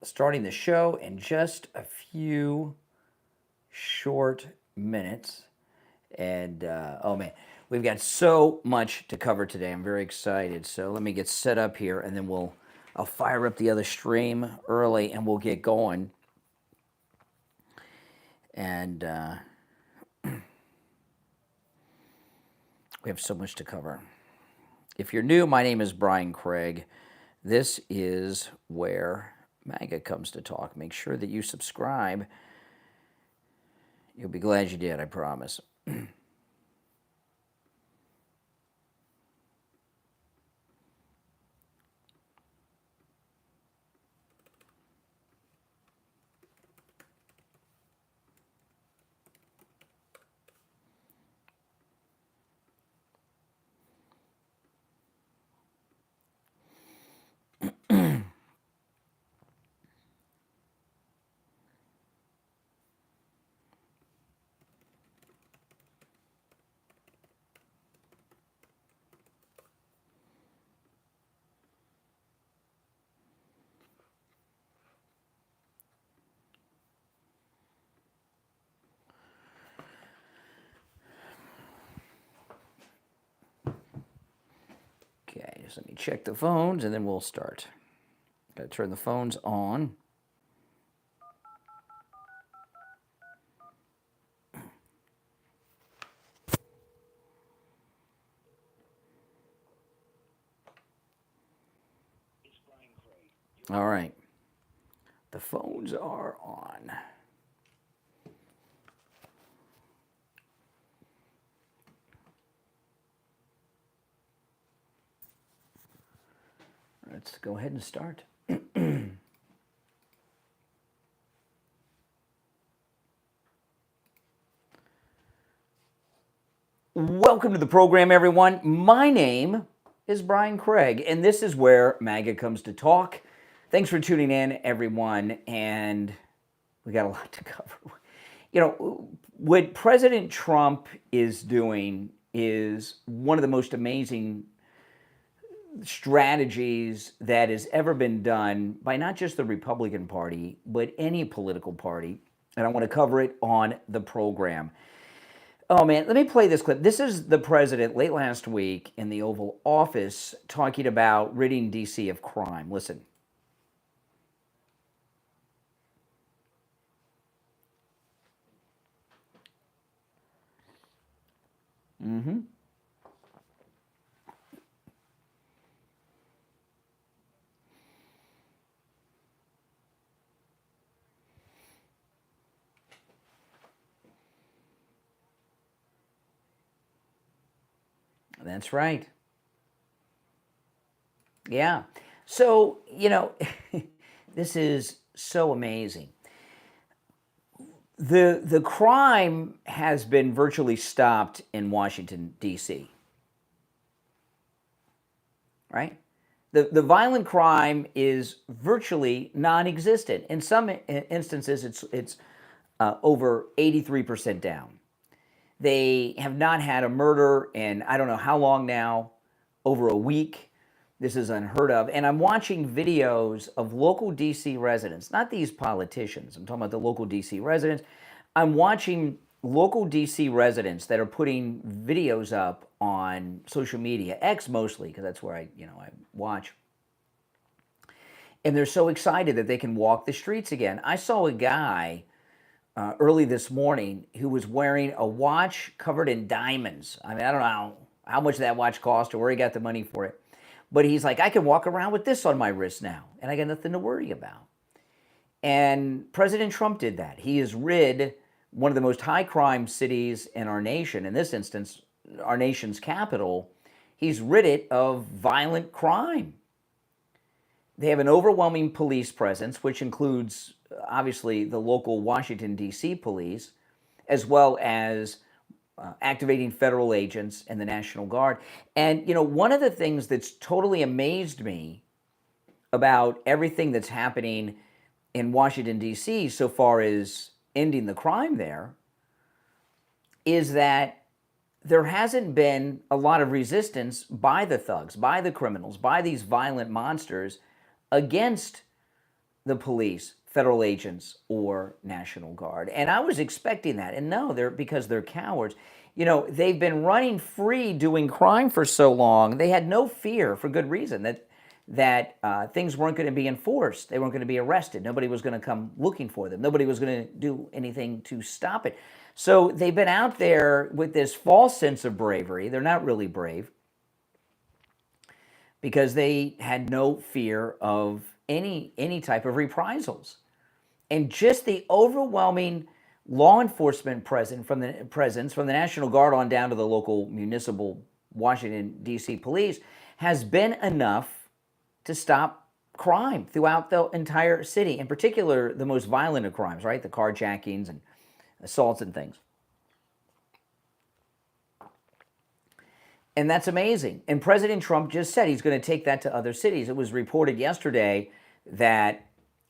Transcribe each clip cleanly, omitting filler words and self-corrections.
starting the show in just a few short minutes. And oh man, we've got so much to cover today. I'm very excited. So let me get set up here, and then I'll fire up the other stream early, and we'll get going. And we have so much to cover. If you're new, my name is Brian Craig. This is where MAGA comes to talk. Make sure that you subscribe. You'll be glad you did, I promise. Okay, just let me check the phones, and then we'll start. Got to turn the phones on. All right. The phones are on. Let's go ahead and start. Welcome to the program, everyone. My name is Brian Craig, and this is where MAGA comes to talk. Thanks for tuning in, everyone, and we got a lot to cover. You know, what President Trump is doing is one of the most amazing strategies that has ever been done by not just the Republican Party, but any political party, and I want to cover it on the program. Oh man, let me play this clip. This is the president late last week in the Oval Office talking about ridding D.C. of crime. Listen. Mm-hmm. That's right. Yeah. So, you know, this is so amazing. The crime has been virtually stopped in Washington, D.C. Right? The violent crime is virtually non-existent. In some instances, it's over 83% down. They have not had a murder in I don't know how long now, over a week. This is unheard of. And I'm watching videos of local DC residents, not these politicians. I'm talking about the local DC residents. I'm watching local DC residents that are putting videos up on social media, X mostly, because that's where I watch. And they're so excited that they can walk the streets again. I saw a guy early this morning who was wearing a watch covered in diamonds. I mean, I don't know how much that watch cost or where he got the money for it. But he's like, I can walk around with this on my wrist now, and I got nothing to worry about. And President Trump did that. He has rid one of the most high crime cities in our nation, in this instance, our nation's capital. He's rid it of violent crime. They have an overwhelming police presence, which includes, obviously, the local Washington, D.C. police, as well as activating federal agents and the National Guard. And, you know, one of the things that's totally amazed me about everything that's happening in Washington, D.C. so far as ending the crime there is that there hasn't been a lot of resistance by the thugs, by the criminals, by these violent monsters against the police, federal agents, or National Guard. And I was expecting that. And no, because they're cowards. You know, they've been running free doing crime for so long, they had no fear, for good reason, that things weren't going to be enforced. They weren't going to be arrested. Nobody was going to come looking for them. Nobody was going to do anything to stop it. So they've been out there with this false sense of bravery. They're not really brave because they had no fear of any type of reprisals. And just the overwhelming law enforcement presence from the National Guard on down to the local municipal Washington, D.C. police has been enough to stop crime throughout the entire city, in particular the most violent of crimes, right? The carjackings and assaults and things. And that's amazing. And President Trump just said he's going to take that to other cities. It was reported yesterday that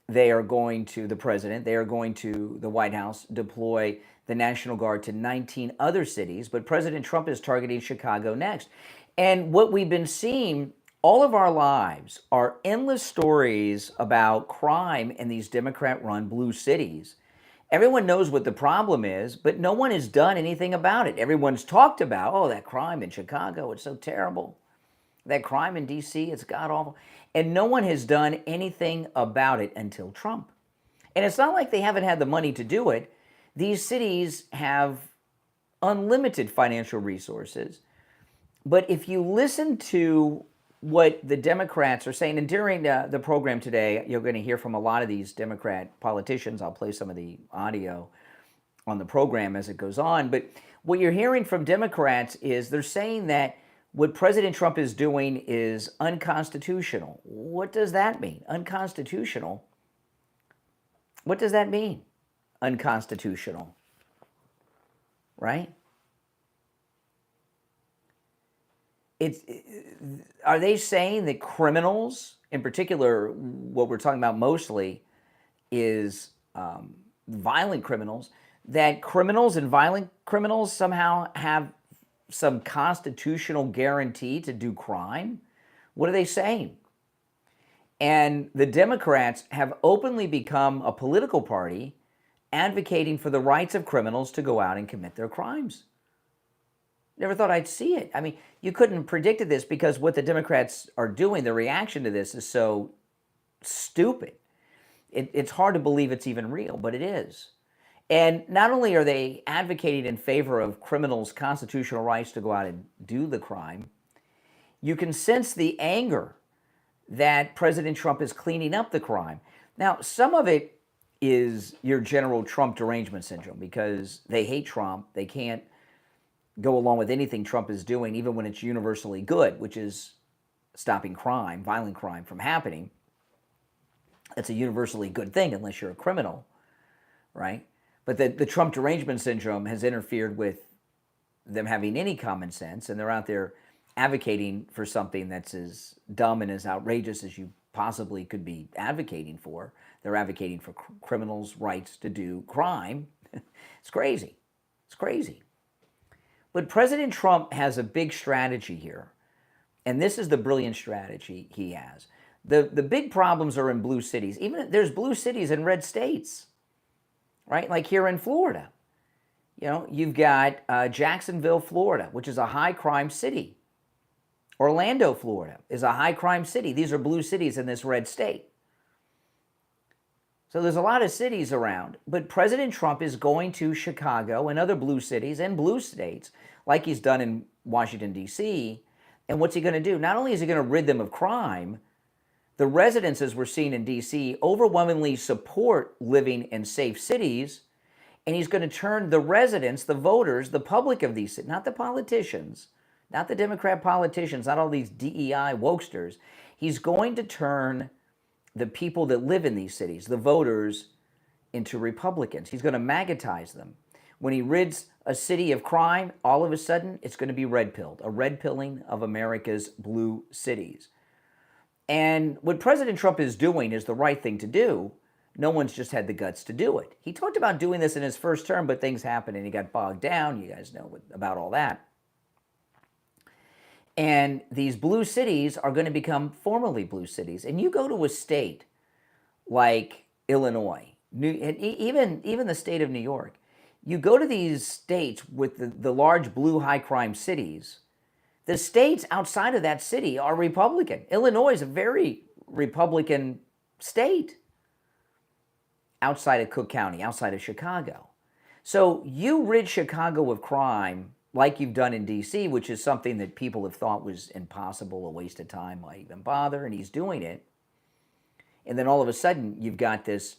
they are going to the White House, deploy the National Guard to 19 other cities, but President Trump is targeting Chicago next. And what we've been seeing all of our lives are endless stories about crime in these Democrat-run blue cities. Everyone knows what the problem is, but no one has done anything about it. Everyone's talked about, oh, that crime in Chicago, it's so terrible. That crime in D.C., it's god-awful. And no one has done anything about it until Trump. And it's not like they haven't had the money to do it. These cities have unlimited financial resources. But if you listen to what the Democrats are saying, and during the program today, you're going to hear from a lot of these Democrat politicians. I'll play some of the audio on the program as it goes on. But what you're hearing from Democrats is they're saying that what President Trump is doing is unconstitutional. What does that mean? Unconstitutional? What does that mean? Unconstitutional, right? Are they saying that criminals, in particular, what we're talking about mostly is violent criminals, that criminals and violent criminals somehow have some constitutional guarantee to do crime? What are they saying? And the Democrats have openly become a political party advocating for the rights of criminals to go out and commit their crimes. Never thought I'd see it. I mean, you couldn't have predicted this because what the Democrats are doing, the reaction to this is so stupid. It's hard to believe it's even real, but it is. And not only are they advocating in favor of criminals' constitutional rights to go out and do the crime, you can sense the anger that President Trump is cleaning up the crime. Now, some of it is your general Trump derangement syndrome because they hate Trump. They can't go along with anything Trump is doing, even when it's universally good, which is stopping crime, violent crime from happening. It's a universally good thing unless you're a criminal, right? But the Trump derangement syndrome has interfered with them having any common sense, and they're out there advocating for something that's as dumb and as outrageous as you possibly could be advocating for. They're advocating for criminals' rights to do crime. It's crazy. It's crazy. But President Trump has a big strategy here, and this is the brilliant strategy he has. The big problems are in blue cities. Even there's blue cities in red states, right? Like here in Florida. You know, you've got Jacksonville, Florida, which is a high crime city. Orlando, Florida is a high crime city. These are blue cities in this red state. So there's a lot of cities around, but President Trump is going to Chicago and other blue cities and blue states like he's done in Washington, D.C. And what's he going to do? Not only is he going to rid them of crime, the residents, as we're seeing in D.C., overwhelmingly support living in safe cities, and he's going to turn the residents, the voters, the public of these cities, not the politicians, not the Democrat politicians, not all these DEI wokesters. He's going to turn the people that live in these cities, the voters, into Republicans. He's going to magnetize them. When he rids a city of crime, all of a sudden, it's going to be red-pilled, a red-pilling of America's blue cities. And what President Trump is doing is the right thing to do. No one's just had the guts to do it. He talked about doing this in his first term, but things happened and he got bogged down. You guys know about all that. And these blue cities are going to become formerly blue cities. And you go to a state like Illinois, and even the state of New York, you go to these states with the large blue high crime cities, the states outside of that city are Republican. Illinois is a very Republican state outside of Cook County, outside of Chicago. So you rid Chicago of crime like you've done in D.C., which is something that people have thought was impossible, a waste of time, why even bother, and he's doing it. And then all of a sudden, you've got this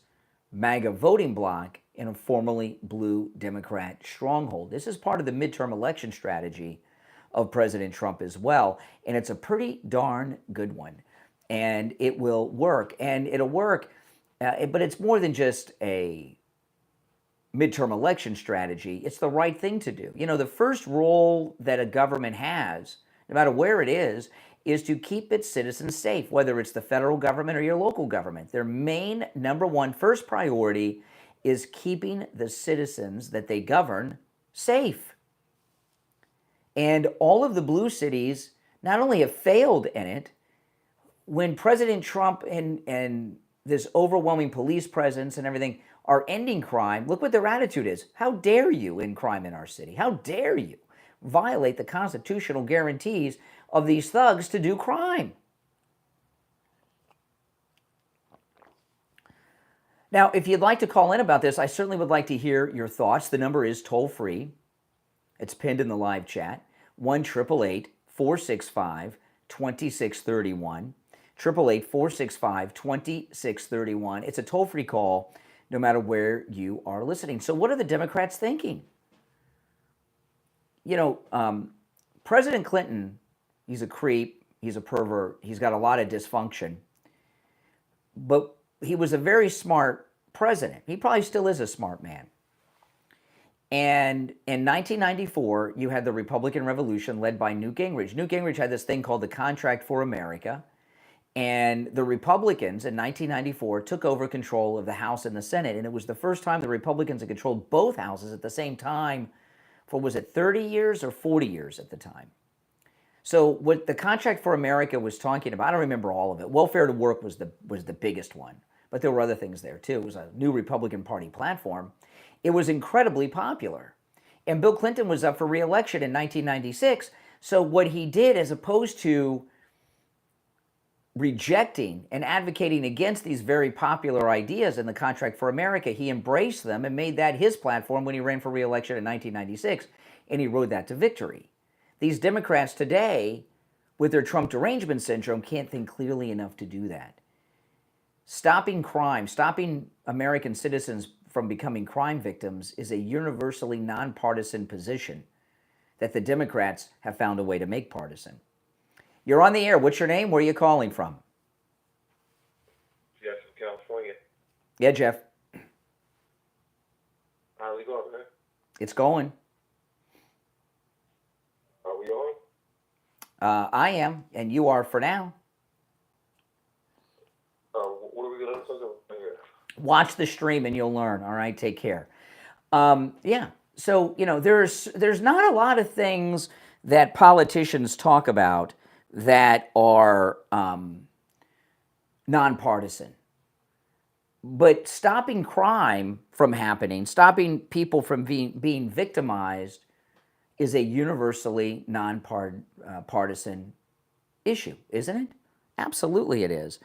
MAGA voting bloc in a formerly blue Democrat stronghold. This is part of the midterm election strategy of President Trump as well, and it's a pretty darn good one. And it will work, and it'll work, but it's more than just a midterm election strategy. It's the right thing to do. You know, the first role that a government has, no matter where it is to keep its citizens safe, whether it's the federal government or your local government. Their main, number one, first priority is keeping the citizens that they govern safe. And all of the blue cities not only have failed in it, when President Trump and this overwhelming police presence and everything are ending crime, look what their attitude is. How dare you end crime in our city? How dare you violate the constitutional guarantees of these thugs to do crime? Now, if you'd like to call in about this, I certainly would like to hear your thoughts. The number is toll-free. It's pinned in the live chat, 1-888-465-2631, 888-465-2631. It's a toll-free call no matter where you are listening. So what are the Democrats thinking? You know, President Clinton, he's a creep, he's a pervert, he's got a lot of dysfunction, but he was a very smart president. He probably still is a smart man. And in 1994, you had the Republican Revolution led by Newt Gingrich. Newt Gingrich had this thing called the Contract for America, and the Republicans in 1994 took over control of the House and the Senate, and it was the first time the Republicans had controlled both houses at the same time for, was it 30 years or 40 years at the time? So what the Contract for America was talking about, I don't remember all of it. Welfare to work was the biggest one, but there were other things there too. It was a new Republican Party platform. It was incredibly popular. And Bill Clinton was up for re-election in 1996, so what he did, as opposed to rejecting and advocating against these very popular ideas in the Contract for America, he embraced them and made that his platform when he ran for re-election in 1996, and he rode that to victory. These Democrats today, with their Trump derangement syndrome, can't think clearly enough to do that. Stopping crime, stopping American citizens from becoming crime victims is a universally nonpartisan position that the Democrats have found a way to make partisan. You're on the air. What's your name? Where are you calling from? Jeff from California. Yeah, Jeff. How we going, man? It's going. Are we on? I am, and you are for now. What are we going to talk about here? Watch the stream and you'll learn. All right, take care. Yeah. So, you know, there's not a lot of things that politicians talk about that are nonpartisan. But stopping crime from happening, stopping people from being victimized is a universally nonpartisan issue, isn't it? Absolutely it is.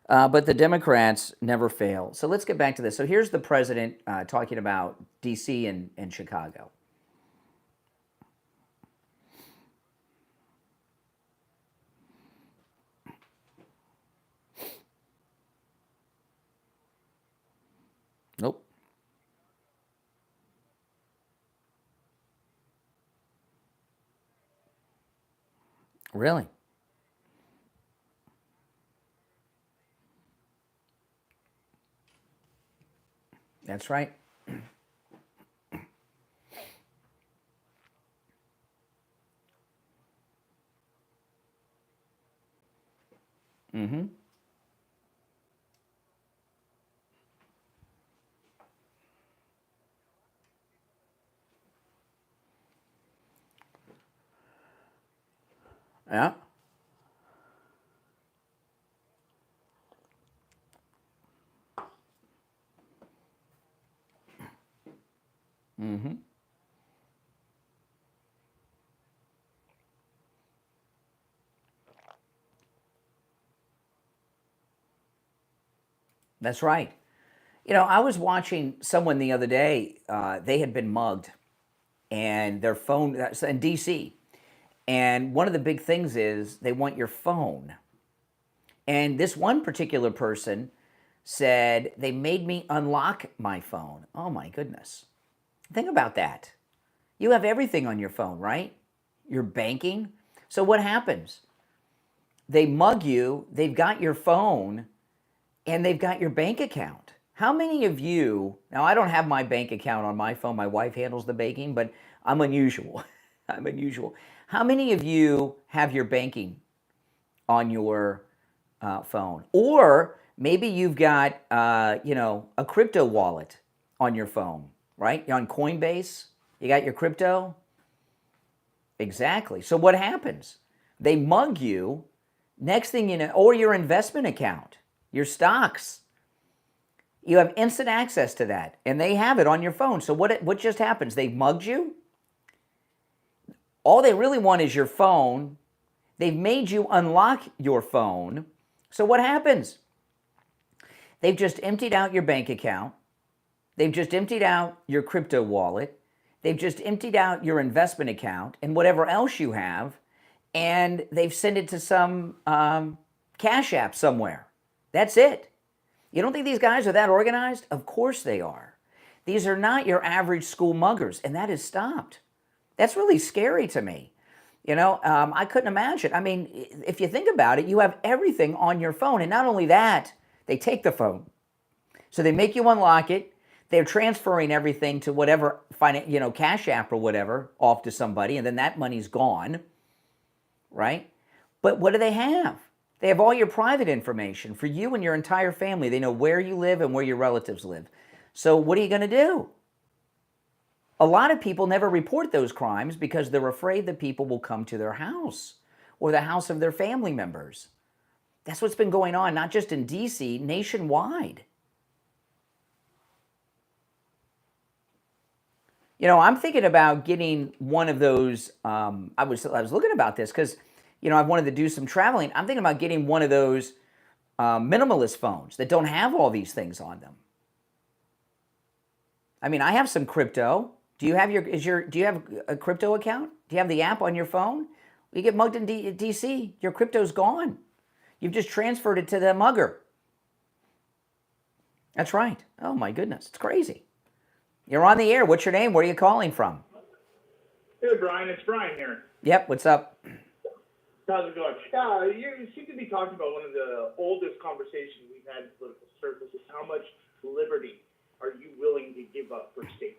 But the Democrats never fail. So let's get back to this. So here's the president talking about D.C. and Chicago. Nope. Really? That's right. Mm-hmm. Yeah. Mm-hmm. That's right. You know, I was watching someone the other day. They had been mugged, and their phone that's in D.C. And one of the big things is they want your phone. And this one particular person said they made me unlock my phone. Oh my goodness! Think about that. You have everything on your phone, right? Your banking. So what happens? They mug you. They've got your phone, and they've got your bank account. How many of you, now I don't have my bank account on my phone, my wife handles the banking, but I'm unusual. I'm unusual. How many of you have your banking on your phone? Or maybe you've got, a crypto wallet on your phone, right? You're on Coinbase, you got your crypto. Exactly. So what happens? They mug you, next thing you know, or your investment account, your stocks. You have instant access to that, and they have it on your phone. So what just happens? They mugged you. All they really want is your phone. They've made you unlock your phone. So what happens? They've just emptied out your bank account. They've just emptied out your crypto wallet. They've just emptied out your investment account and whatever else you have, and they've sent it to some cash app somewhere. That's it. You don't think these guys are that organized? Of course they are. These are not your average school muggers, and that has stopped. That's really scary to me. You know, I couldn't imagine. I mean, if you think about it, you have everything on your phone, and not only that, they take the phone. So they make you unlock it. They're transferring everything to whatever, cash app or whatever, off to somebody, and then that money's gone, right? But what do they have? They have all your private information for you and your entire family. They know where you live and where your relatives live. So what are you going to do? A lot of people never report those crimes because they're afraid that people will come to their house or the house of their family members. That's what's been going on, not just in D.C., nationwide. You know, I'm thinking about getting one of those. I was looking about this because, I've wanted to do some traveling. I'm thinking about getting one of those minimalist phones that don't have all these things on them. I mean, I have some crypto. Do you have do you have a crypto account? Do you have the app on your phone? You get mugged in DC, your crypto's gone. You've just transferred it to the mugger. That's right. Oh my goodness, it's crazy. You're on the air. What's your name? Where are you calling from? Hey, Brian. It's Brian here. Yep. What's up? How's it going? You seem to be talking about one of the oldest conversations we've had in political circles is how much liberty are you willing to give up for safety?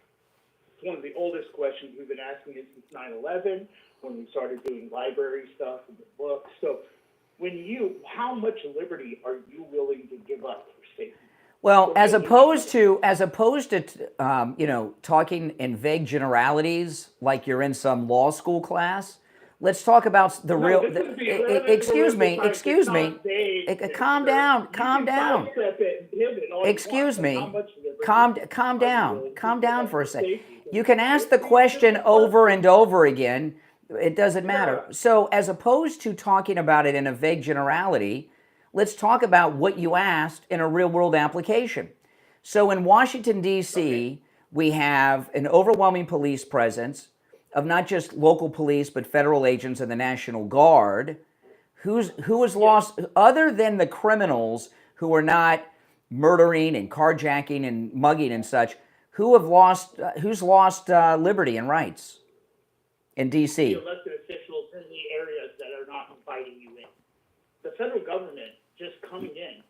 It's one of the oldest questions we've been asking it since 9/11, when we started doing library stuff and the books. So how much liberty are you willing to give up for safety? Well, as opposed to talking in vague generalities like you're in some law school class, let's talk about the real. Excuse me. Calm down. Excuse me. Calm down for a second. You can ask the question over and over again. It doesn't matter. So, as opposed to talking about it in a vague generality, let's talk about what you asked in a real-world application. So in Washington, D.C., we have an overwhelming police presence of not just local police, but federal agents and the National Guard, who has lost, other than the criminals who are not murdering and carjacking and mugging and such, who's lost liberty and rights in D.C.? The elected officials in the areas that are not inviting you in. The federal government just coming in.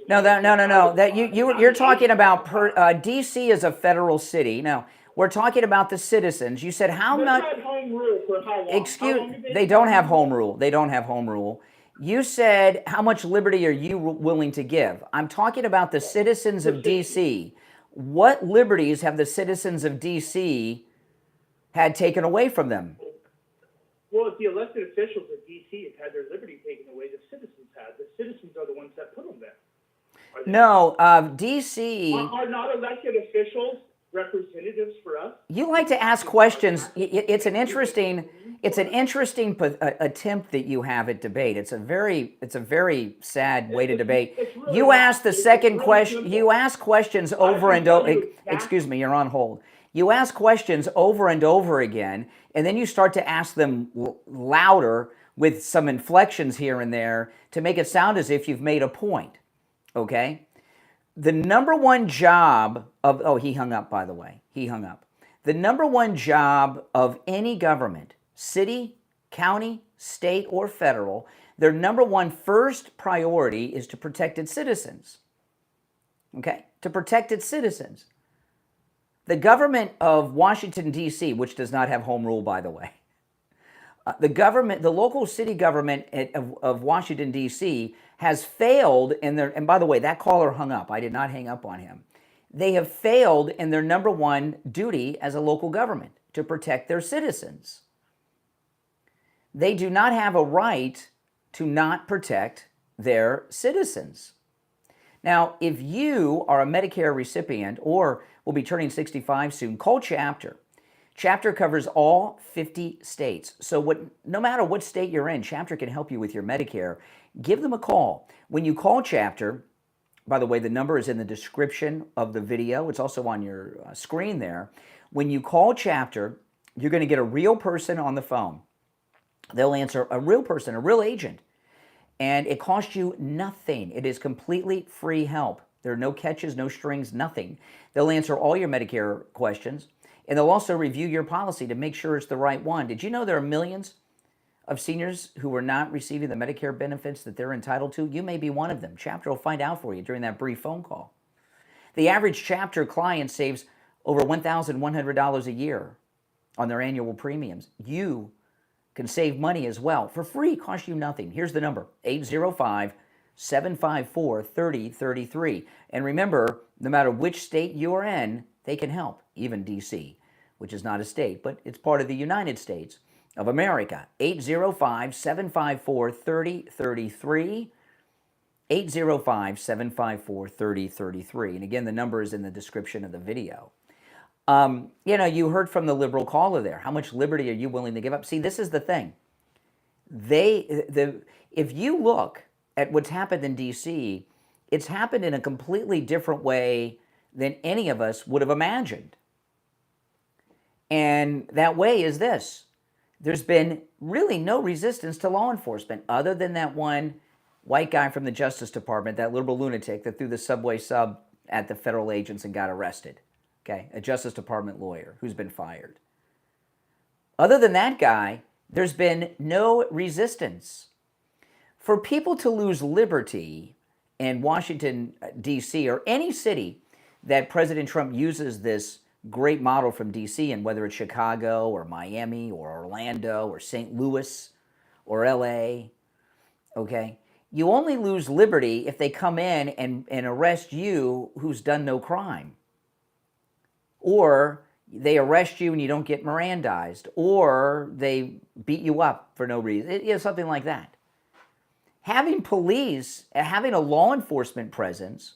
No. That you're talking about D.C. is a federal city. Now we're talking about the citizens. You said how much? They've had home rule for how long? They don't have home rule. They don't have home rule. You said how much liberty are you willing to give? I'm talking about the citizens of D.C. What liberties have the citizens of D.C. had taken away from them? Well, if the elected officials of D.C. have had their liberty taken away, the citizens have. The citizens are the ones that put them there. No, D.C. Are not elected officials representatives for us. You like to ask questions. It's an interesting attempt that you have at debate. It's a very sad way to debate. Really You not. ask the It's second really question. simple. You ask questions over can and tell over. you exactly- Excuse me, you're on hold. You ask questions over and over again, and then you start to ask them louder with some inflections here and there to make it sound as if you've made a point. Okay? The number one job of, oh, he hung up, by the way. He hung up. The number one job of any government, city, county, state, or federal, their number one first priority is to protect its citizens. Okay? To protect its citizens. The government of Washington, D.C., which does not have home rule, by the way, the local city government of Washington, D.C. has failed in their, and by the way, that caller hung up. I did not hang up on him. They have failed in their number one duty as a local government, to protect their citizens. They do not have a right to not protect their citizens. Now, if you are a Medicare recipient or will be turning 65 soon, call Chapter. Chapter covers all 50 states. So no matter what state you're in, Chapter can help you with your Medicare. Give them a call. When you call Chapter, by the way, the number is in the description of the video. It's also on your screen there. When you call Chapter, you're going to get a real person on the phone. They'll answer, a real person, a real agent. And it costs you nothing. It is completely free help. There are no catches, no strings, nothing. They'll answer all your Medicare questions, and they'll also review your policy to make sure it's the right one. Did you know there are millions of seniors who are not receiving the Medicare benefits that they're entitled to? You may be one of them. Chapter will find out for you during that brief phone call. The average Chapter client saves over $1,100 a year on their annual premiums. You can save money as well for free, costs you nothing. Here's the number, 805-754-3033. And remember, no matter which state you're in, they can help, even D.C., which is not a state, but it's part of the United States of America. 805-754-3033. 805-754-3033. And again, the number is in the description of the video. You heard from the liberal caller there. How much liberty are you willing to give up? See, this is the thing. If you look at what's happened in D.C., it's happened in a completely different way than any of us would have imagined. And that way is this. There's been really no resistance to law enforcement other than that one white guy from the Justice Department, that liberal lunatic that threw the subway sub at the federal agents and got arrested. Okay, a Justice Department lawyer who's been fired. Other than that guy, there's been no resistance. For people to lose liberty in Washington, D.C., or any city that President Trump uses this great model from D.C., and whether it's Chicago or Miami or Orlando or St. Louis or L.A., okay, you only lose liberty if they come in and arrest you who's done no crime. Or they arrest you and you don't get Mirandized, or they beat you up for no reason, something like that. Having police, having a law enforcement presence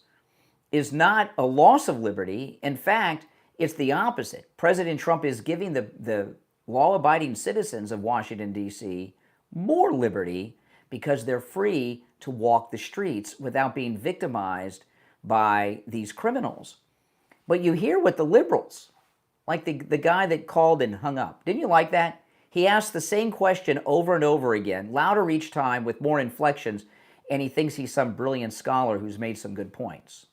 is not a loss of liberty. In fact, it's the opposite. President Trump is giving the law-abiding citizens of Washington, D.C. more liberty because they're free to walk the streets without being victimized by these criminals. But you hear what the liberals, like the guy that called and hung up, didn't you like that? He asked the same question over and over again, louder each time with more inflections, and he thinks he's some brilliant scholar who's made some good points.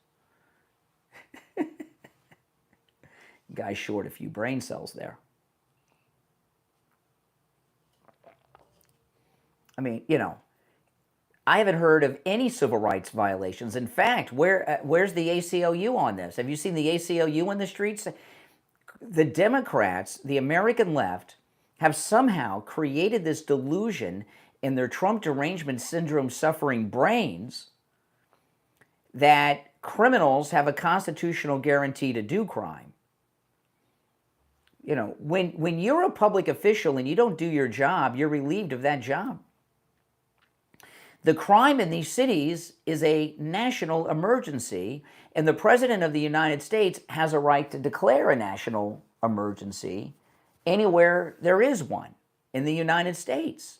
Guy's short a few brain cells there. I mean, I haven't heard of any civil rights violations. In fact, where's the ACLU on this? Have you seen the ACLU in the streets? The Democrats, the American left, have somehow created this delusion in their Trump derangement syndrome suffering brains that criminals have a constitutional guarantee to do crime. When you're a public official and you don't do your job, you're relieved of that job. The crime in these cities is a national emergency, and the President of the United States has a right to declare a national emergency anywhere there is one in the United States.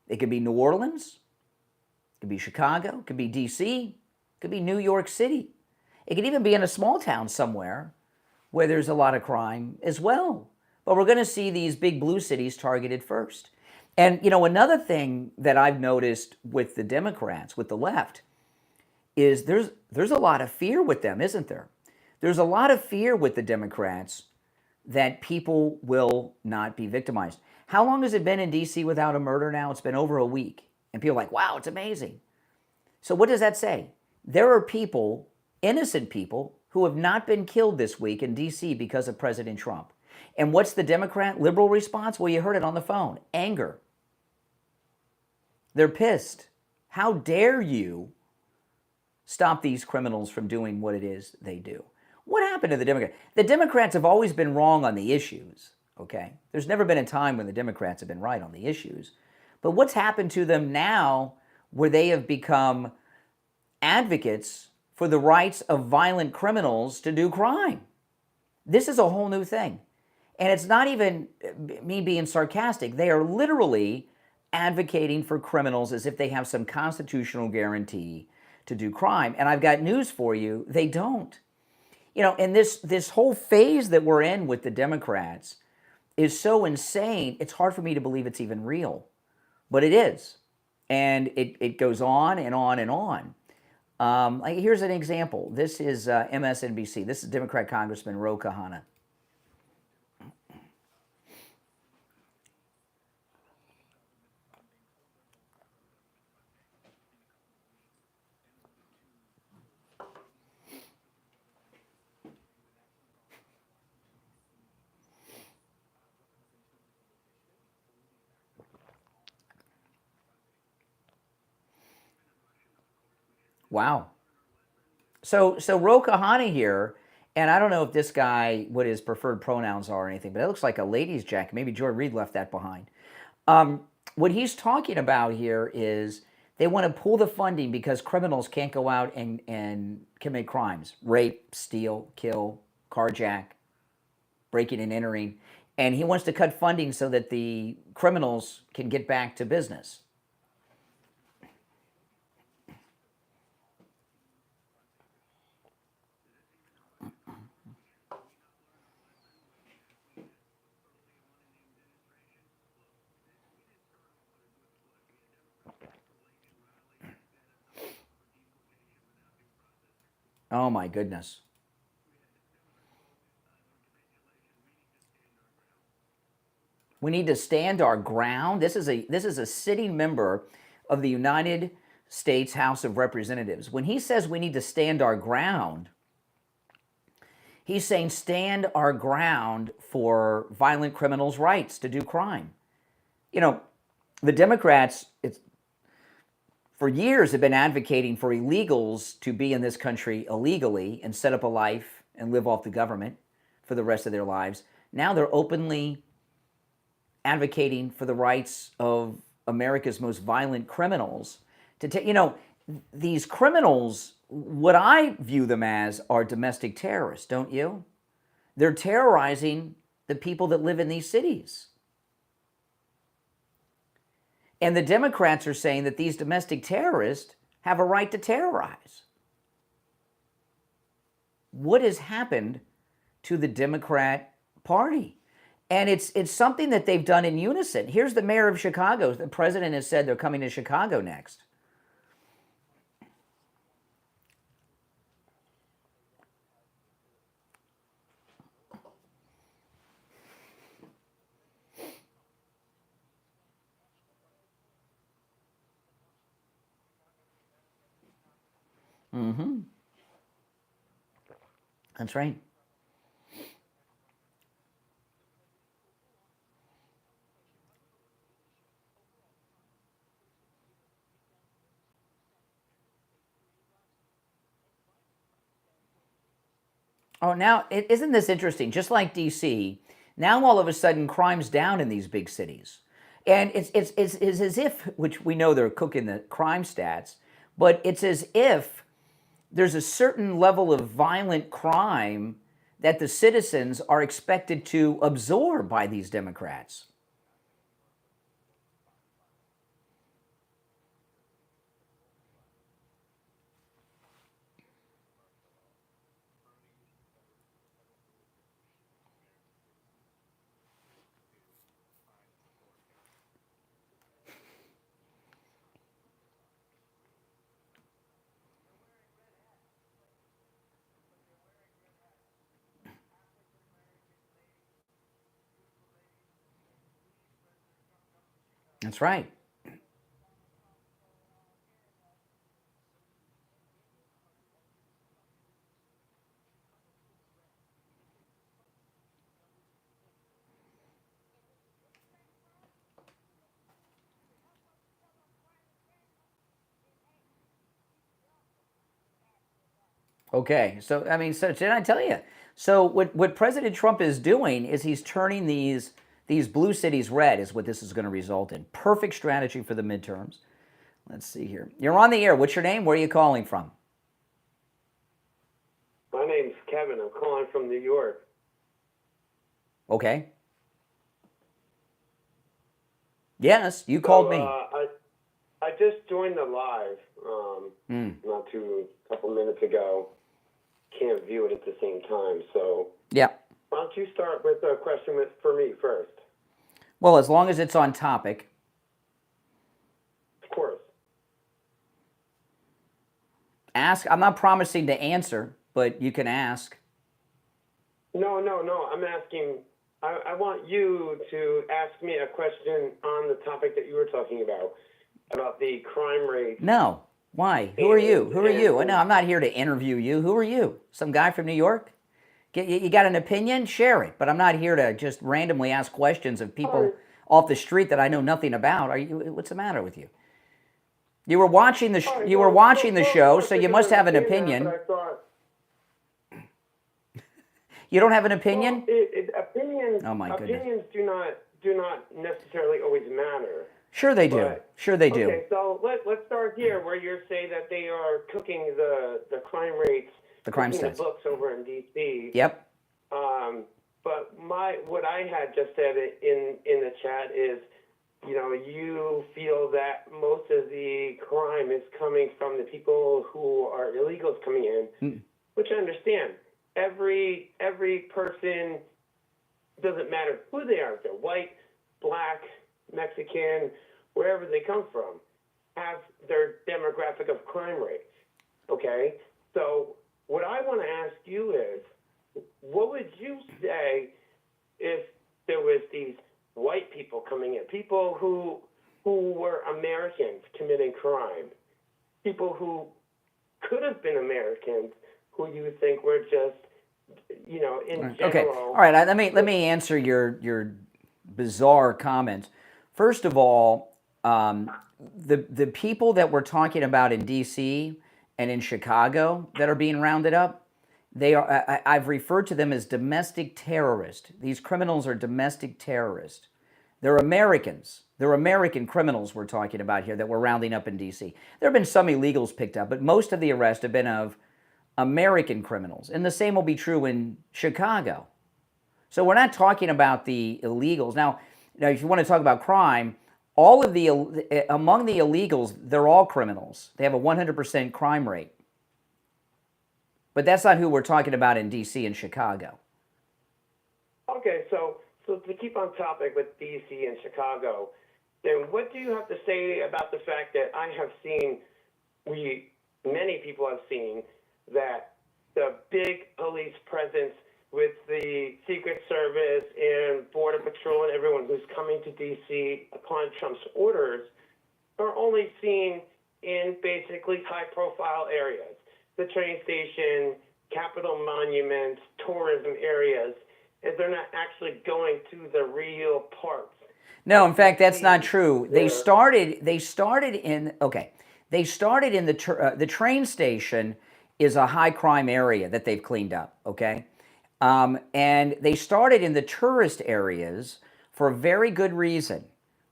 It could be New Orleans, it could be Chicago, it could be DC, it could be New York City. It could even be in a small town somewhere where there's a lot of crime as well. But we're going to see these big blue cities targeted first. And, another thing that I've noticed with the Democrats, with the left, is there's a lot of fear with them, isn't there? There's a lot of fear with the Democrats that people will not be victimized. How long has it been in D.C. without a murder now? It's been over a week. And people are like, wow, it's amazing. So what does that say? There are people, innocent people, who have not been killed this week in D.C. because of President Trump. And what's the Democrat liberal response? Well, you heard it on the phone. Anger. They're pissed. How dare you stop these criminals from doing what it is they do? What happened to the Democrats? The Democrats have always been wrong on the issues, okay? There's never been a time when the Democrats have been right on the issues. But what's happened to them now where they have become advocates for the rights of violent criminals to do crime? This is a whole new thing. And it's not even me being sarcastic. They are literally advocating for criminals as if they have some constitutional guarantee to do crime. And I've got news for you, they don't. And this whole phase that we're in with the Democrats is so insane, it's hard for me to believe it's even real. But it is. And it goes on and on and on. Here's an example. This is MSNBC. This is Democrat Congressman Ro Khanna. Wow. So Ro Khanna here, and I don't know if this guy, what his preferred pronouns are or anything, but it looks like a ladies' jacket. Maybe Joy Reid left that behind. What he's talking about here is they want to pull the funding because criminals can't go out and commit crimes. Rape, steal, kill, carjack, breaking and entering. And he wants to cut funding so that the criminals can get back to business. Oh my goodness. We need to stand our ground. This is a sitting member of the United States House of Representatives. When he says we need to stand our ground, he's saying stand our ground for violent criminals' rights to do crime. The Democrats, for years have been advocating for illegals to be in this country illegally and set up a life and live off the government for the rest of their lives. Now they're openly advocating for the rights of America's most violent criminals to take, these criminals, what I view them as are domestic terrorists, don't you? They're terrorizing the people that live in these cities. And the Democrats are saying that these domestic terrorists have a right to terrorize. What has happened to the Democrat Party? And it's something that they've done in unison. Here's the mayor of Chicago. The president has said they're coming to Chicago next. Mm-hmm. That's right. Oh, now, isn't this interesting? Just like D.C., now all of a sudden crime's down in these big cities. And it's as if, which we know they're cooking the crime stats, but it's as if there's a certain level of violent crime that the citizens are expected to absorb by these Democrats. That's right. Okay, so I mean, so did I tell you? So what President Trump is doing is he's turning these blue cities red. Is what this is going to result in. Perfect strategy for the midterms. Let's see here. You're on the air. What's your name? Where are you calling from? My name's Kevin. I'm calling from New York. Okay. Yes, you called me. I just joined the live not too couple minutes ago. Can't view it at the same time, so Yeah. why don't you start with a question for me first? Well, as long as it's on topic. Of course. Ask. I'm not promising to answer, but you can ask. No. I'm asking. I want you to ask me a question on the topic that you were talking about the crime rate. No. Why? Who are you? Who are you? No, I'm not here to interview you. Who are you? Some guy from New York? You got an opinion? Share it. But I'm not here to just randomly ask questions of people off the street that I know nothing about. Are you? What's the matter with you? You were watching the show, so you must have an opinion. You don't have an opinion? Opinions. Oh my goodness. Opinions do not necessarily always matter. Sure they do. But, sure they do. Okay, so let's start here, where you say that they are cooking the crime rates, The crime cooking stats. the books over in D.C. Yep. But what I had just said in the chat is, you feel that most of the crime is coming from the people who are illegals coming in, which I understand. Every person, doesn't matter who they are, if they're white, black, Mexican, wherever they come from, have their demographic of crime rates. Okay? So what I want to ask you is, what would you say if there was these white people coming in, people who were Americans committing crime, people who could have been Americans, who you think were just, in general. Okay. All right. Let me answer your bizarre comments. First of all, the people that we're talking about in D.C. and in Chicago that are being rounded up, I've referred to them as domestic terrorists. These criminals are domestic terrorists. They're Americans. They're American criminals we're talking about here that we're rounding up in D.C. There have been some illegals picked up, but most of the arrests have been of American criminals. And the same will be true in Chicago. So we're not talking about the illegals. Now if you want to talk about crime, among the illegals, they're all criminals. They have a 100% crime rate. But that's not who we're talking about in D.C. and Chicago. Okay, so to keep on topic with D.C. and Chicago, then what do you have to say about the fact that I have seen, many people have seen, that the big police presence with the Secret Service and Border Patrol and everyone who's coming to D.C. upon Trump's orders are only seen in basically high-profile areas, the train station, Capitol monuments, tourism areas, and they're not actually going to the real parts. No, in fact, that's not true. They started in the train station is a high crime area that they've cleaned up, okay? And they started in the tourist areas for a very good reason.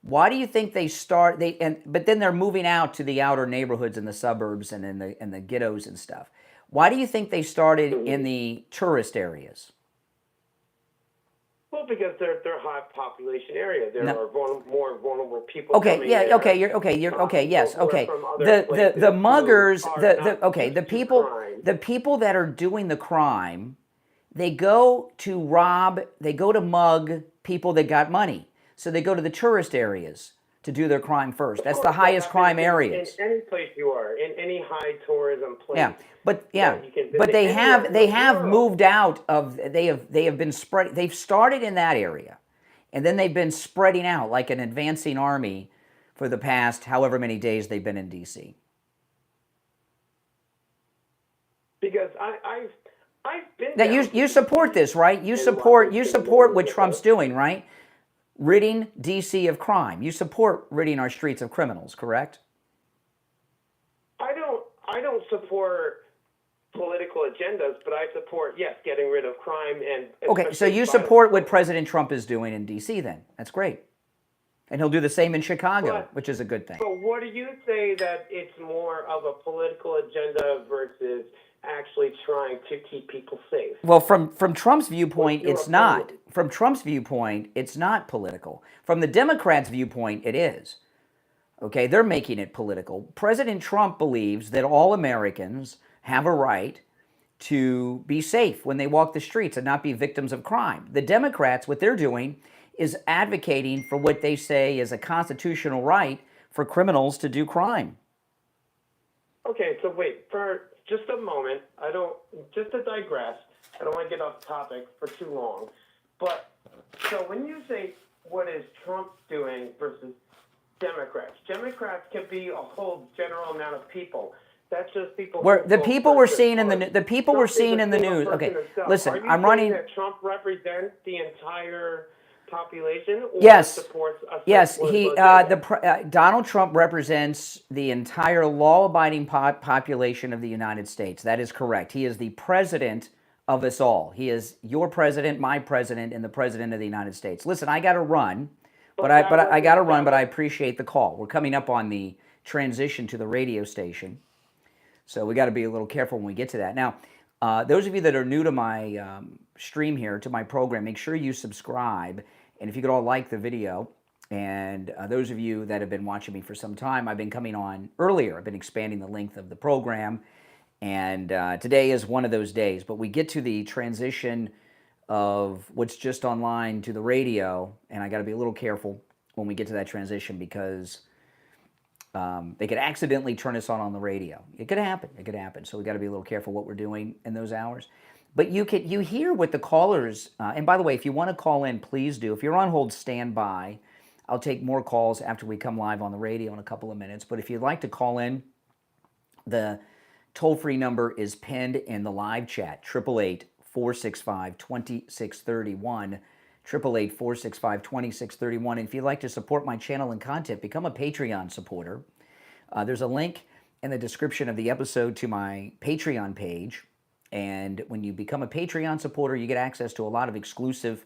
Why do you think they start? But then they're moving out to the outer neighborhoods and the suburbs and in the ghettos and stuff. Why do you think they started in the tourist areas? Well, because they're high population area. There No. are more vulnerable people. Okay, coming yeah, there, okay, you're okay, yes, who are okay. from other places The who muggers, are the not okay, used the to people crime. the people that are doing the crime, they go to rob, they go to mug people that got money. So they go to the tourist areas to do their crime first. That's the That highest happens crime in areas. any place you are, in any high tourism place. Yeah, but yeah, that you can but visit they anywhere have in they the have world. moved out of they have been spread. They've started in that area, and then they've been spreading out like an advancing army for the past however many days they've been in D.C. Because I've been Now down you to support DC this, right? You and support Washington what and Trump's doing, right? Ridding D.C. of crime. You support ridding our streets of criminals, correct? I don't support political agendas, but I support, yes, getting rid of crime and Okay, so especially you violent support what crime. President Trump is doing in D.C. then. That's great. And he'll do the same in Chicago, But- which is a good thing. But what do you say that it's more of a political agenda versus actually trying to keep people safe? Well, from Trump's viewpoint, What's your it's not. opinion? From Trump's viewpoint, it's not political. From the Democrats' viewpoint, it is. Okay, they're making it political. President Trump believes that all Americans have a right to be safe when they walk the streets and not be victims of crime. The Democrats, what they're doing is advocating for what they say is a constitutional right for criminals to do crime. Okay, so wait, for just a moment, just to digress, I don't want to get off topic for too long, but so when you say what is Trump doing versus Democrats can be a whole general amount of people. That's just people. Where who the vote people for we're this seeing in party. the people we're Trump is seeing a in the single news. person Okay, himself. listen, Are you I'm saying running. that Trump represents the entire population, or Yes. supports a certain Yes, political agenda? Donald Trump represents the entire law-abiding population of the United States. That is correct. He is the president of us all. He is your president, my president, and the president of the United States. Listen, I got to run, but I got to run. But I appreciate the call. We're coming up on the transition to the radio station, so we got to be a little careful when we get to that. Now, those of you that are new to my stream here, to my program, make sure you subscribe. And if you could all like the video, and those of you that have been watching me for some time, I've been coming on earlier. I've been expanding the length of the program, and today is one of those days. But we get to the transition of what's just online to the radio, and I got to be a little careful when we get to that transition because they could accidentally turn us on the radio. It could happen. It could happen. So we got to be a little careful what we're doing in those hours. But you hear what the callers, and by the way, if you want to call in, please do. If you're on hold, stand by. I'll take more calls after we come live on the radio in a couple of minutes. But if you'd like to call in, the toll-free number is pinned in the live chat, 888-465-2631, 888-465-2631. And if you'd like to support my channel and content, become a Patreon supporter. There's a link in the description of the episode to my Patreon page. And when you become a Patreon supporter, you get access to a lot of exclusive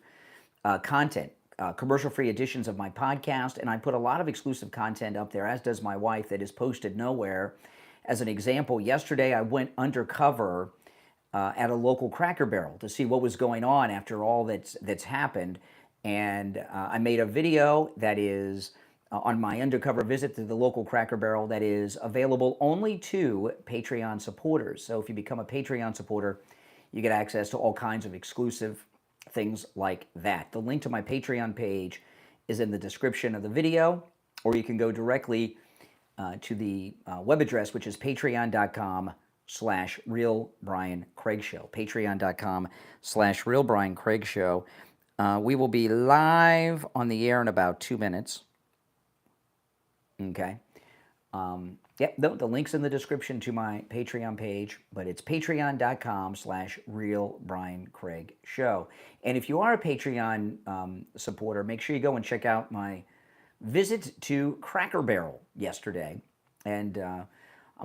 content, commercial-free editions of my podcast, and I put a lot of exclusive content up there, as does my wife, that is posted nowhere. As an example, yesterday I went undercover at a local Cracker Barrel to see what was going on after all that's happened, and I made a video that is on my undercover visit to the local Cracker Barrel that is available only to Patreon supporters. So if you become a Patreon supporter, you get access to all kinds of exclusive things like that. The link to my Patreon page is in the description of the video, or you can go directly to the web address, which is patreon.com/RealBrianCraigShow. Patreon.com/RealBrianCraigShow. We will be live on the air in about 2 minutes. Okay. Yep, the link's in the description to my Patreon page, but it's patreon.com/RealBrianCraigShow. And if you are a Patreon supporter, make sure you go and check out my visit to Cracker Barrel yesterday. And I'm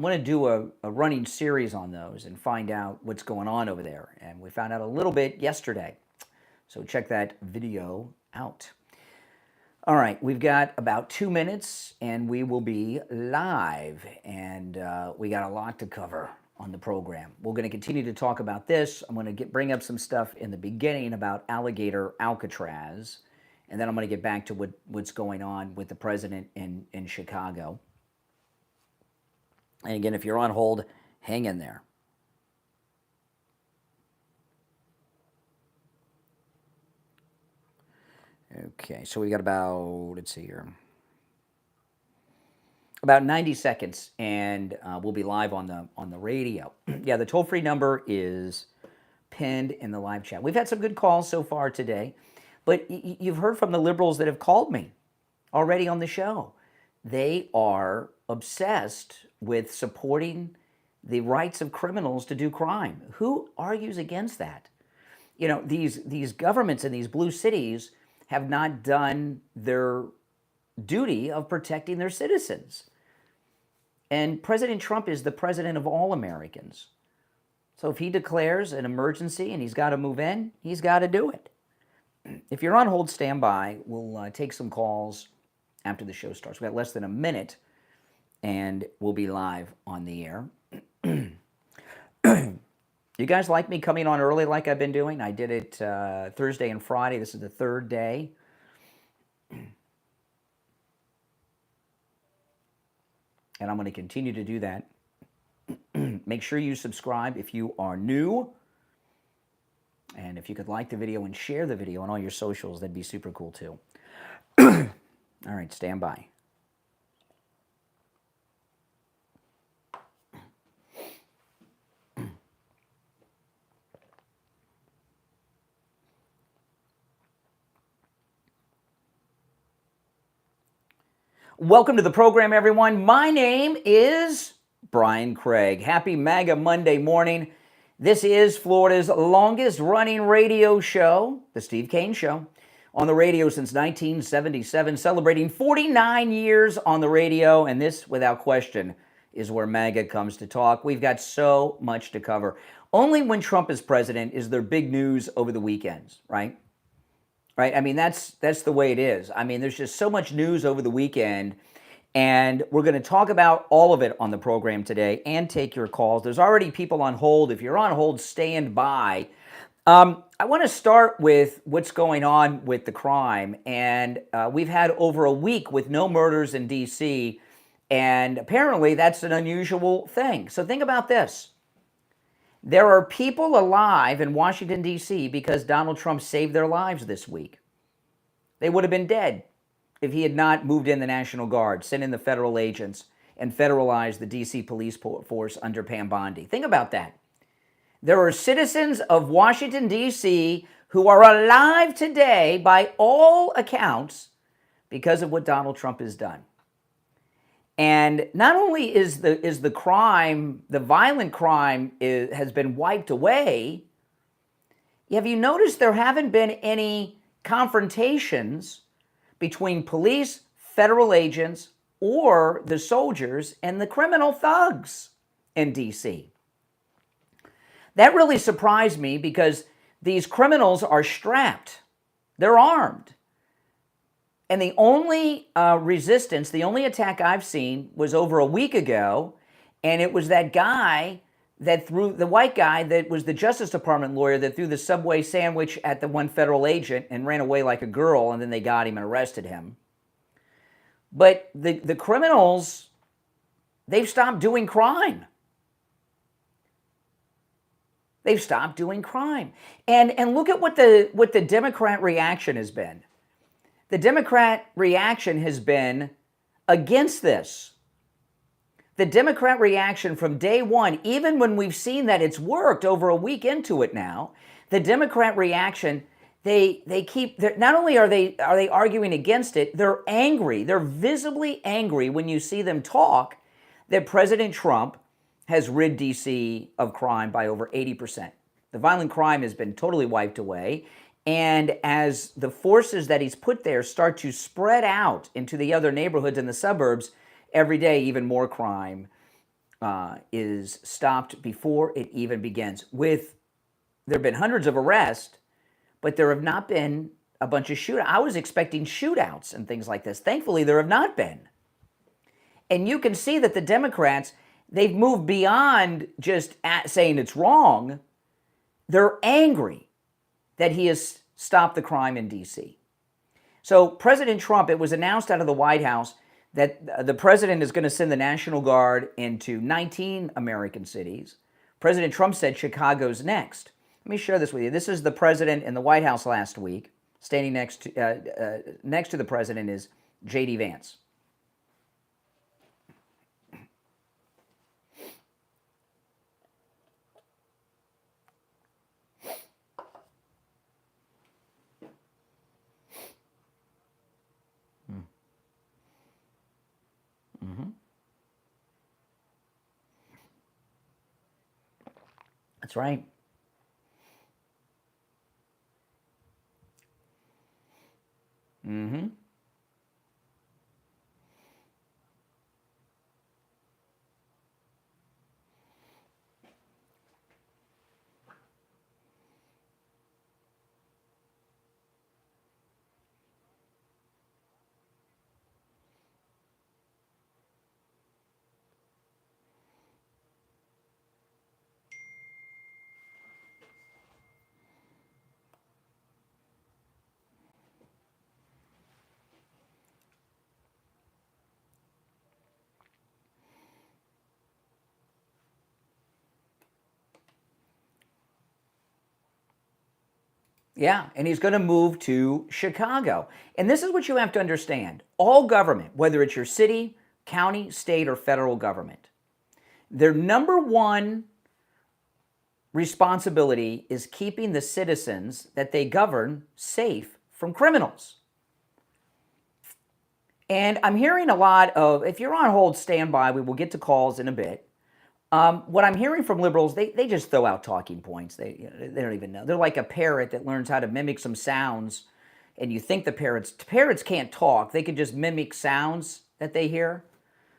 going to do a running series on those and find out what's going on over there. And we found out a little bit yesterday. So check that video out. All right, we've got about 2 minutes and we will be live, and we got a lot to cover on the program. We're going to continue to talk about this. I'm going to bring up some stuff in the beginning about Alligator Alcatraz, and then I'm going to get back to what's going on with the president in Chicago. And again, if you're on hold, hang in there. Okay, so we got about, let's see here, about 90 seconds, and we'll be live on the radio. Yeah, the toll-free number is pinned in the live chat. We've had some good calls so far today, but you've heard from the liberals that have called me already on the show. They are obsessed with supporting the rights of criminals to do crime. Who argues against that? You know, these governments in these blue cities have not done their duty of protecting their citizens. And President Trump is the president of all Americans. So if he declares an emergency and he's got to move in, he's got to do it. If you're on hold, stand by. We'll take some calls after the show starts. We got less than a minute, and we'll be live on the air. You guys like me coming on early like I've been doing? I did it Thursday and Friday. This is the third day. And I'm going to continue to do that. Make sure you subscribe if you are new. And if you could like the video and share the video on all your socials, that'd be super cool too. All right, stand by. Welcome to the program, everyone. My name is Brian Craig. Happy MAGA Monday morning. This is Florida's longest running radio show, The Steve Kane Show, on the radio since 1977, celebrating 49 years on the radio, and this, without question, is where MAGA comes to talk. We've got so much to cover. Only when Trump is president is there big news over the weekends, right? Right? I mean, that's the way it is. I mean, there's just so much news over the weekend, and we're going to talk about all of it on the program today and take your calls. There's already people on hold. If you're on hold, stand by. I want to start with what's going on with the crime, and we've had over a week with no murders in D.C., and apparently that's an unusual thing. So think about this. There are people alive in Washington, D.C. because Donald Trump saved their lives this week. They would have been dead if he had not moved in the National Guard, sent in the federal agents, and federalized the D.C. police force under Pam Bondi. Think about that. There are citizens of Washington, D.C. who are alive today by all accounts because of what Donald Trump has done. And not only is the crime, the violent crime has been wiped away, have you noticed there haven't been any confrontations between police, federal agents, or the soldiers and the criminal thugs in D.C.? That really surprised me because these criminals are strapped. They're armed. And the only resistance, the only attack I've seen was over a week ago, and it was that guy that threw, the white guy that was the Justice Department lawyer that threw the Subway sandwich at the one federal agent and ran away like a girl, and then they got him and arrested him. But the criminals, they've stopped doing crime. They've stopped doing crime. And look at what the Democrat reaction has been. The Democrat reaction has been against this. The Democrat reaction from day one, even when we've seen that it's worked over a week into it now, the Democrat reaction, not only are they arguing against it, they're angry. They're visibly angry when you see them talk that President Trump has rid D.C. of crime by over 80%. The violent crime has been totally wiped away. And as the forces that he's put there start to spread out into the other neighborhoods and the suburbs, every day even more crime is stopped before it even begins. There have been hundreds of arrests, but there have not been a bunch of shootouts. I was expecting shootouts and things like this. Thankfully, there have not been. And you can see that the Democrats, they've moved beyond just saying it's wrong. They're angry that he has stopped the crime in D.C. So President Trump, it was announced out of the White House that the president is going to send the National Guard into 19 American cities. President Trump said Chicago's next. Let me share this with you. This is the president in the White House last week. Standing next to the president is J.D. Vance. That's right. Mm-hmm. Yeah, and he's going to move to Chicago. And this is what you have to understand. All government, whether it's your city, county, state, or federal government, their number one responsibility is keeping the citizens that they govern safe from criminals. And I'm hearing a lot of, if you're on hold, stand by. We will get to calls in a bit. What I'm hearing from liberals, they just throw out talking points. They don't even know. They're like a parrot that learns how to mimic some sounds, and you think the parrots can't talk. They can just mimic sounds that they hear.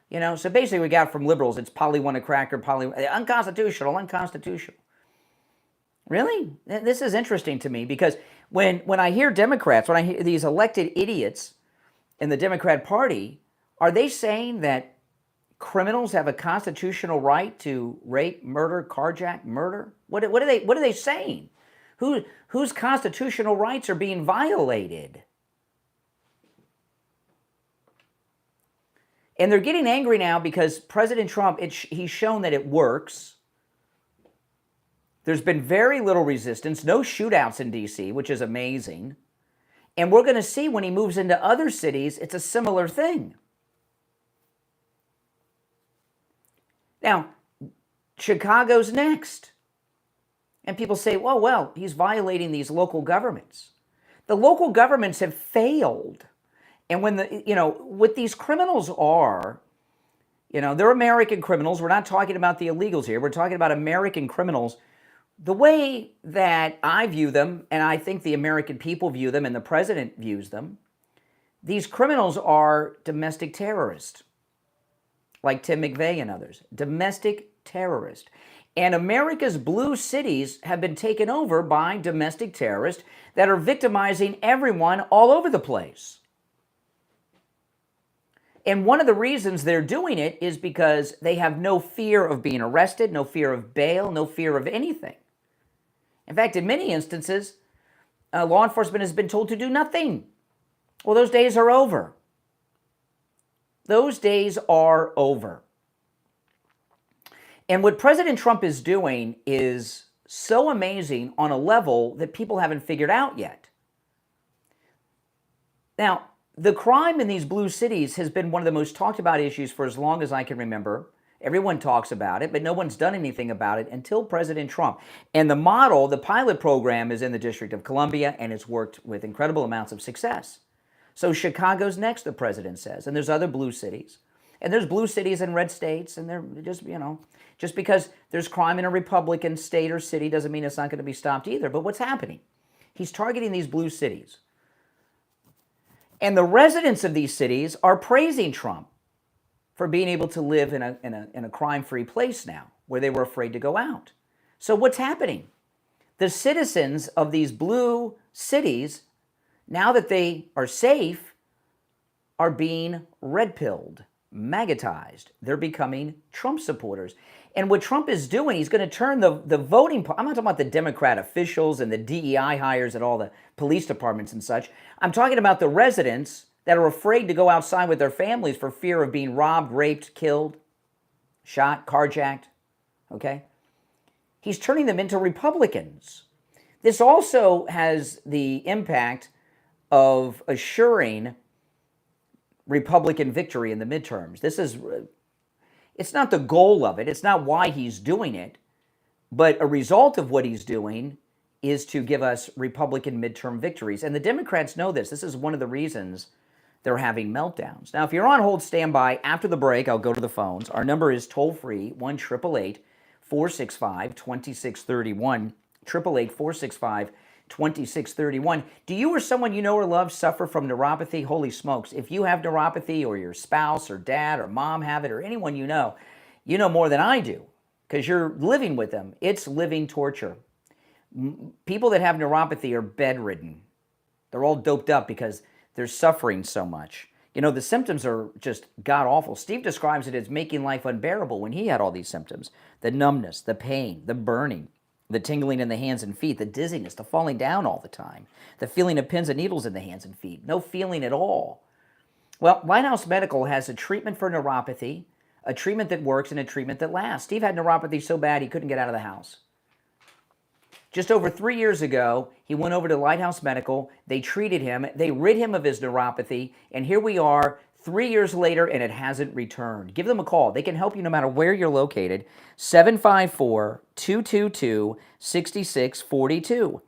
You know, so basically we got from liberals, it's poly want a cracker, unconstitutional. Really? This is interesting to me because when I hear Democrats, when I hear these elected idiots in the Democrat Party, are they saying that criminals have a constitutional right to rape, murder, carjack, murder? What are they saying? Whose constitutional rights are being violated? And they're getting angry now because President Trump, he's shown that it works. There's been very little resistance, no shootouts in D.C., which is amazing. And we're going to see when he moves into other cities, it's a similar thing. Now, Chicago's next. And people say, well, he's violating these local governments. The local governments have failed. And when what these criminals are, they're American criminals. We're not talking about the illegals here. We're talking about American criminals. The way that I view them, and I think the American people view them, and the president views them, these criminals are domestic terrorists. Like Tim McVeigh and others, domestic terrorists. And America's blue cities have been taken over by domestic terrorists that are victimizing everyone all over the place. And one of the reasons they're doing it is because they have no fear of being arrested, no fear of bail, no fear of anything. In fact, in many instances, law enforcement has been told to do nothing. Well, those days are over. Those days are over. And what President Trump is doing is so amazing on a level that people haven't figured out yet. Now, the crime in these blue cities has been one of the most talked about issues for as long as I can remember. Everyone talks about it, but no one's done anything about it until President Trump. And the model, the pilot program, is in the District of Columbia, and it's worked with incredible amounts of success. So Chicago's next, the president says, and there's other blue cities. And there's blue cities in red states, and they're just because there's crime in a Republican state or city doesn't mean it's not going to be stopped either. But what's happening? He's targeting these blue cities. And the residents of these cities are praising Trump for being able to live in a crime-free place now, where they were afraid to go out. So what's happening? The citizens of these blue cities now that they are safe, are being red-pilled, magatized. They're becoming Trump supporters. And what Trump is doing, he's going to turn the voting, I'm not talking about the Democrat officials and the DEI hires at all the police departments and such. I'm talking about the residents that are afraid to go outside with their families for fear of being robbed, raped, killed, shot, carjacked, okay? He's turning them into Republicans. This also has the impact of assuring Republican victory in the midterms. It's not the goal of it. It's not why he's doing it. But a result of what he's doing is to give us Republican midterm victories. And the Democrats know this. This is one of the reasons they're having meltdowns. Now, if you're on hold, stand by. After the break, I'll go to the phones. Our number is toll-free, 1-888-465-2631, 888-465-2631. Do you or someone you know or love suffer from neuropathy? Holy smokes. If you have neuropathy, or your spouse or dad or mom have it, or anyone you know more than I do because you're living with them. It's living torture. People that have neuropathy are bedridden. They're all doped up because they're suffering so much. The symptoms are just god-awful. Steve describes it as making life unbearable when he had all these symptoms. The numbness, the pain, the burning, the tingling in the hands and feet, the dizziness, the falling down all the time, the feeling of pins and needles in the hands and feet, no feeling at all. Well, Lighthouse Medical has a treatment for neuropathy, a treatment that works, and a treatment that lasts. Steve had neuropathy so bad he couldn't get out of the house. Just over 3 years ago, he went over to Lighthouse Medical. They treated him. They rid him of his neuropathy. And here we are 3 years later, and it hasn't returned. Give them a call. They can help you no matter where you're located. 754-222-6642.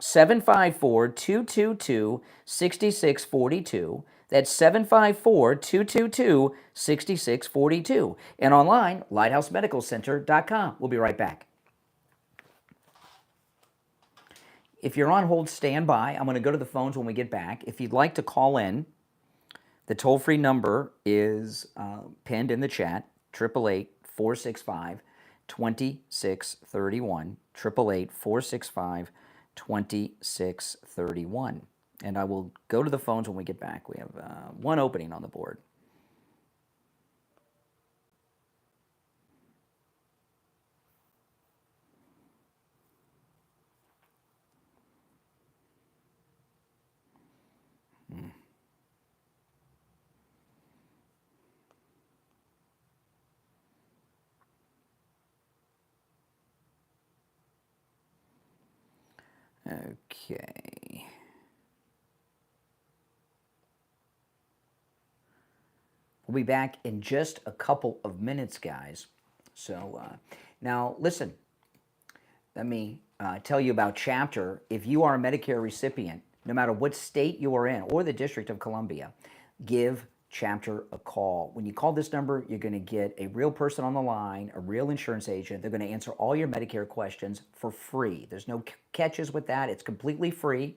754-222-6642. That's 754-222-6642. And online, lighthousemedicalcenter.com. We'll be right back. If you're on hold, stand by. I'm going to go to the phones when we get back. If you'd like to call in, the toll-free number is pinned in the chat, 888-465-2631, 888-465-2631. And I will go to the phones when we get back. We have one opening on the board. Okay. We'll be back in just a couple of minutes, guys. So now listen, let me tell you about Chapter. If you are a Medicare recipient, no matter what state you are in or the District of Columbia, give Chapter a call. When you call this number, you're going to get a real person on the line, a real insurance agent. They're going to answer all your Medicare questions for free. There's no catches with that. It's completely free.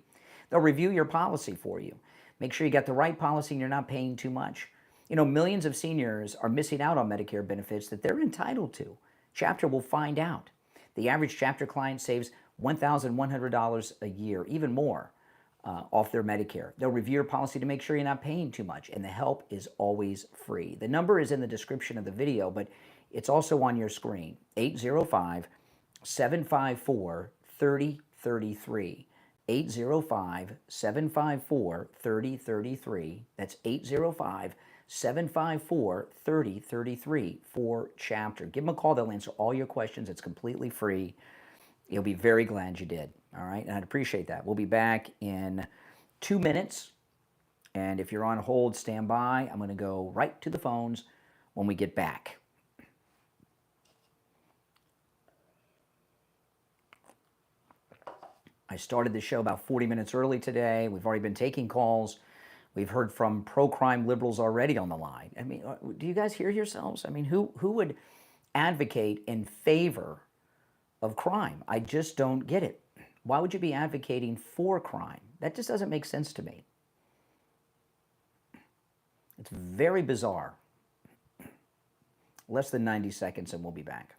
They'll review your policy for you. Make sure you got the right policy and you're not paying too much. Millions of seniors are missing out on Medicare benefits that they're entitled to. Chapter will find out. The average Chapter client saves $1,100 a year, even more, off their Medicare. They'll review your policy to make sure you're not paying too much, and the help is always free. The number is in the description of the video, but it's also on your screen, 805-754-3033. 805-754-3033. That's 805-754-3033 for Chapter. Give them a call. They'll answer all your questions. It's completely free. You'll be very glad you did. All right, and I'd appreciate that. We'll be back in 2 minutes. And if you're on hold, stand by. I'm going to go right to the phones when we get back. I started the show about 40 minutes early today. We've already been taking calls. We've heard from pro-crime liberals already on the line. I mean, do you guys hear yourselves? I mean, who would advocate in favor of crime? I just don't get it. Why would you be advocating for crime? That just doesn't make sense to me. It's very bizarre. Less than 90 seconds and we'll be back.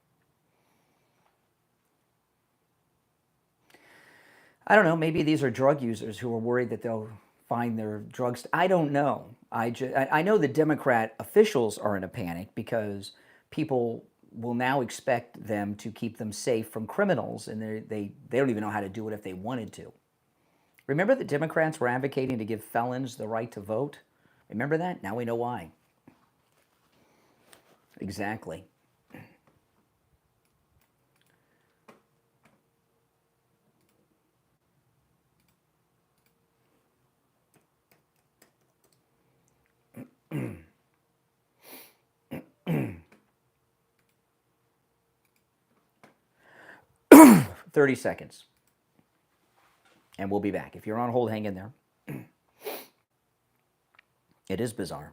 I don't know, maybe these are drug users who are worried that they'll find their drugs. I don't know. I know the Democrat officials are in a panic because people will now expect them to keep them safe from criminals, and they don't even know how to do it if they wanted to. Remember the Democrats were advocating to give felons the right to vote? Remember that? Now we know why. Exactly. $30 seconds. And we'll be back. If you're on hold, hang in there. It is bizarre.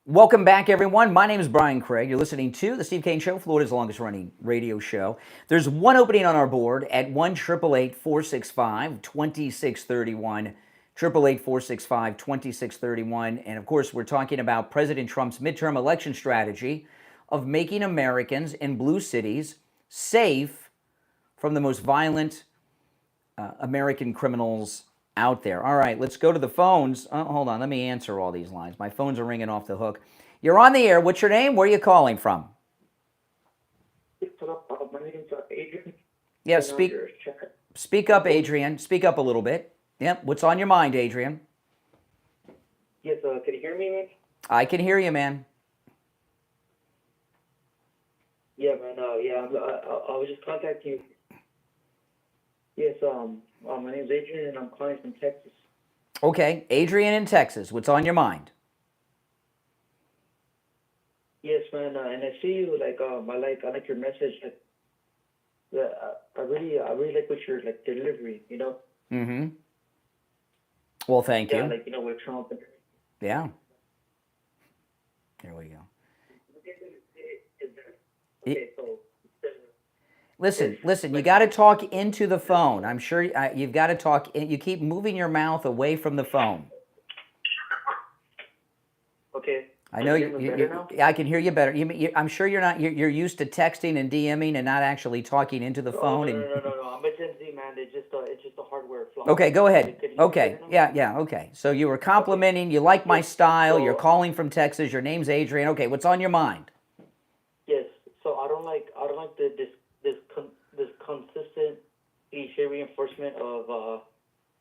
Welcome back, everyone. My name is Brian Craig. You're listening to The Steve Kane Show, Florida's longest-running radio show. There's one opening on our board at 1-888-465-2631, 888-465-2631. And, of course, we're talking about President Trump's midterm election strategy of making Americans in blue cities safe from the most violent American criminals out there. All right, let's go to the phones. Hold on, let me answer all these lines. My phones are ringing off the hook. You're on the air. What's your name? Where are you calling from? My name's Adrian. Yeah, speak up, Adrian. Speak up a little bit. Yep, what's on your mind, Adrian? Yes, can you hear me, man? I can hear you, man. Yeah, man. I was just contacting you. Yes, my name's Adrian, and I'm calling from Texas. Okay, Adrian in Texas. What's on your mind? Yes, man. And I see you. I like your message. I really like what your delivery. You know. Mm-hmm. Well, thank you. Yeah, with Trump. Yeah. Here we go. Okay, so. Listen, you got to talk into the phone. I'm sure you've got to talk. You keep moving your mouth away from the phone. Okay. I know I can hear you better. I'm sure you're used to texting and DMing and not actually talking into the phone. No. I'm a Gen Z, man. It's just a hardware flaw. Okay, go ahead. Okay, yeah, okay. So you were complimenting. You like my style. You're calling from Texas. Your name's Adrian. Okay, what's on your mind? Yes. So I don't like this consistent cliche reinforcement of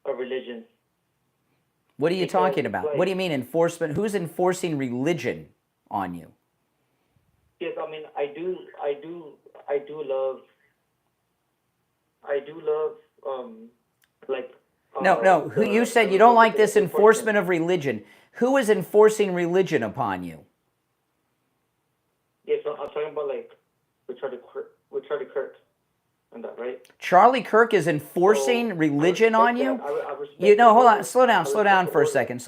religion. What are you talking about? What do you mean enforcement? Who's enforcing religion on you? Yes, I mean I do love No. You said you don't like this enforcement of religion. Who is enforcing religion upon you? Yes, I'm talking about Charlie Kirk. And that, right? Charlie Kirk is enforcing religion on you? Hold on. Slow down for a second.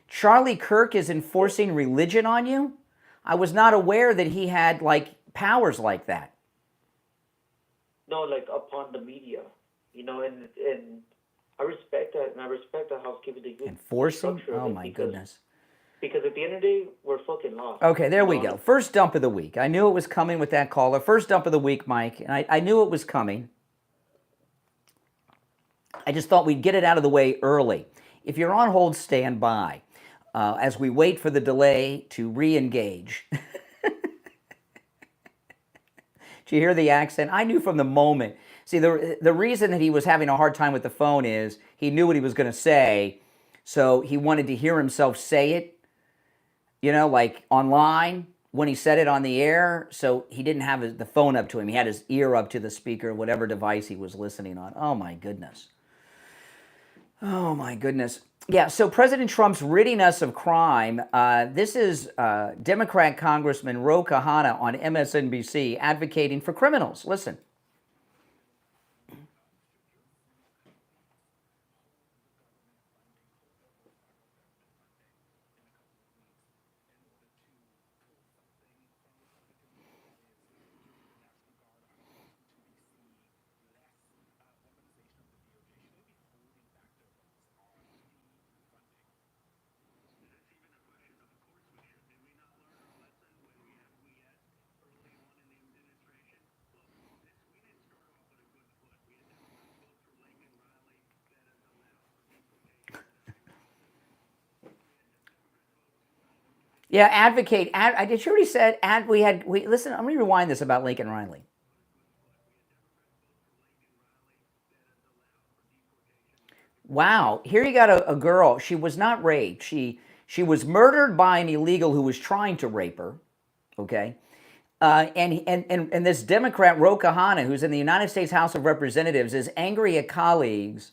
Charlie Kirk is enforcing religion on you? I was not aware that he had, powers like that. No, upon the media, and I respect that, and I respect the housekeeping. Enforcing? Oh, my goodness. Because at the end of the day, we're fucking lost. Okay, there we go. First dump of the week. I knew it was coming with that caller. First dump of the week, Mike. And I knew it was coming. I just thought we'd get it out of the way early. If you're on hold, stand by as we wait for the delay to re-engage. Did you hear the accent? I knew from the moment. See, the reason that he was having a hard time with the phone is he knew what he was going to say, so he wanted to hear himself say it. Online, when he said it on the air, so he didn't have the phone up to him. He had his ear up to the speaker, whatever device he was listening on. Oh, my goodness. Yeah, so President Trump's ridding us of crime. This is Democrat Congressman Ro Khanna on MSNBC advocating for criminals. Listen. Yeah, advocate. I did. You already said. Listen. I'm going to rewind this about Lincoln Riley. Wow. Here you got a girl. She was not raped. She was murdered by an illegal who was trying to rape her. Okay. And this Democrat, Ro who's in the United States House of Representatives, is angry at colleagues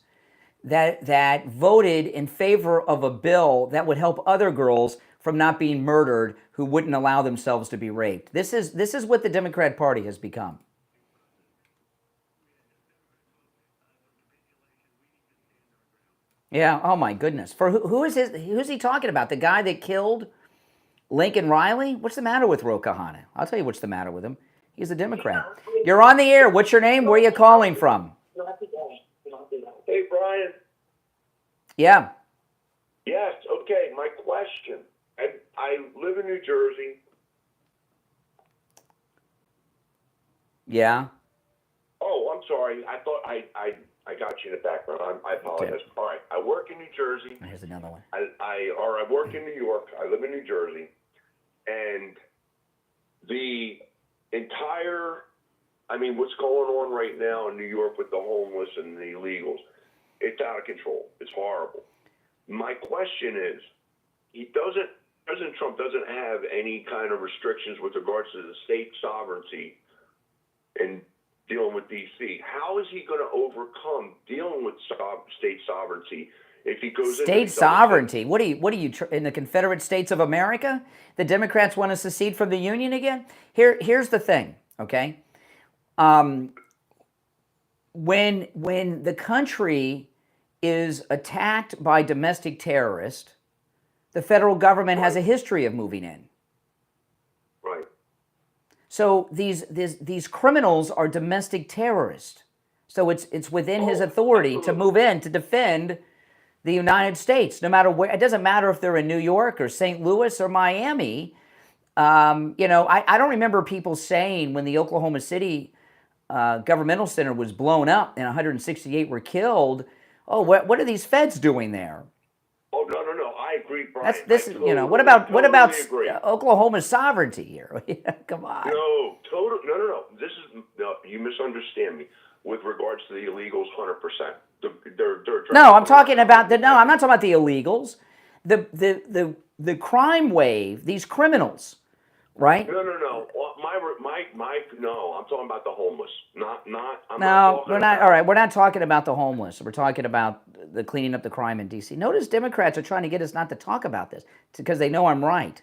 that voted in favor of a bill that would help other girls from not being murdered who wouldn't allow themselves to be raped. This is what the Democrat Party has become. Yeah. Oh my goodness. For who's he talking about? The guy that killed Lincoln Riley? What's the matter with Ro Khanna? I'll tell you what's the matter with him. He's a Democrat. You're on the air. What's your name? Where are you calling from? Hey, Brian. Yeah. Yes. Okay. My question. I live in New Jersey. Yeah. Oh, I'm sorry. I thought I got you in the background. I apologize. Okay. All right. I work in New Jersey. Here's another one. I work in New York. I live in New Jersey, and the entire, what's going on right now in New York with the homeless and the illegals, it's out of control. It's horrible. My question is, President Trump doesn't have any kind of restrictions with regards to the state sovereignty and dealing with D.C. How is he going to overcome dealing with state sovereignty if he goes state sovereignty? What are you in the Confederate States of America? The Democrats want to secede from the Union again? Here's the thing, okay? When the country is attacked by domestic terrorists, the federal government has a history of moving in. Right. So these criminals are domestic terrorists. So it's within his authority to move in to defend the United States, no matter where. It doesn't matter if they're in New York or St. Louis or Miami. I don't remember people saying when the Oklahoma City governmental center was blown up and 168 were killed, oh, what are these feds doing there? Oh, no. I agree, Brian. What about Oklahoma's sovereignty here? Come on. No. You misunderstand me with regards to the illegals 100%. No, I'm talking about I'm not talking about the illegals. The crime wave, these criminals, right? No. I'm talking about the homeless. We're not. All right, we're not talking about the homeless. We're talking about the cleaning up the crime in D.C. Notice Democrats are trying to get us not to talk about this because they know I'm right.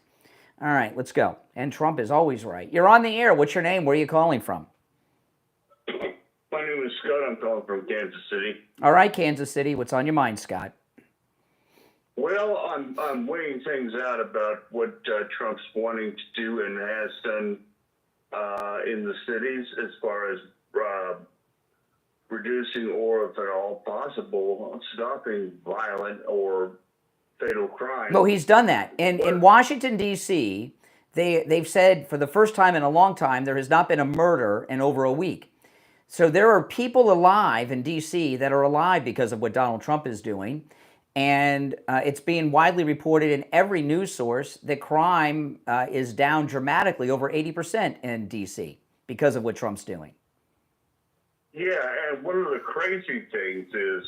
All right, let's go. And Trump is always right. You're on the air. What's your name? Where are you calling from? My name is Scott. I'm calling from Kansas City. All right, Kansas City. What's on your mind, Scott? Well, I'm weighing things out about what Trump's wanting to do and has done in the cities as far as reducing or, if at all possible, stopping violent or fatal crime. Well, he's done that. In Washington, D.C., they've said for the first time in a long time there has not been a murder in over a week. So there are people alive in D.C. that are alive because of what Donald Trump is doing. And it's being widely reported in every news source that crime is down dramatically, over 80% in D.C. because of what Trump's doing. Yeah, and one of the crazy things is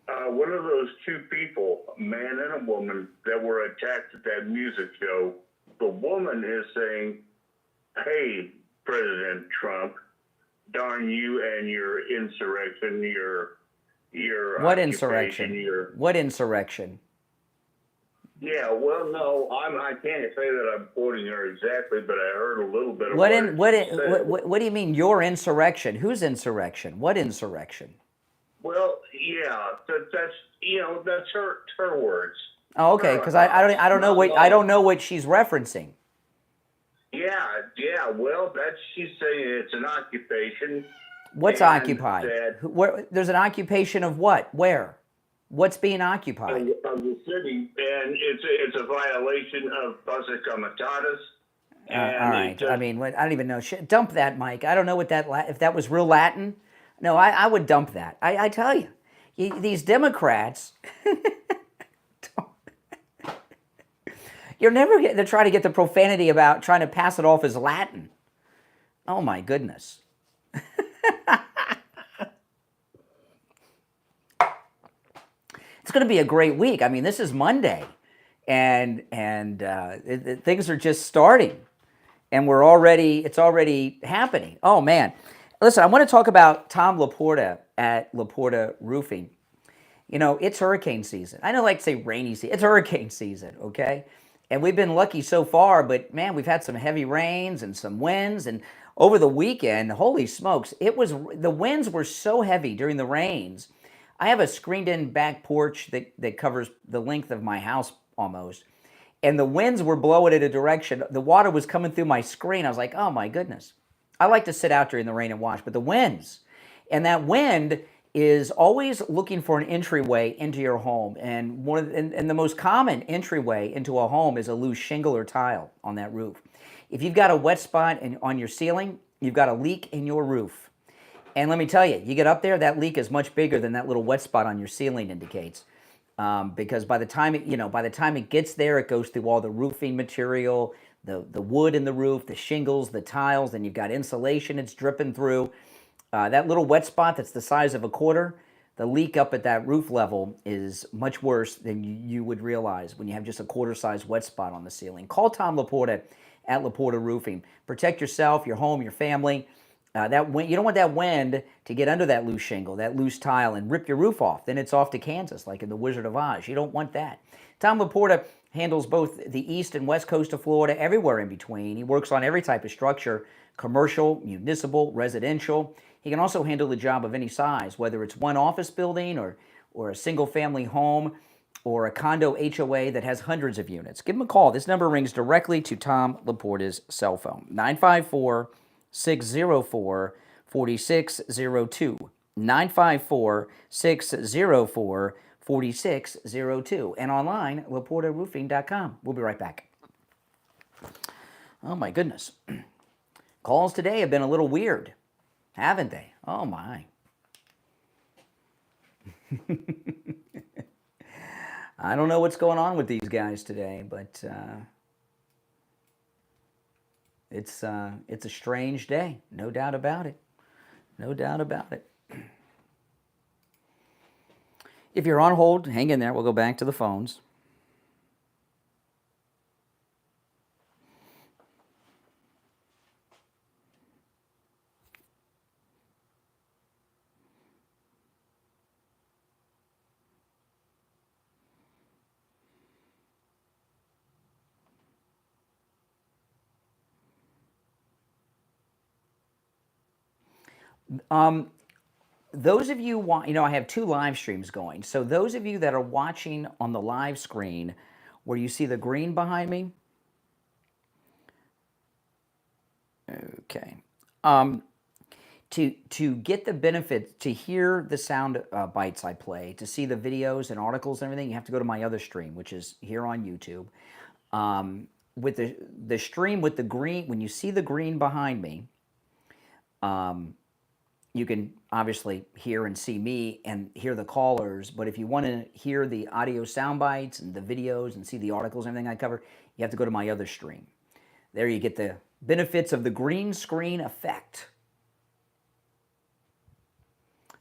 one of those two people, a man and a woman, that were attacked at that music show, the woman is saying, "Hey, President Trump, darn you and your insurrection, your what insurrection? What insurrection? Yeah, well, no, I can't say that I'm quoting her exactly, but I heard a little bit of what do you mean your insurrection? Whose insurrection? What insurrection? Well, yeah, that's her words. Oh, okay, because I don't know what she's referencing. Yeah. Well, she's saying it's an occupation. What's occupied? There's an occupation of what? Where? What's being occupied? Of the city, and it's a violation of Pasa Comitatus. All right. I don't even know. Dump that, Mike. I don't know what if that was real Latin. No, I would dump that. I tell you, these Democrats. You're never going to try to get the profanity about trying to pass it off as Latin. Oh my goodness. It's going to be a great week. I mean, this is Monday, and things are just starting, and it's already happening. Oh man, listen, I want to talk about Tom Laporta at Laporta Roofing. You know, it's hurricane season. I don't like to say rainy season. It's hurricane season, okay? And we've been lucky so far, but man, we've had some heavy rains and some winds, and over the weekend, holy smokes, the winds were so heavy during the rains. I have a screened-in back porch that covers the length of my house almost, and the winds were blowing in a direction. The water was coming through my screen. I was like, oh my goodness. I like to sit out during the rain and watch, but the winds, and that wind is always looking for an entryway into your home, and the most common entryway into a home is a loose shingle or tile on that roof. If you've got a wet spot on your ceiling, you've got a leak in your roof. And let me tell you, you get up there, that leak is much bigger than that little wet spot on your ceiling indicates, because by the time it gets there, it goes through all the roofing material, the wood in the roof, the shingles, the tiles, then you've got insulation it's dripping through. That little wet spot that's the size of a quarter, the leak up at that roof level is much worse than you would realize when you have just a quarter-size wet spot on the ceiling. Call Tom Laporta at Laporta Roofing. Protect yourself, your home, your family. You don't want that wind to get under that loose shingle, that loose tile, and rip your roof off. Then it's off to Kansas, like in The Wizard of Oz. You don't want that. Tom Laporta handles both the east and west coast of Florida, everywhere in between. He works on every type of structure, commercial, municipal, residential. He can also handle the job of any size, whether it's one office building or a single-family home or a condo HOA that has hundreds of units. Give him a call. This number rings directly to Tom Laporta's cell phone, 954-604-4602, 954-604-4602, and online, laportaroofing.com. We'll be right back. Oh, my goodness. Calls today have been a little weird, haven't they? Oh, my. I don't know what's going on with these guys today, but it's a strange day, no doubt about it. No doubt about it. If you're on hold, hang in there. We'll go back to the phones. Those of you I have 2 live streams going. So those of you that are watching on the live screen where you see the green behind me, okay. To get the benefit, to hear the sound bites I play, to see the videos and articles and everything, you have to go to my other stream, which is here on YouTube. With the stream with the green, when you see the green behind me, you can obviously hear and see me and hear the callers, but if you want to hear the audio sound bites and the videos and see the articles and everything I cover, you have to go to my other stream. There you get the benefits of the green screen effect.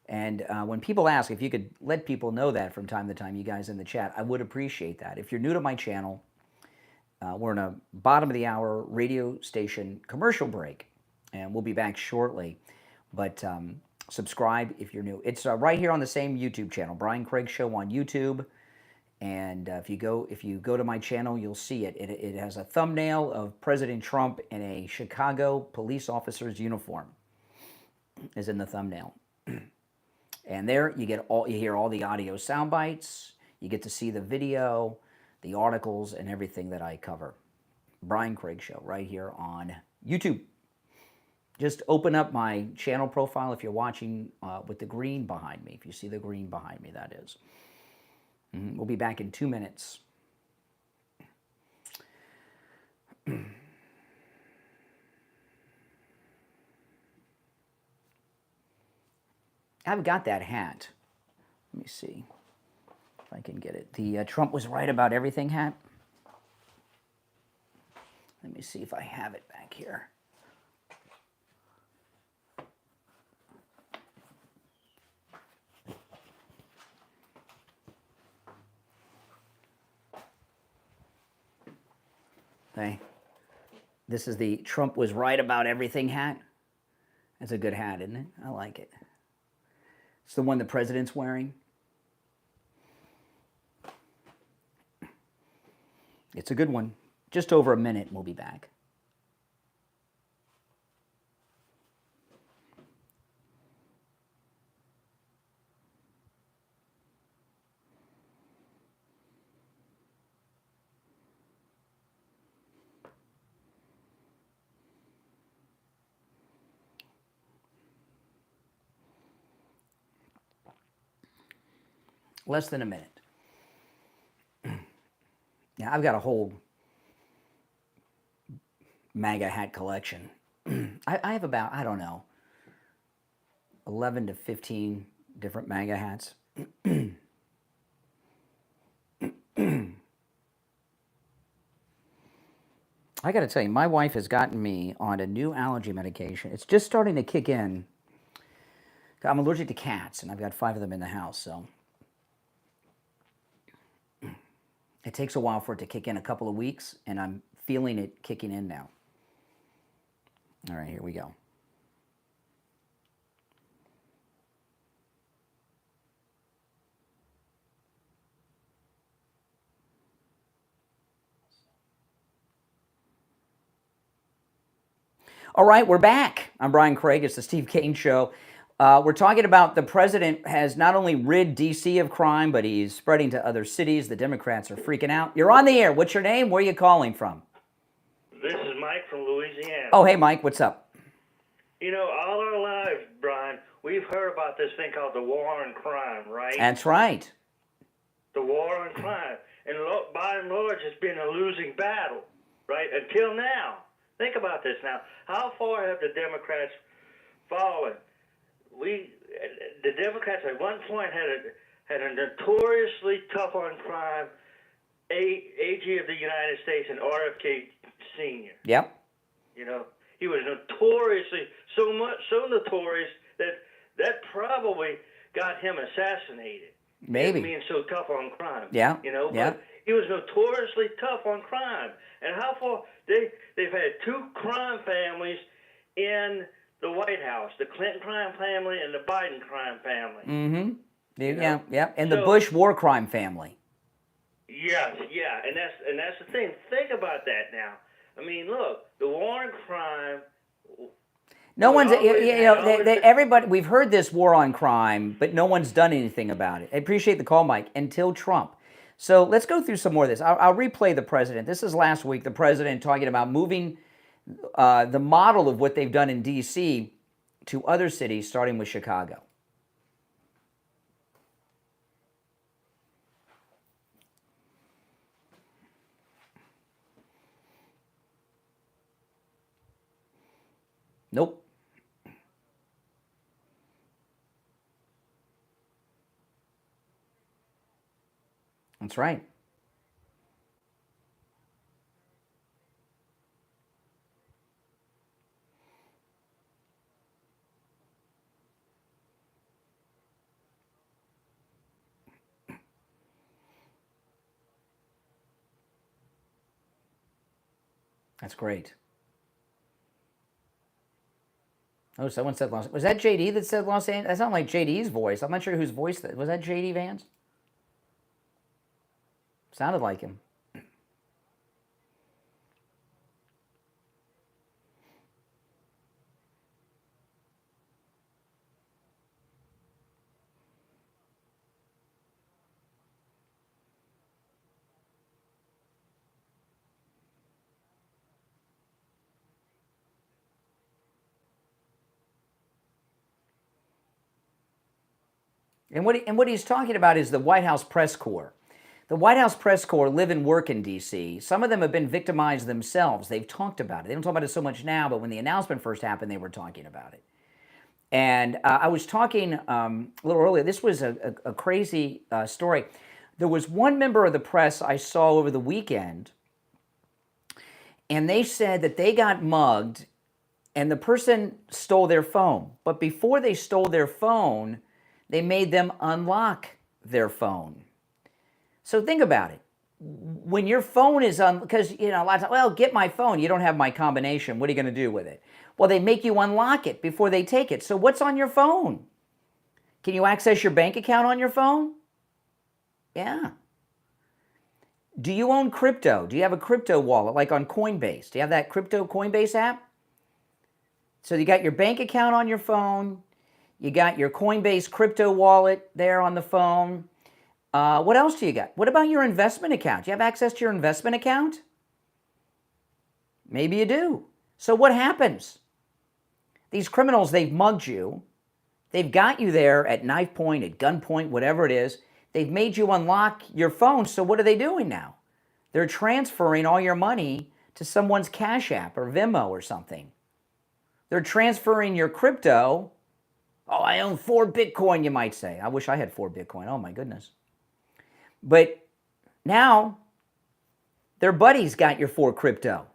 And when people ask if you could let people know that from time to time, you guys in the chat, I would appreciate that. If you're new to my channel, we're in a bottom of the hour radio station commercial break, and we'll be back shortly. But subscribe if you're new. It's right here on the same YouTube channel, Brian Craig Show on YouTube. And if you go to my channel, you'll see it. It has a thumbnail of President Trump in a Chicago police officer's uniform. Is in the thumbnail. And there you hear all the audio sound bites. You get to see the video, the articles, and everything that I cover. Brian Craig Show right here on YouTube. Just open up my channel profile if you're watching with the green behind me. If you see the green behind me, that is. We'll be back in 2 minutes. I've got that hat. Let me see if I can get it. The Trump was right about everything hat. Let me see if I have it back here. Okay. This is the Trump was right about everything hat. That's a good hat, isn't it? I like it. It's the one the president's wearing. It's a good one. Just over a minute, we'll be back. Less than a minute. Yeah, I've got a whole MAGA hat collection. I have about, I don't know, 11 to 15 different MAGA hats. I got to tell you, my wife has gotten me on a new allergy medication. It's just starting to kick in. I'm allergic to cats, and I've got 5 of them in the house, so it takes a while for it to kick in, a couple of weeks, and I'm feeling it kicking in now. All right, here we go. All right, we're back. I'm Brian Craig. It's the Steve Kane Show. We're talking about the president has not only rid D.C. of crime, but he's spreading to other cities. The Democrats are freaking out. You're on the air. What's your name? Where are you calling from? This is Mike from Louisiana. Oh, hey, Mike. What's up? You know, all our lives, Brian, we've heard about this thing called the war on crime, right? That's right. The war on crime. And by and large, it's been a losing battle, right, until now. Think about this now. How far have the Democrats fallen? The Democrats at one point had a notoriously tough on crime AG of the United States and RFK Sr. Yep. You know, he was notoriously so notorious that probably got him assassinated. Maybe. Being so tough on crime. Yeah. You know, yeah. But he was notoriously tough on crime. And how far they've had 2 crime families in the White House, the Clinton crime family and the Biden crime family. Mm-hmm. You know? Yeah, yeah. And the Bush war crime family. Yes, yeah. And that's the thing. Think about that now. I mean, look, the war on crime. No one's, everybody, we've heard this war on crime, but no one's done anything about it. I appreciate the call, Mike, until Trump. So let's go through some more of this. I'll replay the president. This is last week, the president talking about moving the model of what they've done in D.C. to other cities, starting with Chicago. Nope. That's right. That's great. Oh, someone said Los. Was that JD that said Los Angeles? That sounded like JD's voice. I'm not sure whose voice that was. That JD Vance? Sounded like him. And what he's talking about is the White House press corps. The White House press corps live and work in D.C. Some of them have been victimized themselves. They've talked about it. They don't talk about it so much now, but when the announcement first happened, they were talking about it. And I was talking a little earlier. This was a crazy story. There was one member of the press I saw over the weekend, and they said that they got mugged and the person stole their phone. But before they stole their phone, they made them unlock their phone. So think about it. When your phone is on, because, a lot of times, well, get my phone. You don't have my combination. What are you going to do with it? Well, they make you unlock it before they take it. So what's on your phone? Can you access your bank account on your phone? Yeah. Do you own crypto? Do you have a crypto wallet like on Coinbase? Do you have that crypto Coinbase app? So you got your bank account on your phone. You got your Coinbase crypto wallet there on the phone. What else do you got? What about your investment account? Do you have access to your investment account? Maybe you do. So what happens? These criminals, they've mugged you. They've got you there at knife point, at gunpoint, whatever it is. They've made you unlock your phone. So what are they doing now? They're transferring all your money to someone's Cash App or Venmo or something. They're transferring your crypto. Oh, I own 4 Bitcoin, you might say. I wish I had 4 Bitcoin. Oh, my goodness. But now their buddies got your 4 crypto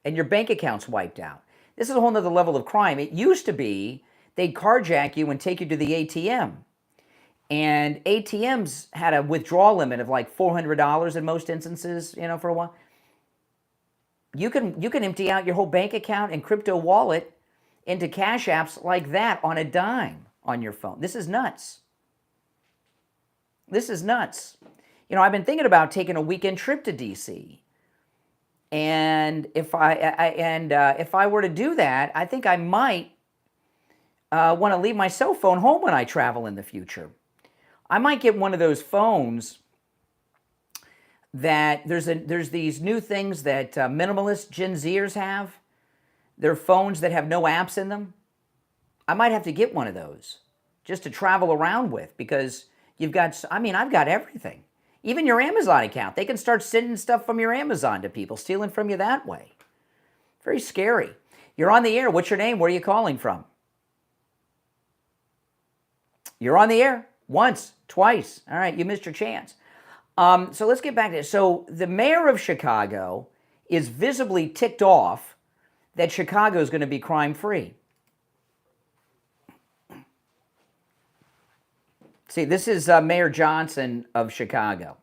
and your bank account's wiped out. This is a whole nother level of crime. It used to be they'd carjack you and take you to the ATM. And ATMs had a withdrawal limit of like $400 in most instances, for a while. You can empty out your whole bank account and crypto wallet into cash apps like that on a dime on your phone. This is nuts. This is nuts. I've been thinking about taking a weekend trip to DC. And if I were to do that, I think I might want to leave my cell phone home when I travel in the future. I might get one of those phones that there's these new things that minimalist Gen Zers have. They're phones that have no apps in them. I might have to get one of those just to travel around with, because I've got everything. Even your Amazon account. They can start sending stuff from your Amazon to people, stealing from you that way. Very scary. You're on the air. What's your name? Where are you calling from? You're on the air. Once, twice. All right, you missed your chance. So let's get back to this. So the mayor of Chicago is visibly ticked off that Chicago is going to be crime-free. See, this is Mayor Johnson of Chicago.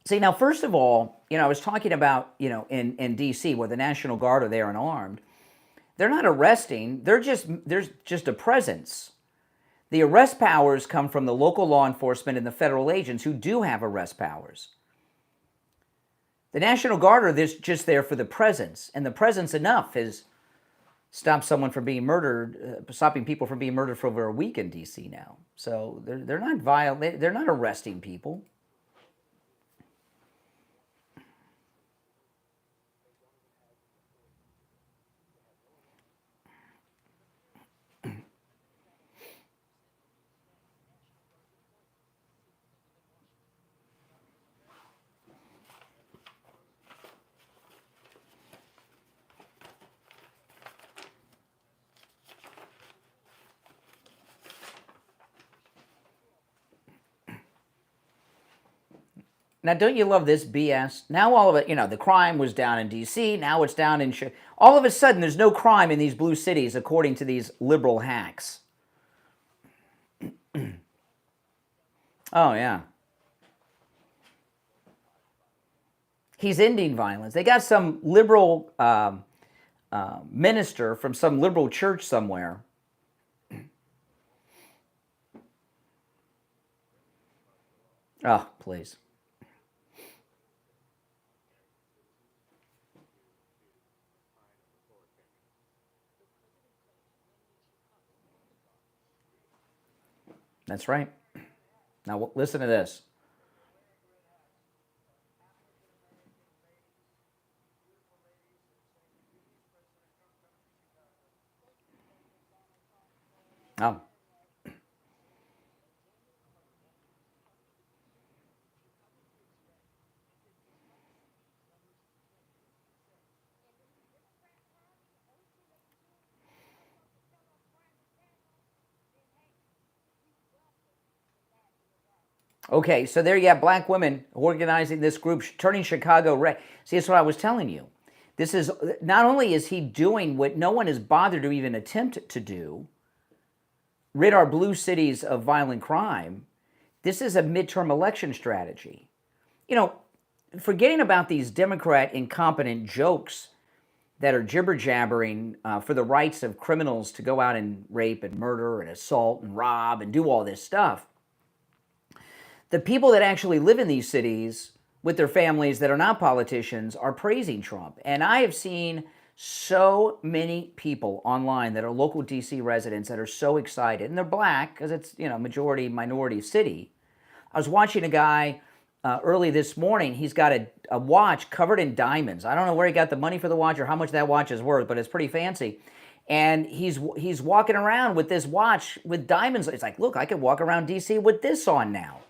See, now, first of all, I was talking about, in D.C., where the National Guard are there and armed. They're not arresting. There's just a presence. The arrest powers come from the local law enforcement and the federal agents who do have arrest powers. The National Guard are just there for the presence, and the presence enough has stopped someone from being murdered, stopping people from being murdered for over a week in D.C. now. So they're not violent. They're not arresting people. Now, don't you love this BS? Now all of it, the crime was down in D.C., now it's down in... All of a sudden, there's no crime in these blue cities, according to these liberal hacks. Oh, yeah. He's ending violence. They got some liberal minister from some liberal church somewhere. Oh, please. That's right. Now, listen to this. Oh. Okay, so there you have black women organizing this group, turning Chicago red. See, that's what I was telling you. This is, not only is he doing what no one has bothered to even attempt to do, rid our blue cities of violent crime, this is a midterm election strategy. You know, forgetting about these Democrat incompetent jokes that are jibber-jabbering for the rights of criminals to go out and rape and murder and assault and rob and do all this stuff, the people that actually live in these cities with their families that are not politicians are praising Trump. And I have seen so many people online that are local DC residents that are so excited, and they're black because it's, you know, majority minority city. I was watching a guy early this morning. He's got a watch covered in diamonds. I don't know where he got the money for the watch or how much that watch is worth, but it's pretty fancy. And he's walking around with this watch with diamonds. It's like, look, I could walk around DC with this on now.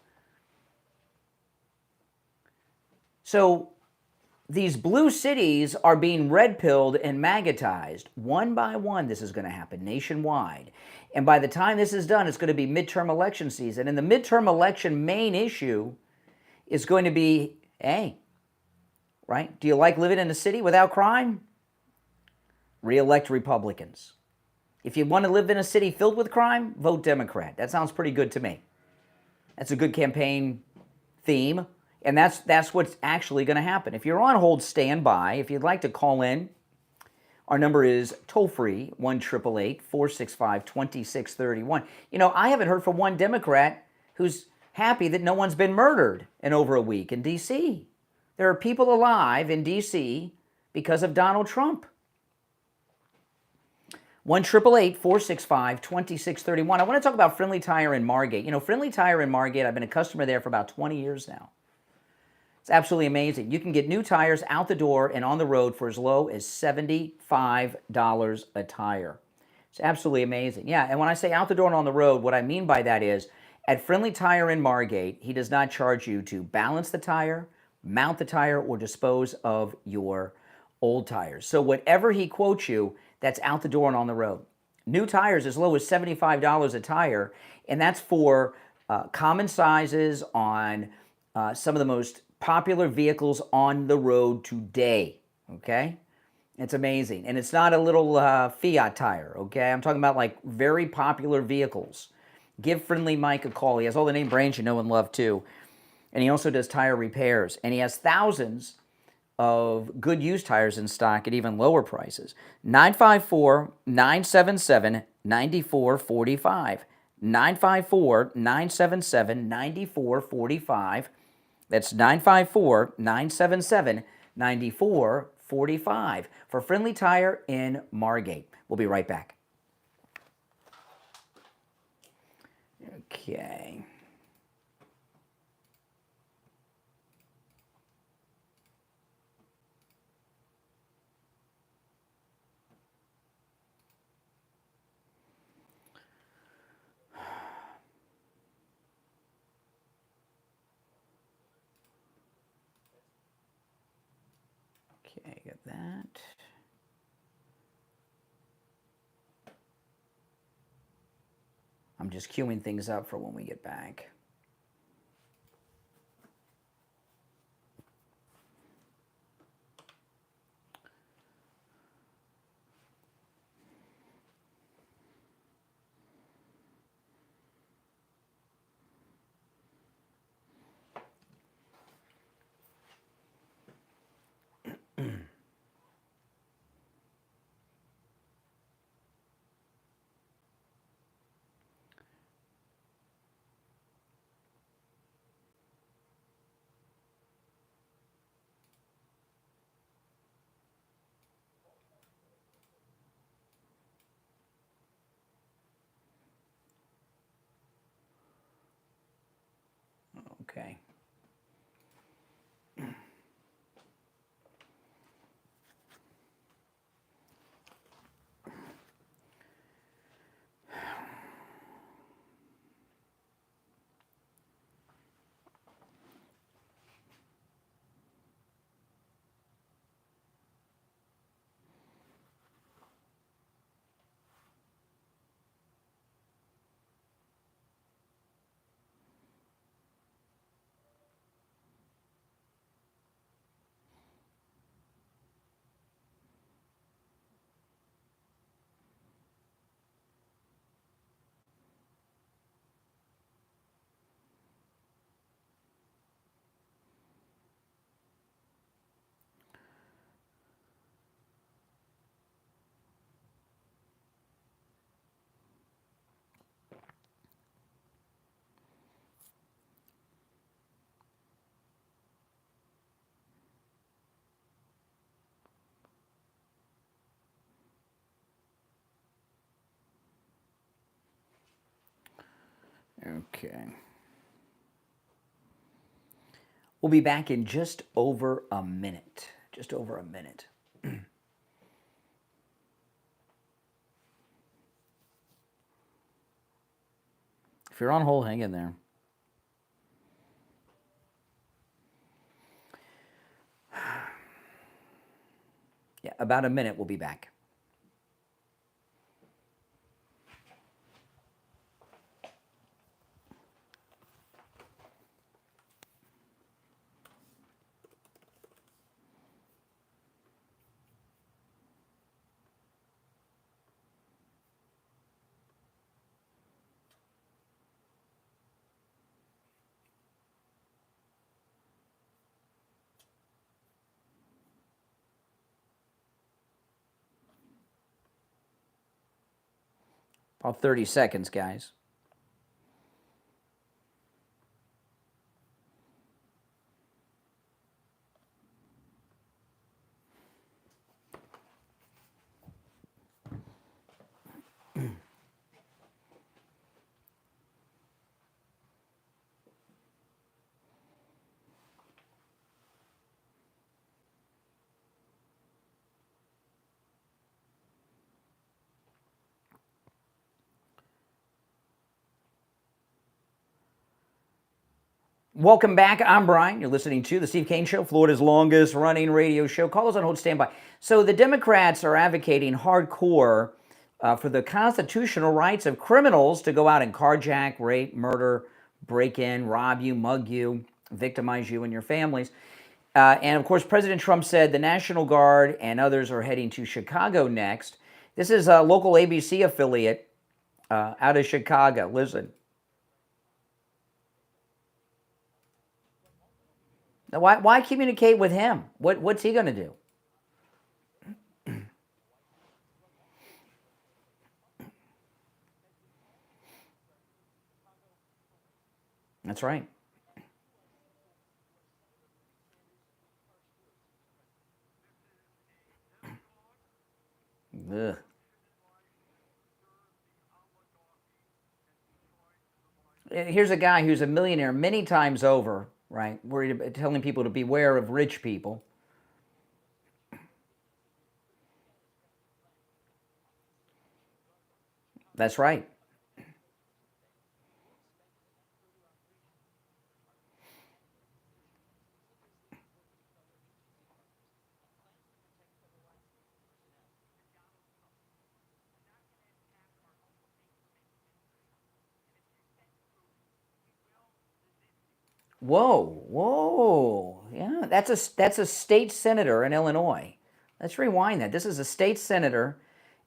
So these blue cities are being red-pilled and magatized. One by one, this is going to happen nationwide. And by the time this is done, it's going to be midterm election season. And the midterm election main issue is going to be, hey, right? Do you like living in a city without crime? Re-elect Republicans. If you want to live in a city filled with crime, vote Democrat. That sounds pretty good to me. That's a good campaign theme. And that's what's actually going to happen. If you're on hold, stand by. If you'd like to call in, our number is toll-free, 1-888-465-2631. You know, I haven't heard from one Democrat who's happy that no one's been murdered in over a week in D.C. There are people alive in D.C. because of Donald Trump. 1-888-465-2631. I want to talk about Friendly Tire in Margate. You know, Friendly Tire in Margate, I've been a customer there for about 20 years now. It's absolutely amazing. You can get new tires out the door and on the road for as low as $75 a tire. It's absolutely amazing. Yeah, and when I say out the door and on the road, what I mean by that is at Friendly Tire in Margate, he does not charge you to balance the tire, mount the tire, or dispose of your old tires. So whatever he quotes you, that's out the door and on the road. New tires as low as $75 a tire, and that's for common sizes on some of the most popular vehicles on the road today, okay? It's amazing. And it's not a little Fiat tire, okay? I'm talking about like very popular vehicles. Give Friendly Mike a call. He has all the name brands you know and love too. And he also does tire repairs. And he has thousands of good used tires in stock at even lower prices. 954-977-9445. 954-977-9445. That's 954-977-9445 for Friendly Tire in Margate. We'll be right back. Okay. Okay, got that. I'm just queuing things up for when we get back. Okay. Okay. We'll be back in just over a minute. Just over a minute. If you're on hold, hang in there. Yeah, about a minute, we'll be back. About 30 seconds, guys. Welcome back. I'm Brian. You're listening to The Steve Kane Show, Florida's longest running radio show. Call us on hold, stand by. So the Democrats are advocating hardcore for the constitutional rights of criminals to go out and carjack, rape, murder, break in, rob you, mug you, victimize you and your families. And of course, President Trump said the National Guard and others are heading to Chicago next. This is a local ABC affiliate out of Chicago. Listen. Why communicate with him? What's he going to do? That's right. Ugh. Here's a guy who's a millionaire many times over, right? Worried about telling people to beware of rich people. That's right. Whoa. Yeah, that's a state senator in Illinois. Let's rewind that. This is a state senator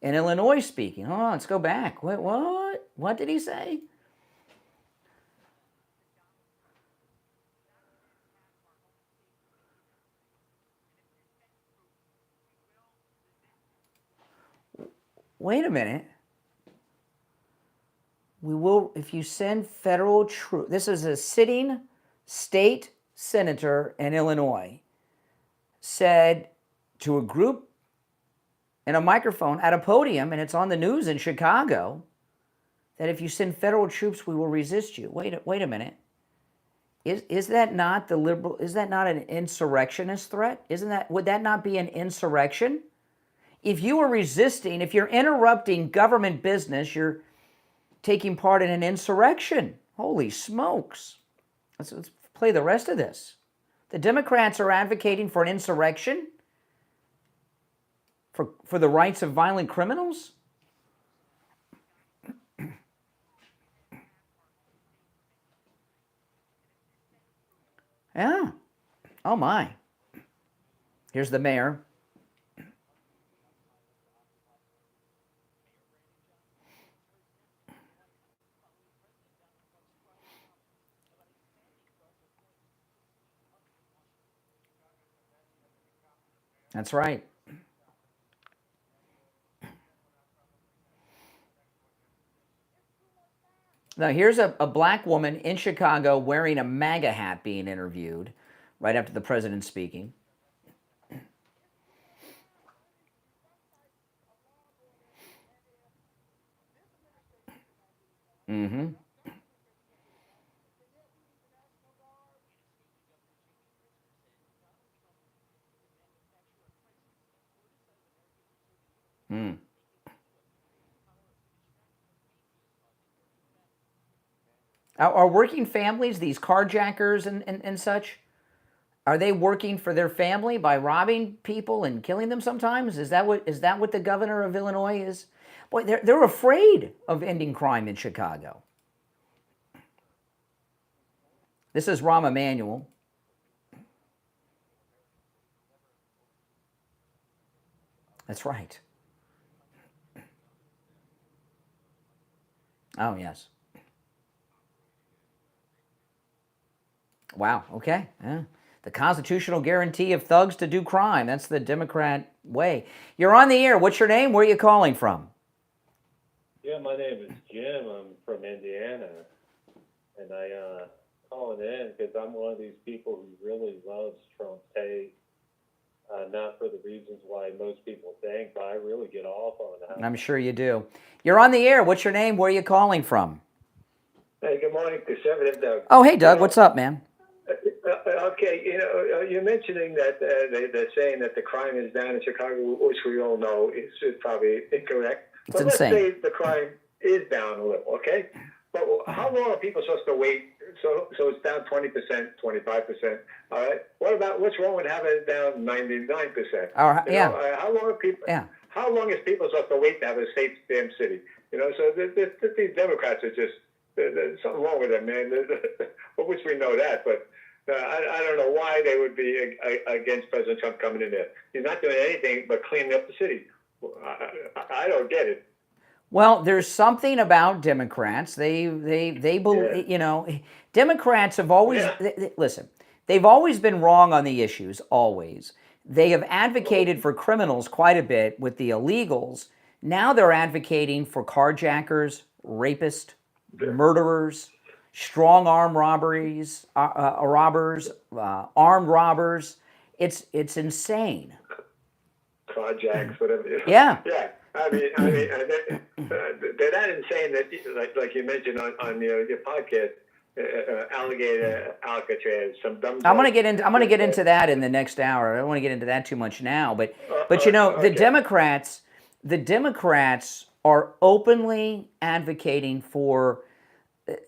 in Illinois speaking. Oh, let's go back. What? What did he say? Wait a minute. We will, if you send federal troops. This is a sitting state senator in Illinois, said to a group in a microphone at a podium, and it's on the news in Chicago, that if you send federal troops, we will resist you. Wait a minute. Is that not the liberal? Is that not an insurrectionist threat? Would that not be an insurrection? If you are resisting, if you're interrupting government business, you're taking part in an insurrection. Holy smokes. Let's play the rest of this. The Democrats are advocating for an insurrection? For the rights of violent criminals? Yeah. Oh my. Here's the mayor. That's right. Now, here's a black woman in Chicago wearing a MAGA hat being interviewed right after the president's speaking. Mm-hmm. Are working families, these carjackers and such, are they working for their family by robbing people and killing them sometimes? Is that what the governor of Illinois is? Boy, they're afraid of ending crime in Chicago. This is Rahm Emanuel. That's right. Oh, yes. Wow, okay. Yeah. The constitutional guarantee of thugs to do crime. That's the Democrat way. You're on the air. What's your name? Where are you calling from? Yeah, my name is Jim. I'm from Indiana. And I calling in because I'm one of these people who really loves Trump's take. Not for the reasons why most people think, but I really get off on that. I'm sure you do. You're on the air. What's your name? Where are you calling from? Hey, good morning, Conservative Doug. Oh, hey, Doug. What's up, man? Okay, you're mentioning that they're saying that the crime is down in Chicago, which we all know is probably incorrect. It's but insane. Let's say the crime is down a little, okay? But how long are people supposed to wait? So it's down 20%, 25%. All right. What's wrong with having it down 99%? Yeah. How long are people? Yeah. How long is people supposed to wait to have a safe damn city? So these Democrats are just there's something wrong with them, man. Which we know that, but I don't know why they would be against President Trump coming in there. He's not doing anything but cleaning up the city. I don't get it. Well, there's something about Democrats. They believe, Democrats have always, listen, they've always been wrong on the issues, always. They have advocated for criminals quite a bit with the illegals. Now they're advocating for carjackers, rapists, murderers, strong arm robbers, armed robbers. It's insane. Carjacks, whatever. Yeah. Yeah. I mean, they're not insane that, like you mentioned on your podcast, Alligator Alcatraz. Some dumb. I'm gonna get into that in the next hour. I don't want to get into that too much now, but okay. the Democrats are openly advocating for.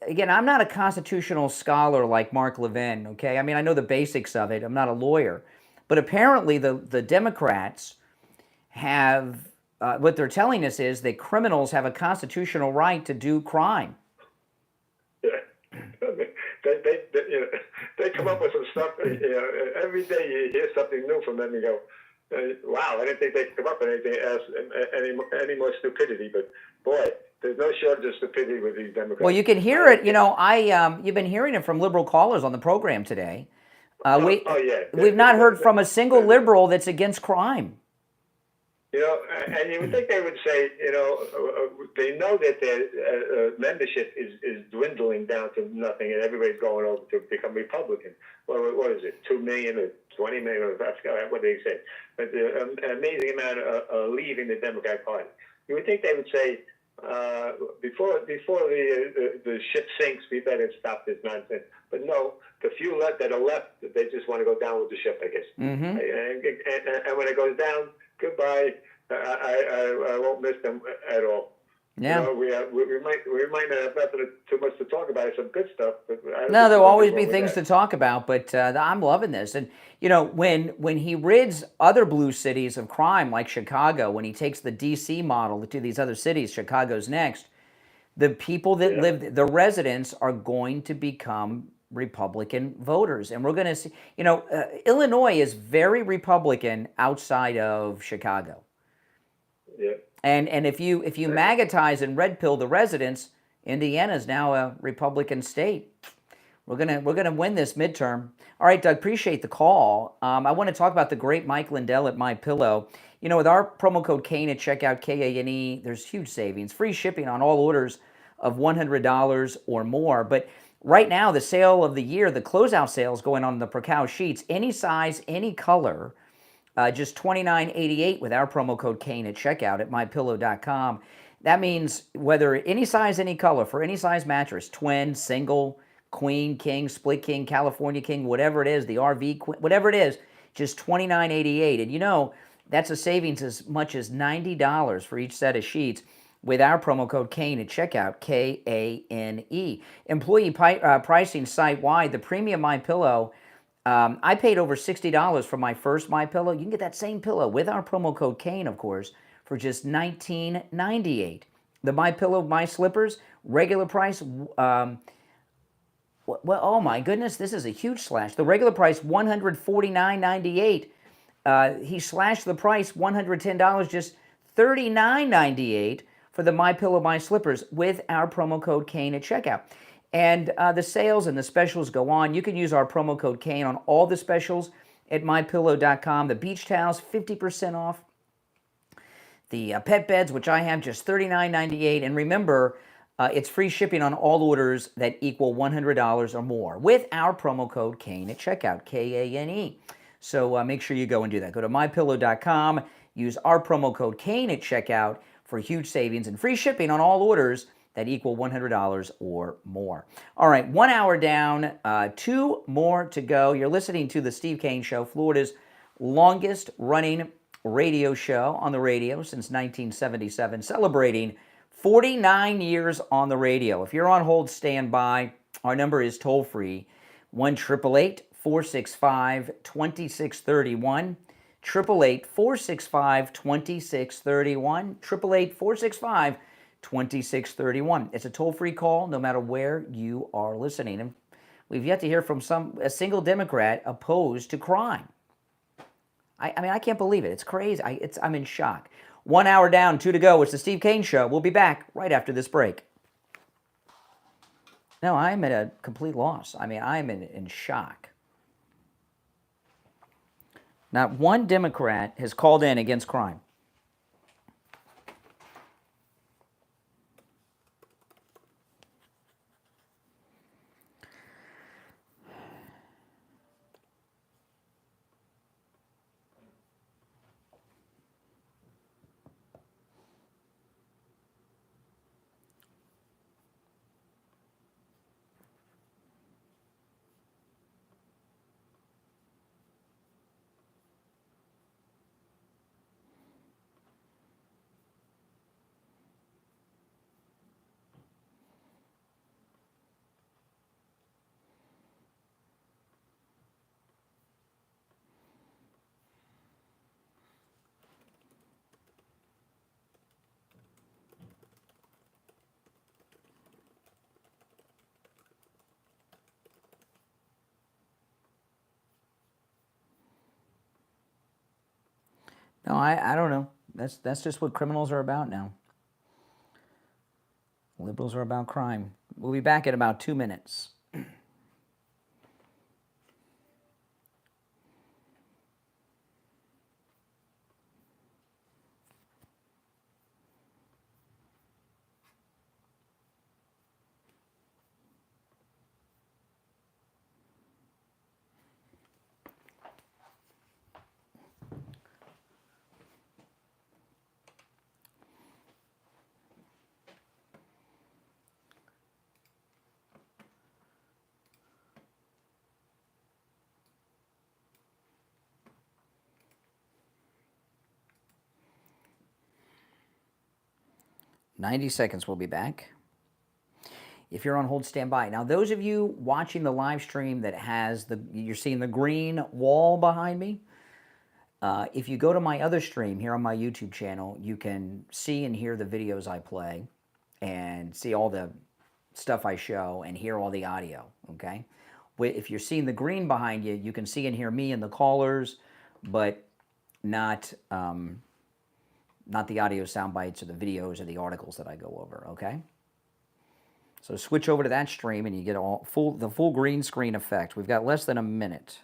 Again, I'm not a constitutional scholar like Mark Levin. Okay, I mean I know the basics of it. I'm not a lawyer, but apparently the Democrats have. What they're telling us is that criminals have a constitutional right to do crime. Yeah. They come up with some stuff. Every day you hear something new from them. You go, wow, I didn't think they could come up with anything else, any more stupidity. But boy, there's no shortage of stupidity with these Democrats. Well, you can hear it. You've been hearing it from liberal callers on the program today. We've not heard from a single liberal that's against crime. And you would think they would say, they know that their membership is dwindling down to nothing, and everybody's going over to become Republican. What is it, 2 million or 20 million? Or I forgot what they say. But an amazing amount of leaving the Democratic Party. You would think they would say, before the ship sinks, we better stop this nonsense. But no, the few that are left, they just want to go down with the ship, I guess. Mm-hmm. And when it goes down, goodbye. I won't miss them at all. Yeah. We might not have nothing too much to talk about. It's some good stuff. But there'll always be things to talk about. But I'm loving this. And when he rids other blue cities of crime like Chicago, when he takes the D.C. model to these other cities, Chicago's next. The people that live, the residents, are going to become Republican voters, and we're going to see. Illinois is very Republican outside of Chicago. Yeah. And if you magnetize and red pill the residents, Indiana is now a Republican state. We're gonna win this midterm. All right, Doug, appreciate the call. I want to talk about the great Mike Lindell at MyPillow. With our promo code Kane at checkout, KANE, there's huge savings, free shipping on all orders of $100 or more. But right now, the sale of the year, the closeout sale is going on the Percow sheets, any size, any color. Just $29.88 with our promo code Kane at checkout at mypillow.com. That means whether any size, any color, for any size mattress, twin, single, queen, king, split king, California king, whatever it is, the RV queen, whatever it is, just $29.88. And that's a savings as much as $90 for each set of sheets. with our promo code KANE at checkout, KANE. Employee pricing site-wide, the premium MyPillow, I paid over $60 for my first MyPillow. You can get that same pillow with our promo code KANE, of course, for just $19.98. The MyPillow, My Slippers, regular price, well, oh my goodness, this is a huge slash. The regular price, $149.98. He slashed the price, $110, just $39.98 for the MyPillow, My Slippers with our promo code KANE at checkout. And the sales and the specials go on. You can use our promo code KANE on all the specials at mypillow.com. The beach towels, 50% off. The pet beds, which I have, just $39.98. And remember, it's free shipping on all orders that equal $100 or more with our promo code KANE at checkout, KANE. So make sure you go and do that. Go to mypillow.com, use our promo code KANE at checkout for huge savings and free shipping on all orders that equal $100 or more. All right, 1 hour down, 2 more to go. You're listening to the Steve Kane Show, Florida's longest running radio show on the radio since 1977, celebrating 49 years on the radio. If you're on hold, stand by. Our number is toll-free, 1-888-465-2631, 888-465-2631, 888-465-2631. It's a toll-free call no matter where you are listening. And we've yet to hear from a single Democrat opposed to crime. I mean, I can't believe it. It's crazy. I'm in shock. 1 hour down, 2 to go. It's the Steve Kane Show. We'll be back right after this break. No, I'm at a complete loss. I mean, I'm in shock. Not one Democrat has called in against crime. No, I don't know. That's just what criminals are about now. Liberals are about crime. We'll be back in about 2 minutes. 90 seconds, we'll be back. If you're on hold, stand by. Now, those of you watching the live stream that has you're seeing the green wall behind me. If you go to my other stream here on my YouTube channel, you can see and hear the videos I play and see all the stuff I show and hear all the audio, okay? If you're seeing the green behind you, you can see and hear me and the callers, but not the audio sound bites or the videos or the articles that I go over, okay? So switch over to that stream and you get the full green screen effect. We've got less than a minute.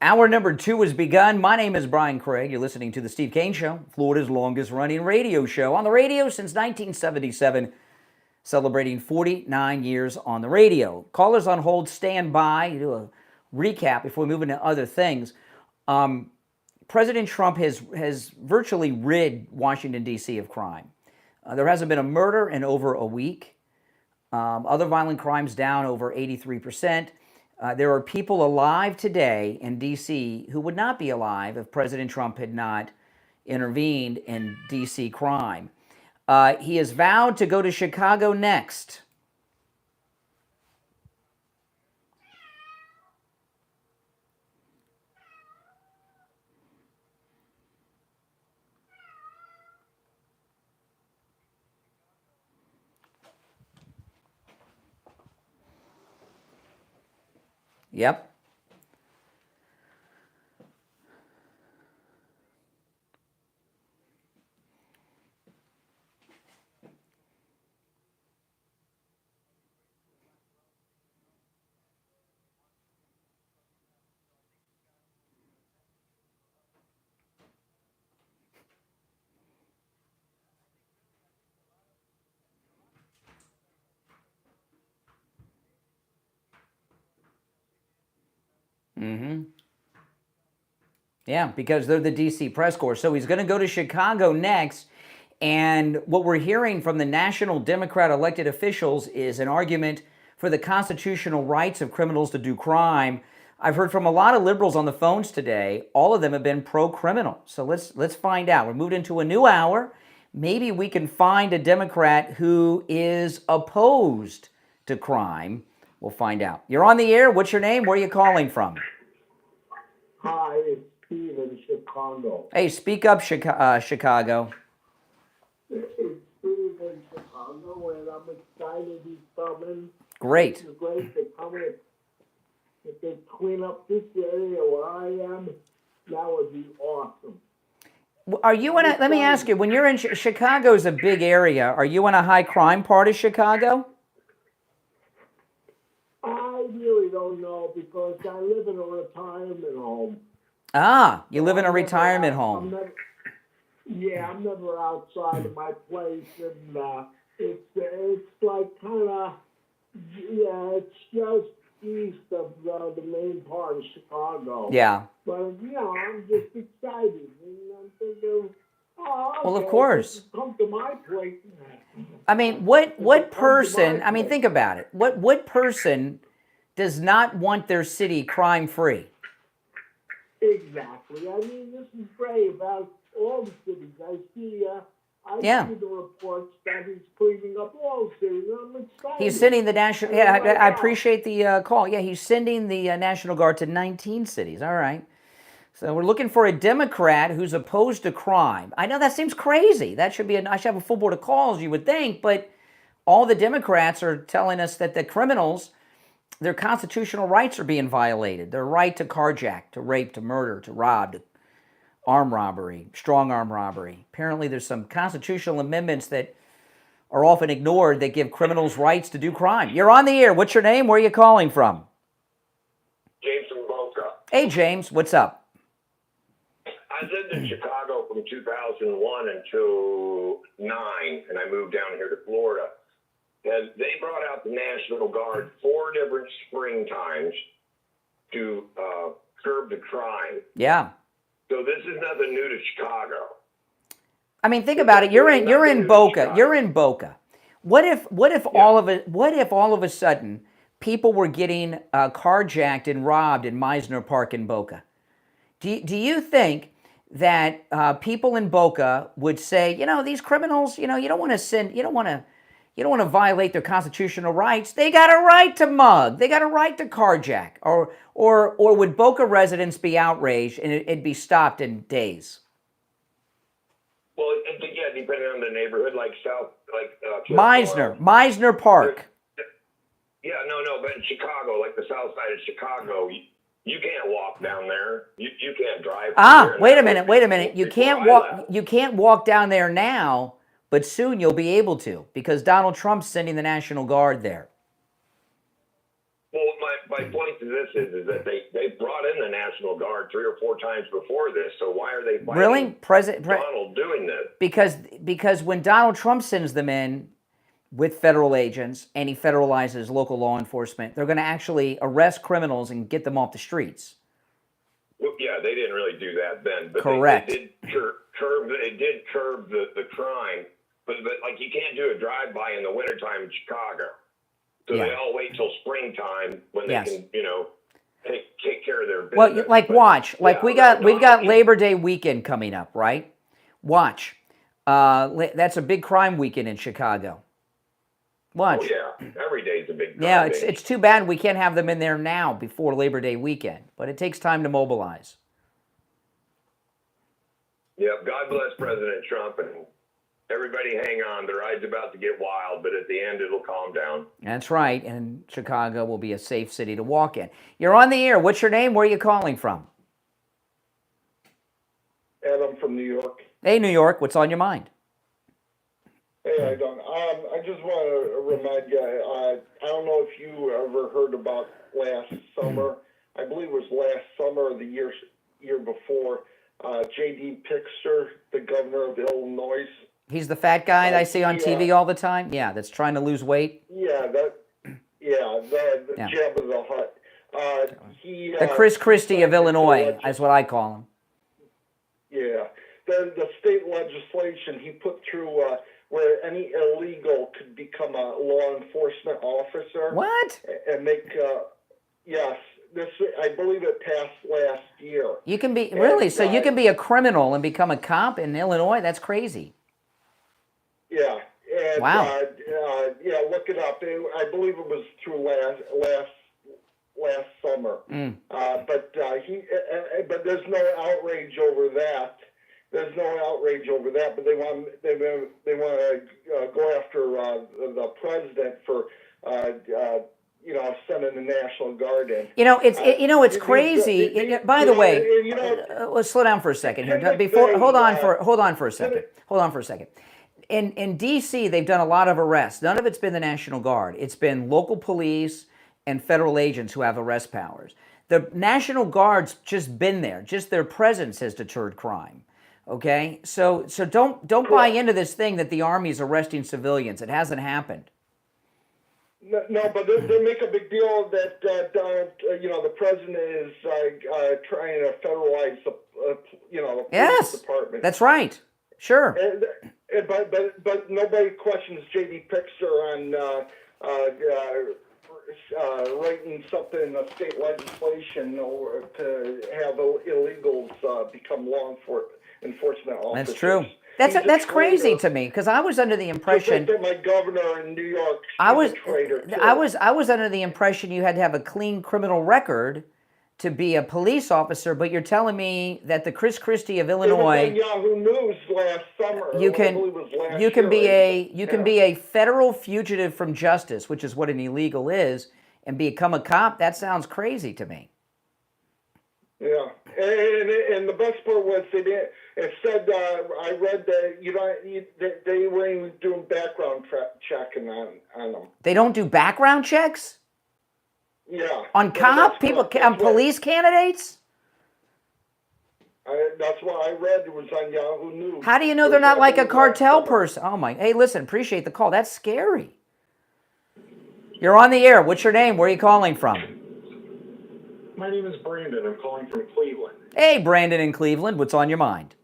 Hour number 2 has begun. My name is Brian Craig. You're listening to the Steve Kane Show, Florida's longest running radio show. On the radio since 1977, celebrating 49 years on the radio. Callers on hold, stand by. Do a recap before we move into other things. President Trump has virtually rid Washington, D.C. of crime. There hasn't been a murder in over a week. Other violent crimes down over 83%. There are people alive today in D.C. who would not be alive if President Trump had not intervened in D.C. crime. He has vowed to go to Chicago next. Yep. Mm-hmm. Yeah, because they're the D.C. press corps. So he's going to go to Chicago next. And what we're hearing from the national Democrat elected officials is an argument for the constitutional rights of criminals to do crime. I've heard from a lot of liberals on the phones today. All of them have been pro-criminal. So let's find out. We're moved into a new hour. Maybe we can find a Democrat who is opposed to crime. We'll find out. You're on the air. What's your name? Where are you calling from? Hi, it's Steve in Chicago. Hey, speak up, Chicago. It's Steve in Chicago, and I'm excited he's coming. Great. It's great to come in. If they clean up this area where I am, that would be awesome. Are you in a, let me ask you, when you're in Chicago's a big area, are you in a high crime part of Chicago? I really don't know because I live in a retirement home. Ah, you live in a retirement home. I'm never outside of my place, and it's like kind of, it's just east of the main part of Chicago. Yeah. But, I'm just excited, and I'm thinking, well, of course. Come to my place. I mean, what person, I mean, think about it. What person does not want their city crime-free? Exactly. I mean, this is great about all the cities. I see the reports that he's cleaning up all the cities. I'm excited. He's sending the national, I appreciate the call. Yeah, he's sending the National Guard to 19 cities. All right. So we're looking for a Democrat who's opposed to crime. I know that seems crazy. I should have a full board of calls, you would think, but all the Democrats are telling us that the criminals, their constitutional rights are being violated. Their right to carjack, to rape, to murder, to rob, to armed robbery, strong arm robbery. Apparently there's some constitutional amendments that are often ignored that give criminals rights to do crime. You're on the air. What's your name? Where are you calling from? James from Boca. Hey, James. What's up? I lived in Chicago from 2001 until 9, and I moved down here to Florida. And they brought out the National Guard 4 different spring times to curb the crime. Yeah. So this is nothing new to Chicago. I mean, think about it. You're in Boca. You're in Boca. What if all of a sudden people were getting carjacked and robbed in Meisner Park in Boca? Do you think that people in Boca would say, these criminals, you don't want to violate their constitutional rights. They got a right to mug. They got a right to carjack. Or would Boca residents be outraged and it'd be stopped in days? Well, depending on the neighborhood, like Meisner Park. Yeah, no, but in Chicago, like the south side of Chicago, you can't walk down there. You can't drive. Wait a minute. You can't walk down there now, but soon you'll be able to because Donald Trump's sending the National Guard there. Well, my point to this is that they brought in the National Guard 3 or 4 times before this. So why are they fighting Really? Donald doing this? Because when Donald Trump sends them in with federal agents and he federalizes local law enforcement, they're going to actually arrest criminals and get them off the streets. Well, yeah, they didn't really do that then, but Correct. They did curb the crime. But like you can't do a drive-by in the wintertime in Chicago. So they all wait till springtime when they can, take care of their business. Well, we've got Labor Day weekend coming up, right? Watch. That's a big crime weekend in Chicago. Watch. Oh, yeah. Every day's a big crime. Yeah, it's too bad we can't have them in there now before Labor Day weekend, but it takes time to mobilize. Yeah, God bless President Trump, and everybody hang on. The ride's about to get wild, but at the end it'll calm down. That's right, and Chicago will be a safe city to walk in. You're on the air. What's your name? Where are you calling from? Adam from New York. Hey, New York. What's on your mind? Hey, I don't. I just want to remind you. I don't know if you ever heard about last summer. I believe it was last summer or the year before. J.D. Pickster, the governor of Illinois. He's the fat guy that I see on TV all the time. Yeah, that's trying to lose weight. Yeah, the Jabba the Hutt. The Chris Christie of Illinois is what I call him. Yeah. Then the state legislation he put through where any illegal could become a law enforcement officer. What? And make, yes, this, I believe it passed last year. You can be, really? So you can be a criminal and become a cop in Illinois? That's crazy. Yeah. And, wow. Yeah, look it up. I believe it was through last summer. But there's no outrage over that. There's no outrage over that. But they want to go after the president for sending the National Guard in. It's crazy. By the way, let's slow down for a second here. Hold on for a second. In D.C., they've done a lot of arrests. None of it's been the National Guard. It's been local police and federal agents who have arrest powers. The National Guard's just been there. Just their presence has deterred crime. Okay? So don't buy into this thing that the Army's arresting civilians. It hasn't happened. No, but they make a big deal that the president is trying to federalize the police department. That's right. Sure. But nobody questions J.D. Pickster on writing something in the state legislation or to have illegals become law enforcement officers. That's true. That's crazy to me because I was under the impression that my governor in New York I was a traitor too. I was under the impression you had to have a clean criminal record to be a police officer, but you're telling me that the Chris Christie of Illinois, it was on Yahoo News last summer. you can be a federal fugitive from justice, which is what an illegal is, and become a cop. That sounds crazy to me. Yeah, and the best part was it said I read that they weren't even doing background checking on them. They don't do background checks? Yeah. On police candidates? That's what I read. It was on Yahoo News. How do you know they're not like a cartel person? Oh my! Hey, listen, appreciate the call. That's scary. You're on the air. What's your name? Where are you calling from? My name is Brandon. I'm calling from Cleveland. Hey, Brandon in Cleveland. What's on your mind?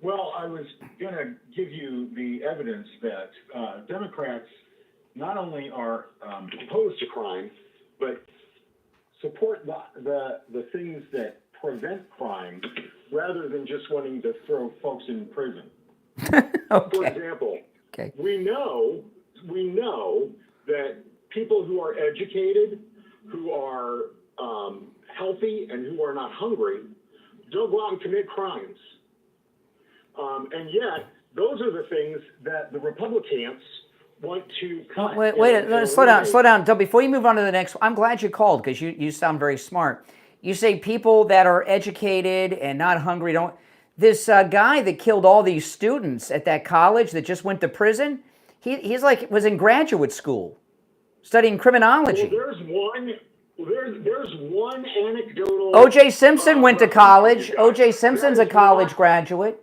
Well, I was going to give you the evidence that Democrats not only are opposed to crime, but support the things that prevent crime rather than just wanting to throw folks in prison. Okay. For example, we know that people who are educated, who are healthy, and who are not hungry don't go out and commit crimes. And yet, those are the things that the Republicans want to cut. Wait, slow down. Before you move on to the next one, I'm glad you called because you sound very smart. You say people that are educated and not hungry don't. This guy that killed all these students at that college that just went to prison, was in graduate school studying criminology. Well, Well, there's one anecdotal. O.J. Simpson went to college. O.J. Simpson's a college graduate.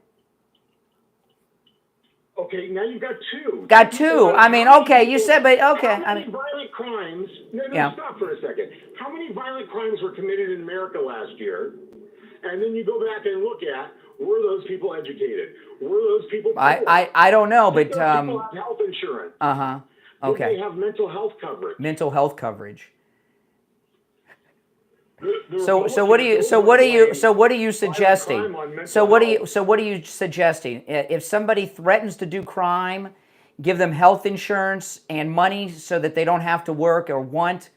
Okay, now you've got two. Got two. I mean, okay, you said, but okay. How many violent crimes? No, stop for a second. How many violent crimes were committed in America last year? And then you go back and look at, were those people educated? Were those people poor? I don't know, but people have health insurance. Okay. Did they have mental health coverage? Mental health coverage. So what are you suggesting? So what are you suggesting? If somebody threatens to do crime, give them health insurance and money so that they don't have to work or want,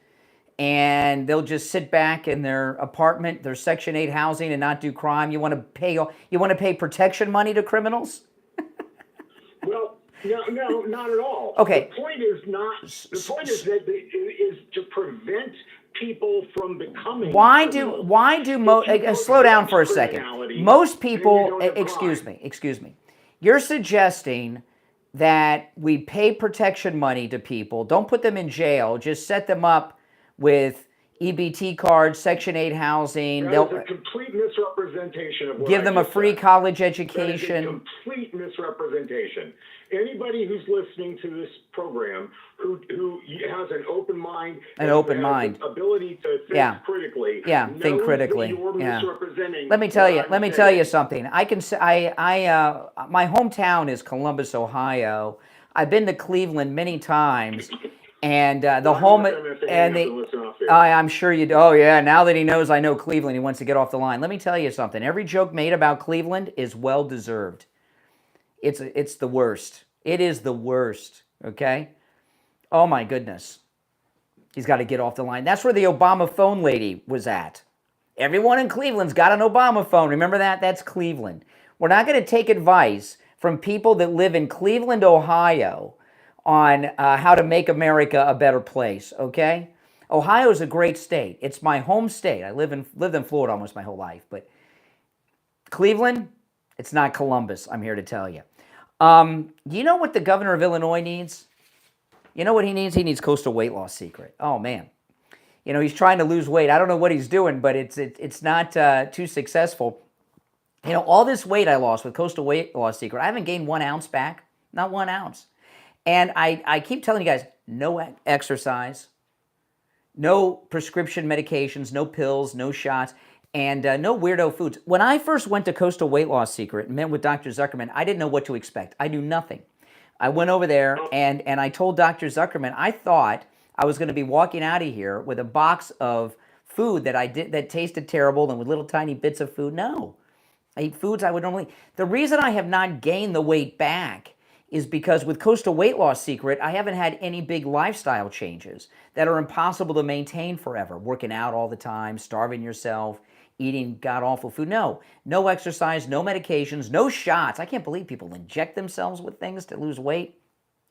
and they'll just sit back in their apartment, their Section 8 housing, and not do crime. You want to pay protection money to criminals? Well, no, not at all. Okay. The point is that is to prevent people from becoming. Slow down for a second. Most people, excuse me. You're suggesting that we pay protection money to people, don't put them in jail, just set them up with EBT cards, Section 8 housing. That is a complete misrepresentation of what give them a free college education. That is a complete misrepresentation. Anybody who's listening to this program who has an open mind, the ability to think critically, think critically. Misrepresenting. Let me tell you something. I can say my hometown is Columbus, Ohio. I've been to Cleveland many times. And I'm sure you do. Oh yeah, now that he knows I know Cleveland, he wants to get off the line. Let me tell you something. Every joke made about Cleveland is well deserved. It's the worst. It is the worst. Okay. Oh my goodness. He's got to get off the line. That's where the Obama phone lady was at. Everyone in Cleveland's got an Obama phone. Remember that? That's Cleveland. We're not going to take advice from people that live in Cleveland, Ohio, on how to make America a better place, okay? Ohio is a great state. It's my home state. I lived in Florida almost my whole life, but Cleveland, it's not Columbus, I'm here to tell you. You know what the governor of Illinois needs? You know what he needs? He needs coastal weight loss secret. Oh, man. You know, he's trying to lose weight. I don't know what he's doing, but it's not too successful. You know, all this weight I lost with coastal weight loss secret, I haven't gained 1 ounce back, not 1 ounce. And I keep telling you guys, no exercise, no prescription medications, no pills, no shots, and no weirdo foods. When I first went to Coastal Weight Loss Secret and met with Dr. Zuckerman, I didn't know what to expect. I knew nothing. I went over there and I told Dr. Zuckerman, I thought I was going to be walking out of here with a box of food that tasted terrible and with little tiny bits of food. No, I eat foods I would normally. The reason I have not gained the weight back is because with Coastal Weight Loss Secret, I haven't had any big lifestyle changes that are impossible to maintain forever. Working out all the time, starving yourself, eating god-awful food. No exercise, no medications, no shots. I can't believe people inject themselves with things to lose weight.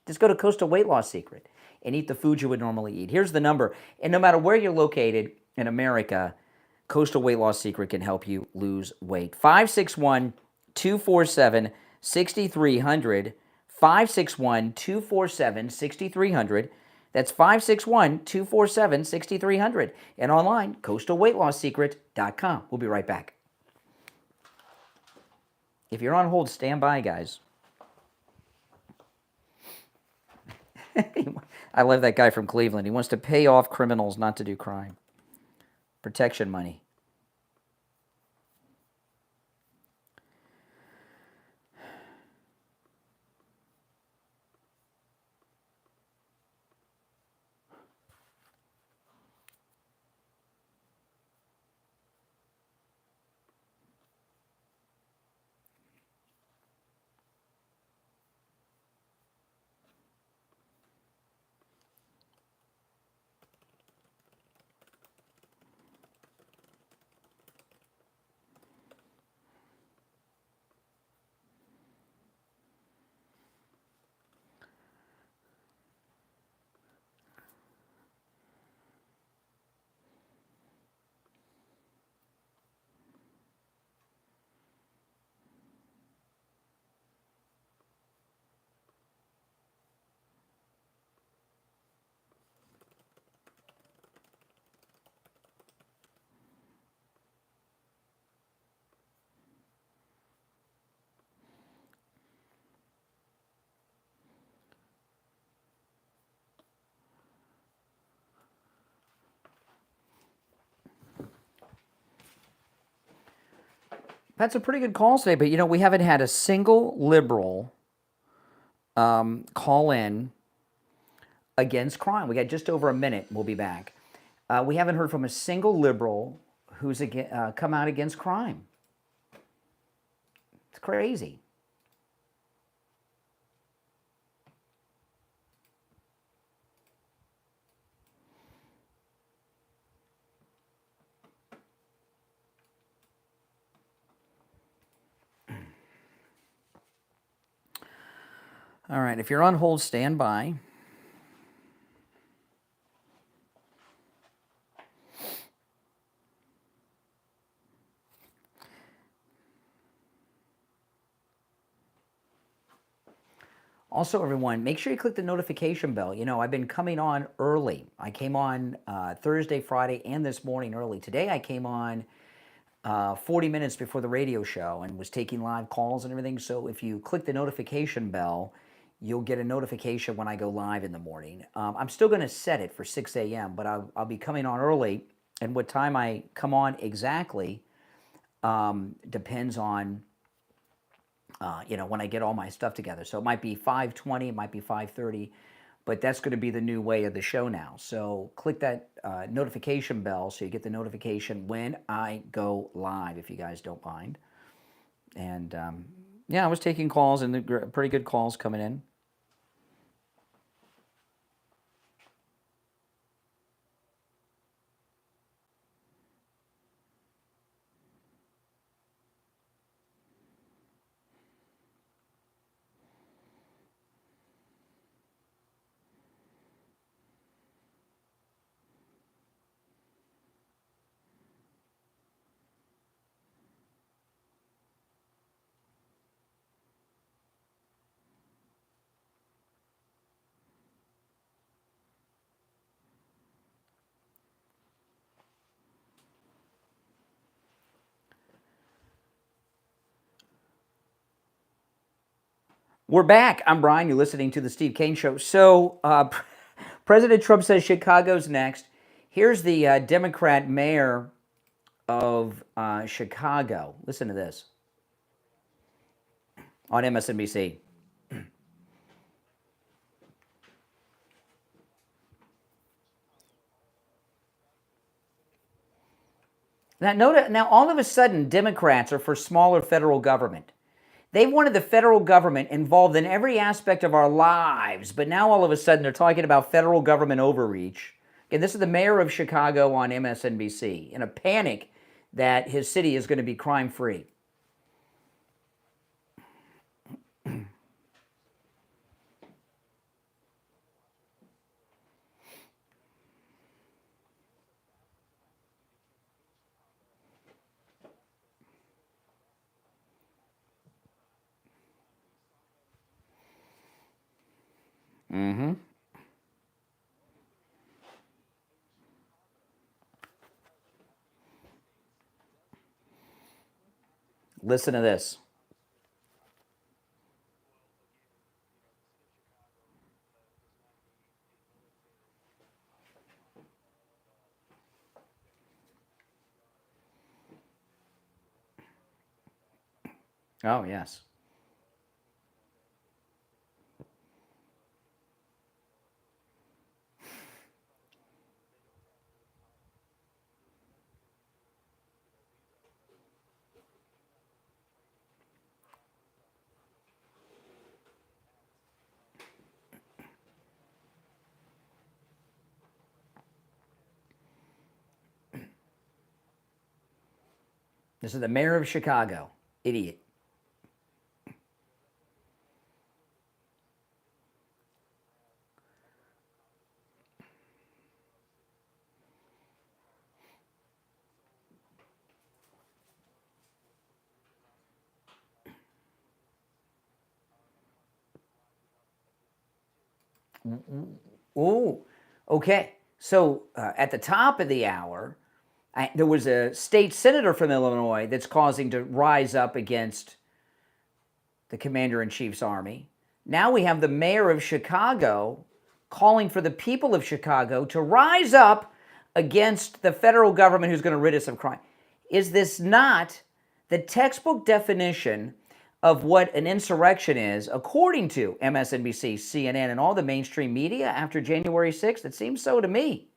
Just go to Coastal Weight Loss Secret and eat the food you would normally eat. Here's the number. And no matter where you're located in America, Coastal Weight Loss Secret can help you lose weight. 561-247-6300. 561-247-6300. That's 561-247-6300. And online, coastalweightloss.secret.com. We'll be right back. If you're on hold, stand by, guys. I love that guy from Cleveland. He wants to pay off criminals not to do crime. Protection money. Had some pretty good calls today, but we haven't had a single liberal call in against crime. We got just over a minute. We'll be back. We haven't heard from a single liberal who's come out against crime. It's crazy. All right, if you're on hold, stand by. Also, everyone, make sure you click the notification bell. I've been coming on early. I came on Thursday, Friday, and this morning early. Today, I came on 40 minutes before the radio show and was taking live calls and everything. So if you click the notification bell, you'll get a notification when I go live in the morning. I'm still going to set it for 6 a.m., but I'll be coming on early. And what time I come on exactly depends on when I get all my stuff together. So it might be 5:20, it might be 5:30, but that's going to be the new way of the show now. So click that notification bell so you get the notification when I go live, if you guys don't mind. And I was taking calls, and pretty good calls coming in. We're back. I'm Brian. You're listening to the Steve Kane Show. So President Trump says Chicago's next. Here's the Democrat mayor of Chicago. Listen to this on MSNBC. Now, all of a sudden, Democrats are for smaller federal government. They wanted the federal government involved in every aspect of our lives, but now all of a sudden they're talking about federal government overreach. And this is the mayor of Chicago on MSNBC in a panic that his city is going to be crime-free. Mm-hmm. Listen to this. Oh, yes. This is the mayor of Chicago. Idiot. Oh, okay. So at the top of the hour, there was a state senator from Illinois that's causing to rise up against the commander-in-chief's army. Now we have the mayor of Chicago calling for the people of Chicago to rise up against the federal government who's going to rid us of crime. Is this not the textbook definition of what an insurrection is, according to MSNBC, CNN, and all the mainstream media after January 6th? It seems so to me.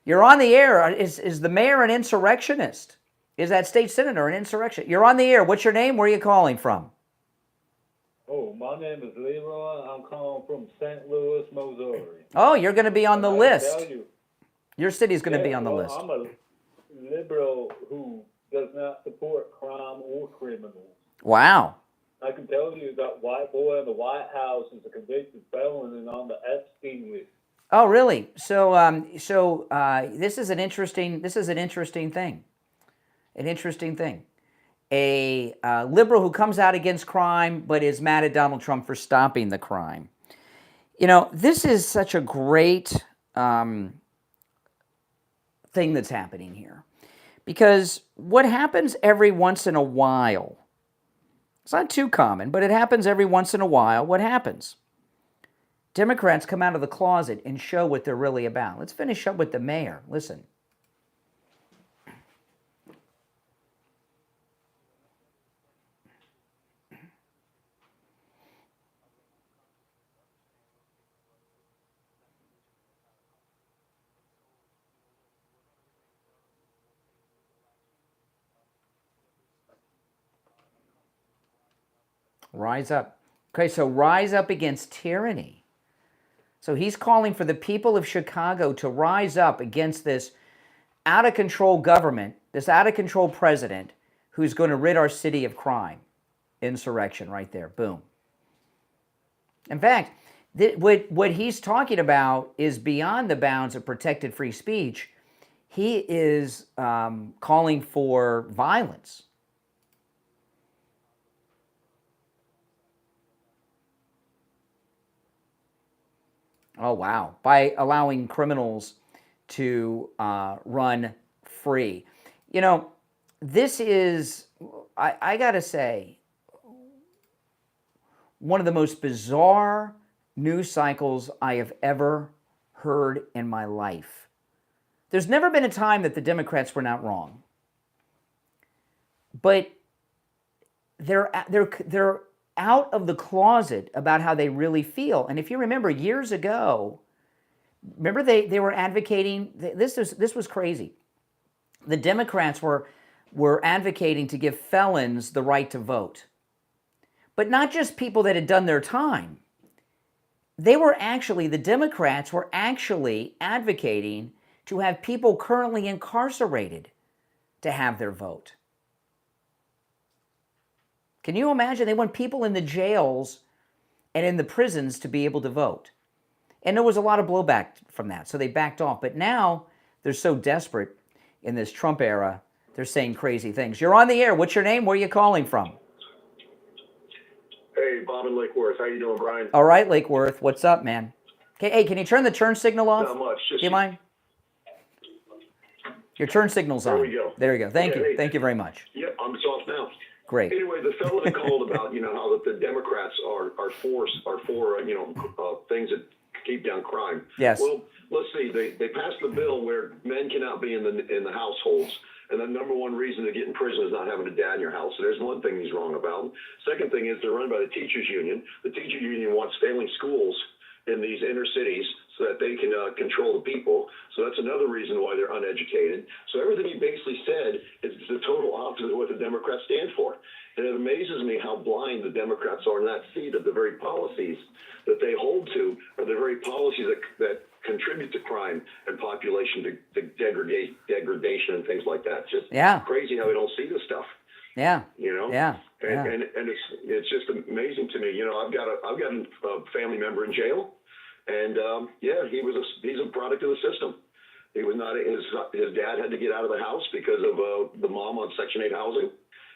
You're on the air. Is the mayor an insurrectionist? Is that state senator an insurrection? You're on the air. What's your name? Where are you calling from? Oh, my name is Leroy. I'm calling from St. Louis, Missouri. Oh, you're going to be on the list. Tell you, Your city's going to be on the list. I'm a liberal who does not support crime or criminals. Wow. I can tell you that white boy in the White House is a convicted felon and on the Epstein list. Oh, really? So, this is an interesting thing. An interesting thing. A liberal who comes out against crime but is mad at Donald Trump for stopping the crime. You know, this is such a great thing that's happening here. Because what happens every once in a while, it's not too common, but it happens every once in a while. What happens? Democrats come out of the closet and show what they're really about. Let's finish up with the mayor. Listen. Rise up. Okay, so rise up against tyranny. So he's calling for the people of Chicago to rise up against this out-of-control government, this out-of-control president who's going to rid our city of crime. Insurrection right there. Boom. In fact, what he's talking about is beyond the bounds of protected free speech. He is calling for violence. Oh, wow. By allowing criminals to run free. You know, this is, I got to say, one of the most bizarre news cycles I have ever heard in my life. There's never been a time that the Democrats were not wrong. But they're out of the closet about how they really feel. And if you remember years ago, remember they were advocating, this was crazy. The Democrats were advocating to give felons the right to vote. But not just people that had done their time. The Democrats were actually advocating to have people currently incarcerated to have their vote. Can you imagine? They want people in the jails and in the prisons to be able to vote. And there was a lot of blowback from that, so they backed off. But now they're so desperate in this Trump era, they're saying crazy things. You're on the air. What's your name? Where are you calling from? Hey, Bob in Lake Worth. How you doing, Brian? All right, Lake Worth. What's up, man? Okay, hey, can you turn the turn signal off? Not much. Do you mind? Your turn signal's on. There we go. There we go. Thank you. Hey. Thank you very much. Yep, it's off now. Great. Anyway, the fellow that called about, how that the Democrats are for things that keep down crime. Yes. Well, let's see. They passed the bill where men cannot be in the households, and the number one reason to get in prison is not having a dad in your house. So there's one thing he's wrong about. Second thing is they're run by the teachers union. The teacher union wants failing schools in these inner cities so that they can control the people. So that's another reason why they're uneducated. So everything he basically said is the total opposite of what the Democrats stand for. And it amazes me how blind the Democrats are in that seat, that the very policies that they hold to are the very policies that contribute to crime and population to degradation and things like that. Just crazy how they don't see this stuff. Yeah. And it's just amazing to me. I've got a family member in jail, and he's a product of the system. He was not his dad had to get out of the house because of the mom on Section 8 housing,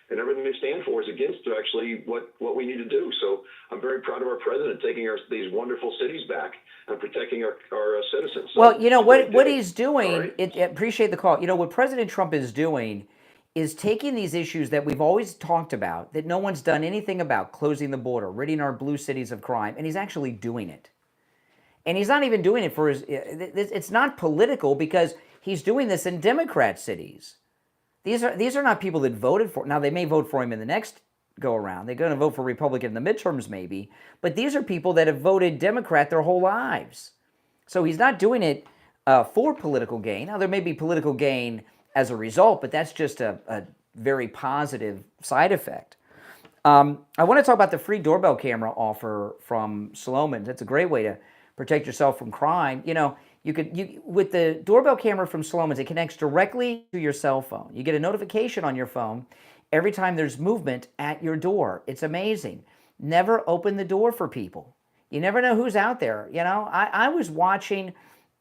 and everything they stand for is against actually what we need to do. So I'm very proud of our president taking these wonderful cities back and protecting our citizens. So well, what he's doing. Right? Appreciate the call. What President Trump is doing is taking these issues that we've always talked about, that no one's done anything about, closing the border, ridding our blue cities of crime, and he's actually doing it. And he's not even doing it for it's not political, because he's doing this in Democrat cities. These are not people that voted for. Now, they may vote for him in the next go around. They're going to vote for Republican in the midterms maybe, but these are people that have voted Democrat their whole lives. So he's not doing it for political gain. Now, there may be political gain as a result, but that's just a very positive side effect. I want to talk about the free doorbell camera offer from Sloman. That's a great way to protect yourself from crime. You know, with the doorbell camera from Sloman's, it connects directly to your cell phone. You get a notification on your phone every time there's movement at your door. It's amazing. Never open the door for people. You never know who's out there. You know, I was watching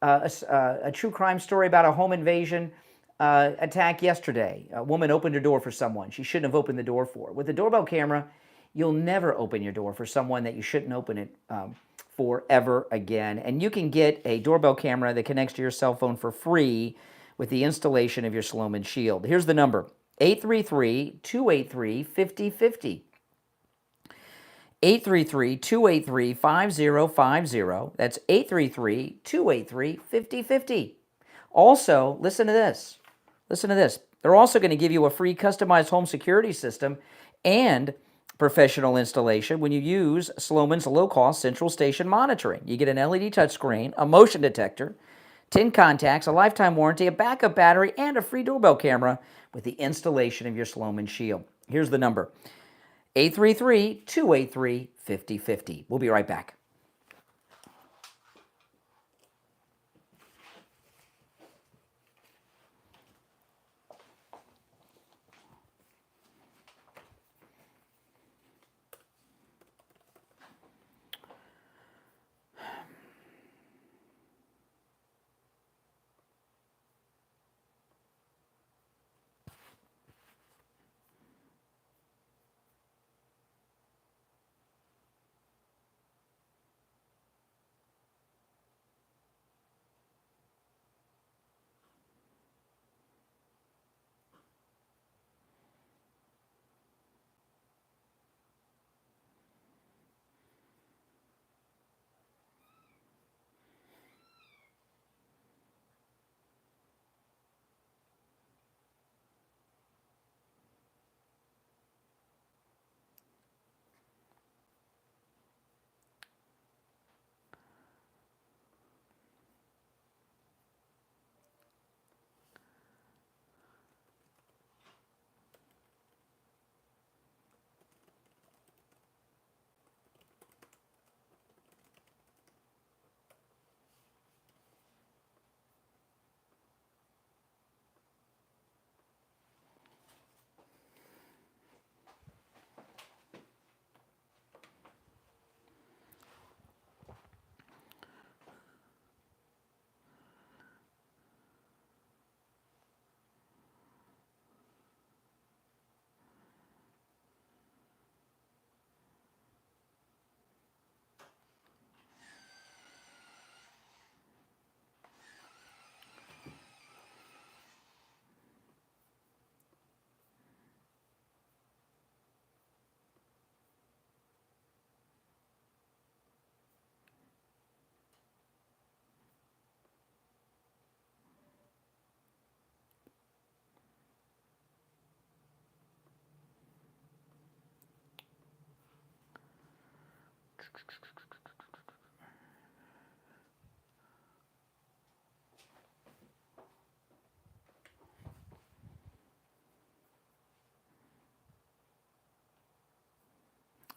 a true crime story about a home invasion attack yesterday. A woman opened her door for someone she shouldn't have opened the door for. With the doorbell camera, you'll never open your door for someone that you shouldn't open it for ever again. And you can get a doorbell camera that connects to your cell phone for free with the installation of your Sloman Shield. Here's the number, 833-283-5050. 833-283-5050. That's 833-283-5050. Also, listen to this. Listen to this. They're also going to give you a free customized home security system and professional installation when you use Sloman's low-cost central station monitoring. You get an LED touchscreen, a motion detector, 10 contacts, a lifetime warranty, a backup battery, and a free doorbell camera with the installation of your Sloman Shield. Here's the number, 833-283-5050. We'll be right back.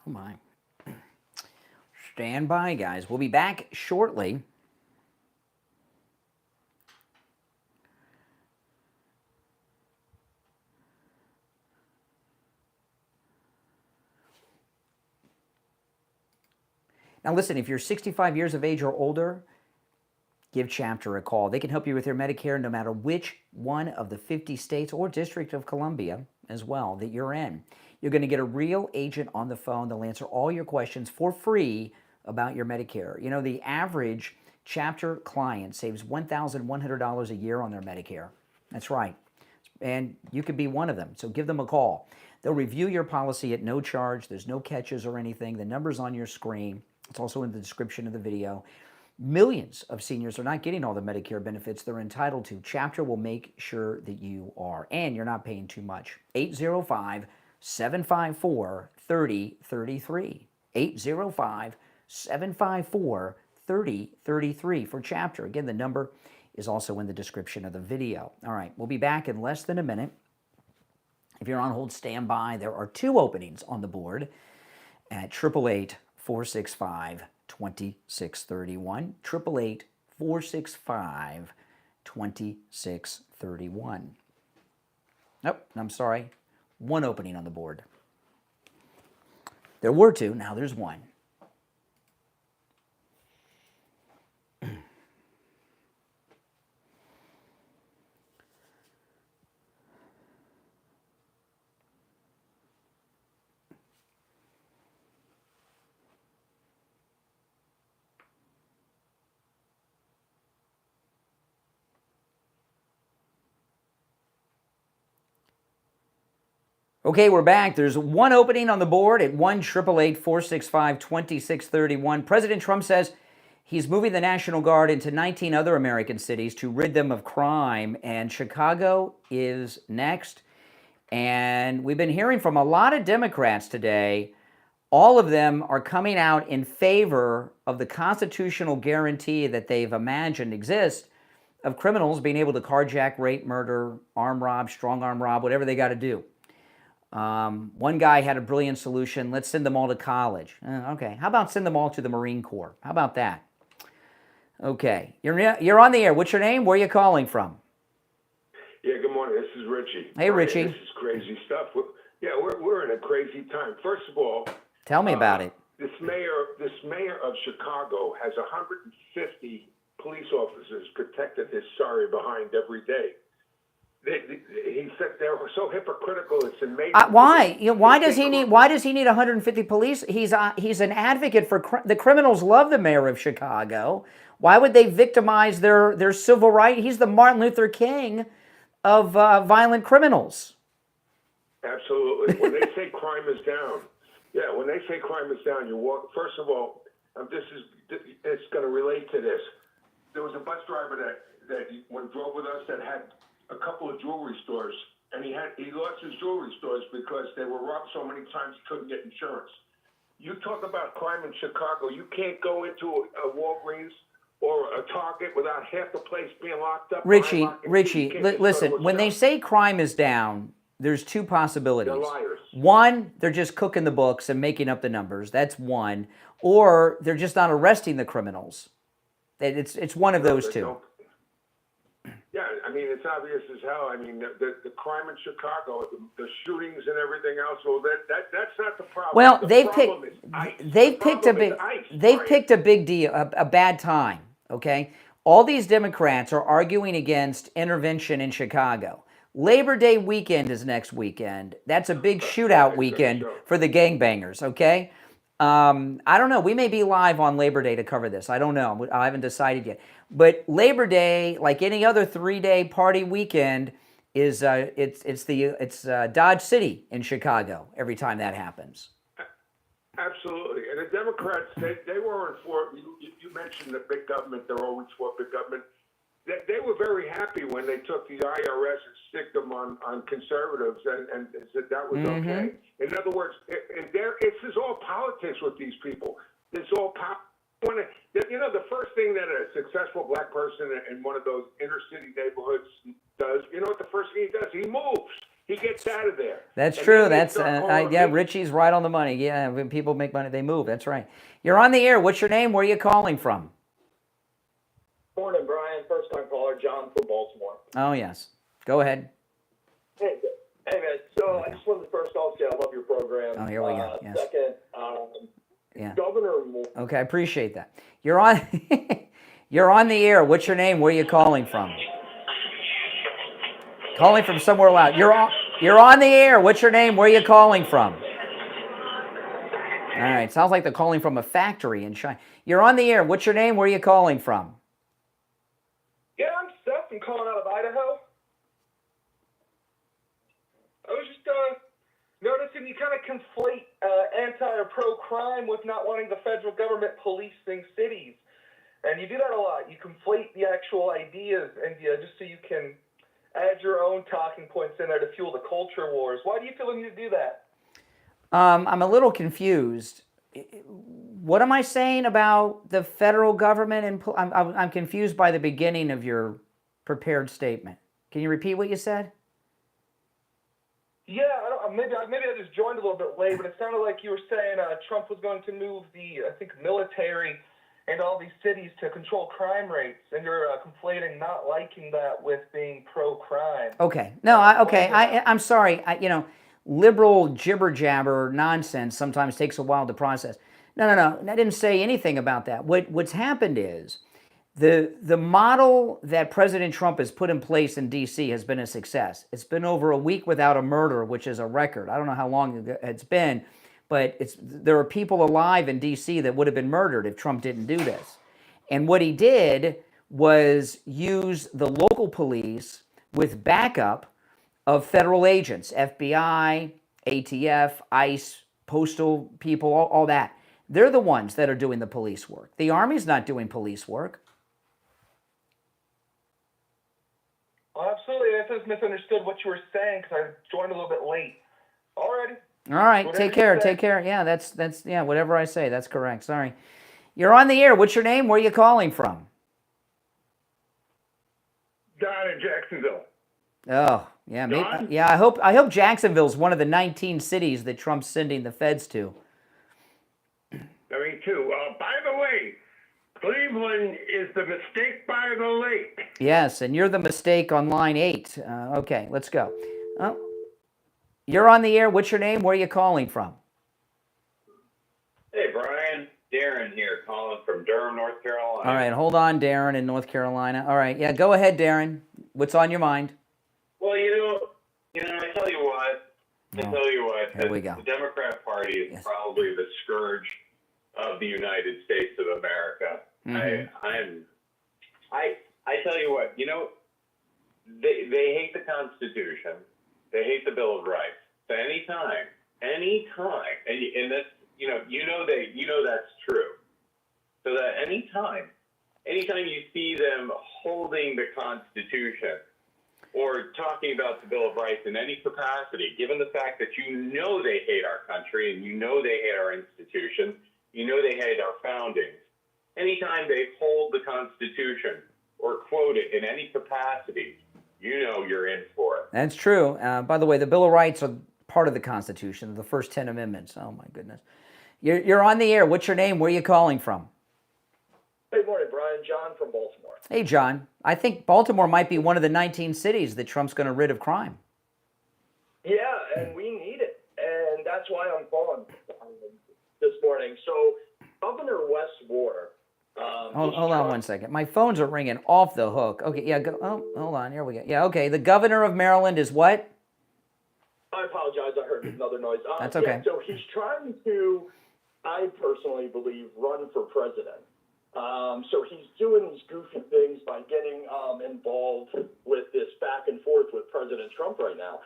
Oh my. Stand by, guys. We'll be back shortly. Now listen, if you're 65 years of age or older, give Chapter a call. They can help you with your Medicare no matter which one of the 50 states or District of Columbia as well that you're in. You're going to get a real agent on the phone. They'll answer all your questions for free about your Medicare. You know, the average Chapter client saves $1,100 a year on their Medicare. That's right. And you could be one of them. So give them a call. They'll review your policy at no charge. There's no catches or anything. The number's on your screen. It's also in the description of the video. Millions of seniors are not getting all the Medicare benefits they're entitled to. Chapter will make sure that you are, and you're not paying too much. 805-754-3033. 805-754-3033 for Chapter. Again, the number is also in the description of the video. All right, we'll be back in less than a minute. If you're on hold, stand by. There are 2 openings on the board at 888-465-2631. 888-465-2631. Oh, I'm sorry. 1 opening on the board. There were 2, now there's 1. Okay, we're back. There's 1 opening on the board at 1-888-465-2631. President Trump says he's moving the National Guard into 19 other American cities to rid them of crime, and Chicago is next. And we've been hearing from a lot of Democrats today. All of them are coming out in favor of the constitutional guarantee that they've imagined exists of criminals being able to carjack, rape, murder, arm rob, strong arm rob, whatever they got to do. One guy had a brilliant solution. Let's send them all to college. Okay. How about send them all to the Marine Corps? How about that? Okay. You're on the air. What's your name? Where are you calling from? Yeah, good morning. This is Richie. Hey, Richie. This is crazy stuff. We're in a crazy time. First of all, tell me about it. This mayor of Chicago has 150 police officers protecting his sorry behind every day. He said they're so hypocritical. It's amazing. Why? Why does he need 150 police? He's an advocate for the criminals. Love the mayor of Chicago. Why would they victimize their civil rights? He's the Martin Luther King of violent criminals. Absolutely. When they say crime is down, when they say crime is down, you walk. First of all, it's going to relate to this. There was a bus driver that drove with us that had a couple of jewelry stores, and he lost his jewelry stores because they were robbed so many times he couldn't get insurance. You talk about crime in Chicago, you can't go into a Walgreens or a Target without half the place being locked up. Richie, listen, when they say crime is down, there's 2 possibilities. They're liars. One, they're just cooking the books and making up the numbers. That's one. Or they're just not arresting the criminals. It's one of those 2. Yeah, I mean, it's obvious as hell. I mean, the crime in Chicago, the shootings and everything else. Well, that's not the problem. Well, they've picked a big deal, a bad time. Okay, all these Democrats are arguing against intervention in Chicago. Labor Day weekend is next weekend. That's a big shootout weekend for the gangbangers. Okay. I don't know. We may be live on Labor Day to cover this. I don't know. I haven't decided yet. But Labor Day, like any other 3-day party weekend, is it's Dodge City in Chicago every time that happens. Absolutely. And the Democrats, they weren't for. You mentioned the big government. They're always for big government. They were very happy when they took the IRS and stick them on conservatives and said that was okay. In other words, this is all politics with these people. It's all the first thing that a successful black person in one of those inner city neighborhoods does, you know what the first thing he does? He moves. He gets out of there. That's true. That's Richie's right on the money. Yeah, when people make money, they move. That's right. You're on the air. What's your name? Where are you calling from? Morning, Brian. First time caller, John from Baltimore. Oh, yes. Go ahead. Hey, man. So I just wanted to first off say I love your program. Oh, here we go. Yes. Second, Governor Moore. Okay, I appreciate that. You're on you're on the air. What's your name? Where are you calling from? Calling from somewhere loud. You're on the air. What's your name? Where are you calling from? All right. Sounds like they're calling from a factory in China. You're on the air. What's your name? Where are you calling from? Yeah, I'm Seth. I'm calling out of Idaho. I was just noticing you kind of conflate anti or pro-crime with not wanting the federal government policing cities. And you do that a lot. You conflate the actual ideas and just so you can add your own talking points in there to fuel the culture wars. Why do you feel the need to do that? I'm a little confused. What am I saying about the federal government? And I'm confused by the beginning of your prepared statement. Can you repeat what you said? Yeah, maybe I just joined a little bit late, but it sounded like you were saying Trump was going to move the, I think, military and all these cities to control crime rates, and you're conflating not liking that with being pro-crime. Okay. No, I'm sorry. Liberal jibber-jabber nonsense sometimes takes a while to process. No. I didn't say anything about that. What's happened is the model that President Trump has put in place in D.C. has been a success. It's been over a week without a murder, which is a record. I don't know how long it's been, but there are people alive in D.C. that would have been murdered if Trump didn't do this. And what he did was use the local police with backup of federal agents, FBI, ATF, ICE, postal people, all that. They're the ones that are doing the police work. The Army's not doing police work. Well, absolutely. I just misunderstood what you were saying because I joined a little bit late. Alrighty. All right. Whatever Take care. you say. Take care. Yeah, that's whatever I say. That's correct. Sorry. You're on the air. What's your name? Where are you calling from? Don in Jacksonville. Oh, yeah. Don? Yeah, I hope Jacksonville's one of the 19 cities that Trump's sending the feds to. Me too. By the way, Cleveland is the mistake by the lake. Yes, and you're the mistake on line 8. Okay, let's go. You're on the air. What's your name? Where are you calling from? Hey, Brian. Darren here, calling from Durham, North Carolina. All right, hold on, Darren in North Carolina. All right, yeah, go ahead, Darren. What's on your mind? Well, I tell you what. Here we go. The Democrat Party is probably the scourge of the United States of America. Mm-hmm. I tell you what. They hate the Constitution. They hate the Bill of Rights. So anytime, and that's you know that's true. So that anytime you see them holding the Constitution or talking about the Bill of Rights in any capacity, given the fact that they hate our country and they hate our institutions, they hate our foundings, anytime they hold the Constitution or quote it in any capacity, you're in for it. That's true. By the way, the Bill of Rights are part of the Constitution, the first 10 amendments. Oh, my goodness. You're on the air. What's your name? Where are you calling from? Hey, morning, Brian. John from Baltimore. Hey, John. I think Baltimore might be one of the 19 cities that Trump's going to rid of crime. Yeah, and we need it. And that's why I'm calling this morning. So Governor Wes Moore. Hold on one second. My phones are ringing off the hook. Okay, yeah, hold on. Here we go. Yeah, okay. The governor of Maryland is what? I apologize. I heard another noise. That's okay. Yeah, so he's trying to, I personally believe, run for president. So he's doing these goofy things by getting involved with this back and forth with President Trump right now.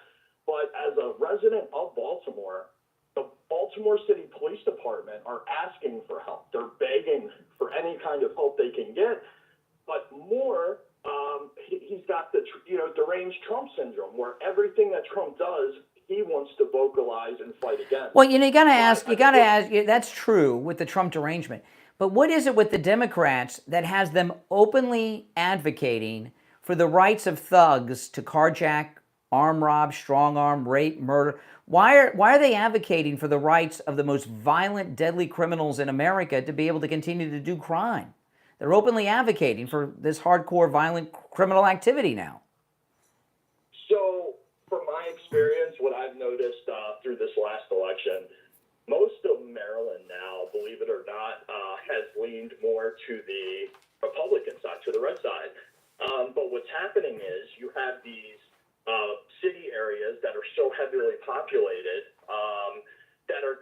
But as a resident of Baltimore, the Baltimore City Police Department are asking for help. They're begging for any kind of help they can get. But Moore, he's got the deranged Trump syndrome, where everything that Trump does, he wants to vocalize and fight against. Well, you got to ask. That's true with the Trump derangement. But what is it with the Democrats that has them openly advocating for the rights of thugs to carjack, arm rob, strong arm, rape, murder? Why are they advocating for the rights of the most violent, deadly criminals in America to be able to continue to do crime? They're openly advocating for this hardcore, violent criminal activity now. So, from my experience, what I've noticed through this last election, most of Maryland now, believe it or not, has leaned more to the Republican side, to the red side. But what's happening is you have these city areas that are so heavily populated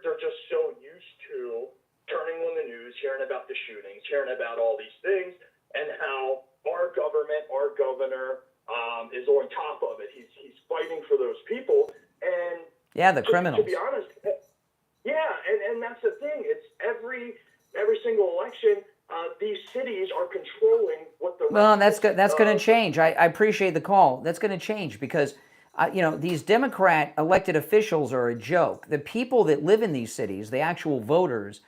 they're just so used to turning on the news, hearing about the shootings, hearing about all these things, and how our government, our governor, is on top of it. He's fighting for those people, and the criminals. To be honest, and that's the thing. It's every single election. These cities are controlling what the Well, that's good. That's going to change. I appreciate the call. That's going to change because, these Democrat elected officials are a joke. The people that live in these cities, the actual voters,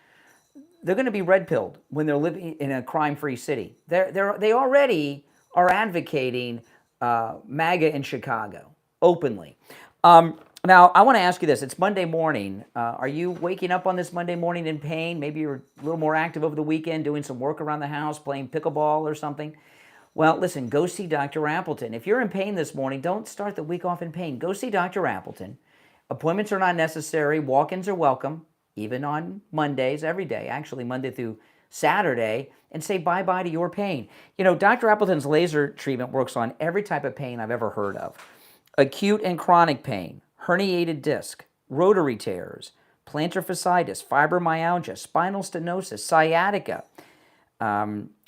they're going to be red-pilled when they're living in a crime-free city. They already are advocating MAGA in Chicago openly. Now, I want to ask you this. It's Monday morning. Are you waking up on this Monday morning in pain? Maybe you're a little more active over the weekend, doing some work around the house, playing pickleball or something. Well, listen, go see Dr. Appleton. If you're in pain this morning, don't start the week off in pain. Go see Dr. Appleton. Appointments are not necessary. Walk-ins are welcome, even on Mondays, every day, actually Monday through Saturday, and say bye-bye to your pain. Dr. Appleton's laser treatment works on every type of pain I've ever heard of. Acute and chronic pain, herniated disc, rotary tears, plantar fasciitis, fibromyalgia, spinal stenosis, sciatica,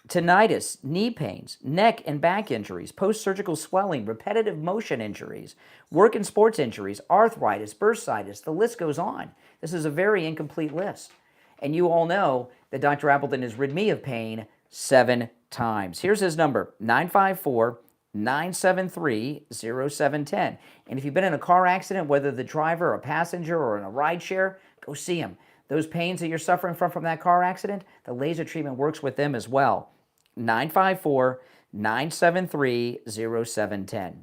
tinnitus, knee pains, neck and back injuries, post-surgical swelling, repetitive motion injuries, work and sports injuries, arthritis, bursitis, the list goes on. This is a very incomplete list. And you all know that Dr. Appleton has rid me of pain 7 times. Here's his number, 954-973-0710. And if you've been in a car accident, whether the driver, a passenger, or in a ride share, go see him. Those pains that you're suffering from that car accident, the laser treatment works with them as well. 954-973-0710.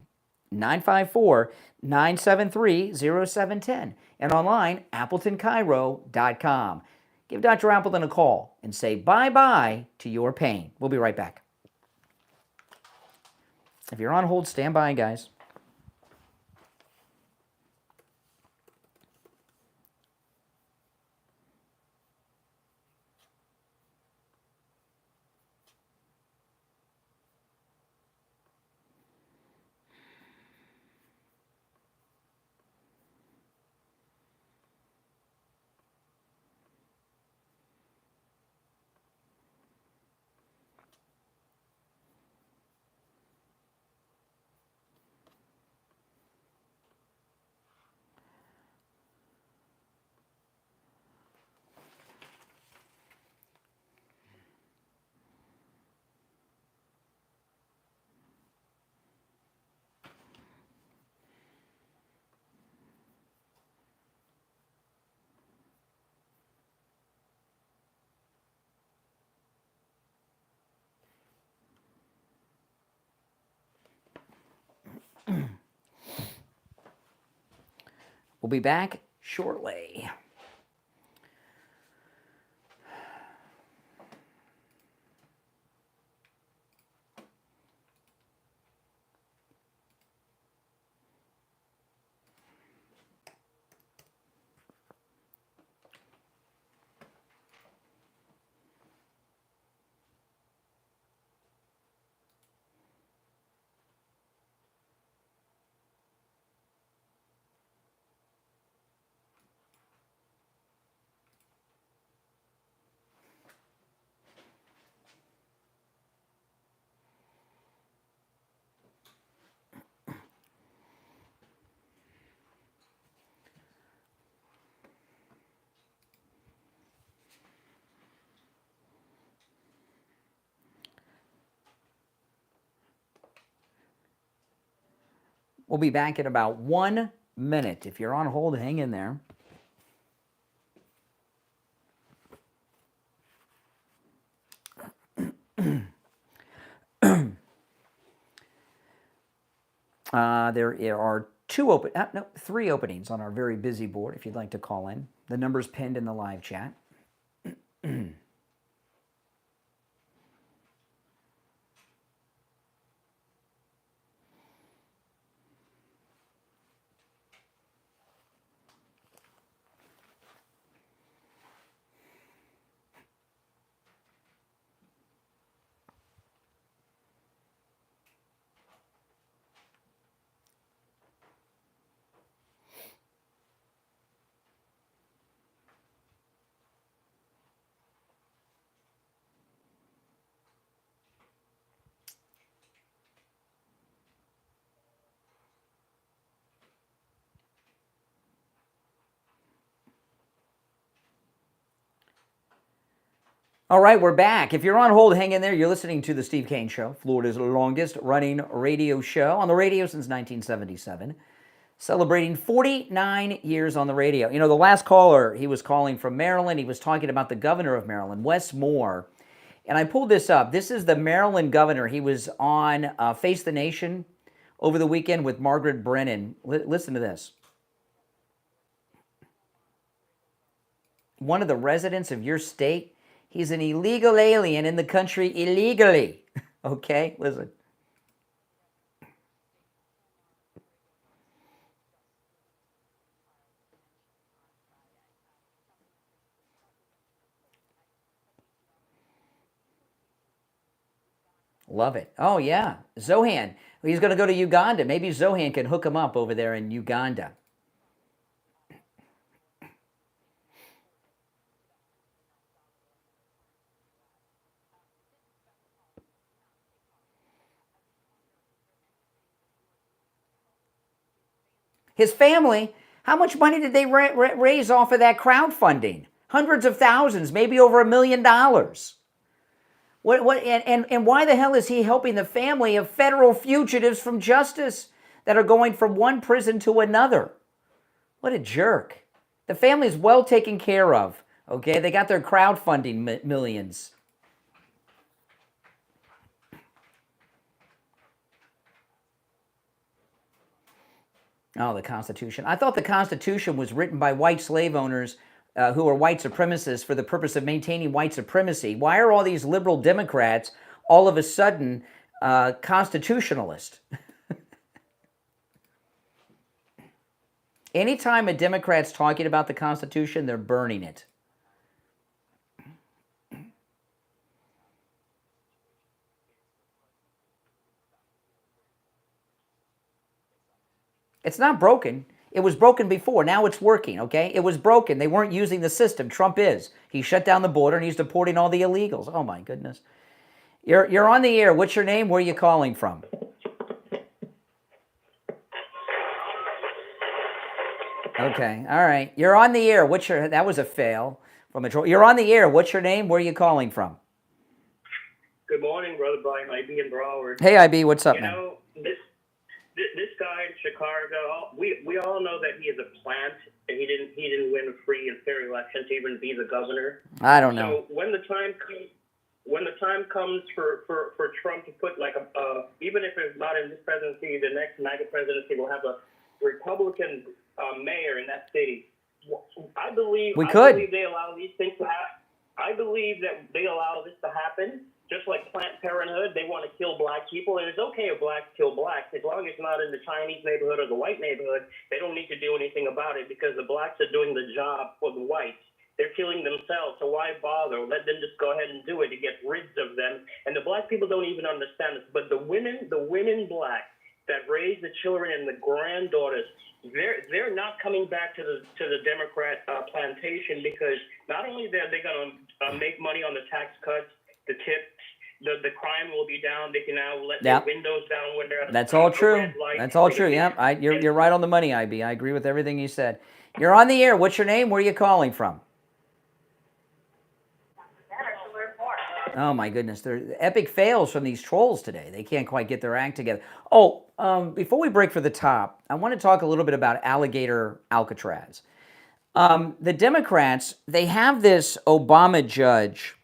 954-973-0710. And online, AppletonCairo.com. Give Dr. Appleton a call and say bye-bye to your pain. We'll be right back. If you're on hold, stand by, guys. We'll be back shortly. We'll be back in about 1 minute. If you're on hold, hang in there. There are 3 openings on our very busy board if you'd like to call in. The number's pinned in the live chat. All right, we're back. If you're on hold, hang in there. You're listening to the Steve Kane Show, Florida's longest running radio show, on the radio since 1977, celebrating 49 years on the radio. You know, the last caller, he was calling from Maryland. He was talking about the governor of Maryland, Wes Moore. And I pulled this up. This is the Maryland governor. He was on Face the Nation over the weekend with Margaret Brennan. Listen to this. One of the residents of your state, he's an illegal alien in the country illegally. Okay, listen. Love it. Oh, yeah. Zohan. He's going to go to Uganda. Maybe Zohan can hook him up over there in Uganda. His family, how much money did they raise off of that crowdfunding? Hundreds of thousands, maybe over $1 million. And why the hell is he helping the family of federal fugitives from justice that are going from one prison to another? What a jerk. The family's well taken care of, okay? They got their crowdfunding millions. Oh, the Constitution. I thought the Constitution was written by white slave owners who are white supremacists for the purpose of maintaining white supremacy. Why are all these liberal Democrats all of a sudden constitutionalist? Anytime a Democrat's talking about the Constitution, they're burning it. It's not broken. It was broken before. Now it's working, okay? It was broken. They weren't using the system. Trump is. He shut down the border and he's deporting all the illegals. Oh, my goodness. You're on the air. What's your name? Where are you calling from? Okay, all right. You're on the air. That was a fail from a troll. You're on the air. What's your name? Where are you calling from? Good morning, Brother Brian. IB in Broward. Hey, IB. What's up, man? You know, this guy in Chicago, we all know that he is a plant, and he didn't win a free and fair election to even be the governor. I don't know. So when the time comes for Trump to put like even if it's not in this presidency, the next MAGA presidency will have a Republican mayor in that city. I believe they allow these things to happen. I believe that they allow this to happen. Just like Planned Parenthood, they want to kill black people, and it's okay if blacks kill blacks. As long as it's not in the Chinese neighborhood or the white neighborhood, they don't need to do anything about it because the blacks are doing the job for the whites. They're killing themselves, so why bother? Let them just go ahead and do it to get rid of them. And the black people don't even understand this, but the women black that raise the children and the granddaughters, they're not coming back to the Democrat plantation because not only are they going to make money on the tax cuts, the tips, the crime will be down. They can now let their windows down when they're at That's all true. That's all true. Yeah, you're right on the money, IB. I agree with everything you said. You're on the air. What's your name? Where are you calling from? Oh, my goodness. They're epic fails from these trolls today. They can't quite get their act together. Oh, before we break for the top, I want to talk a little bit about Alligator Alcatraz. The Democrats, they have this Obama judge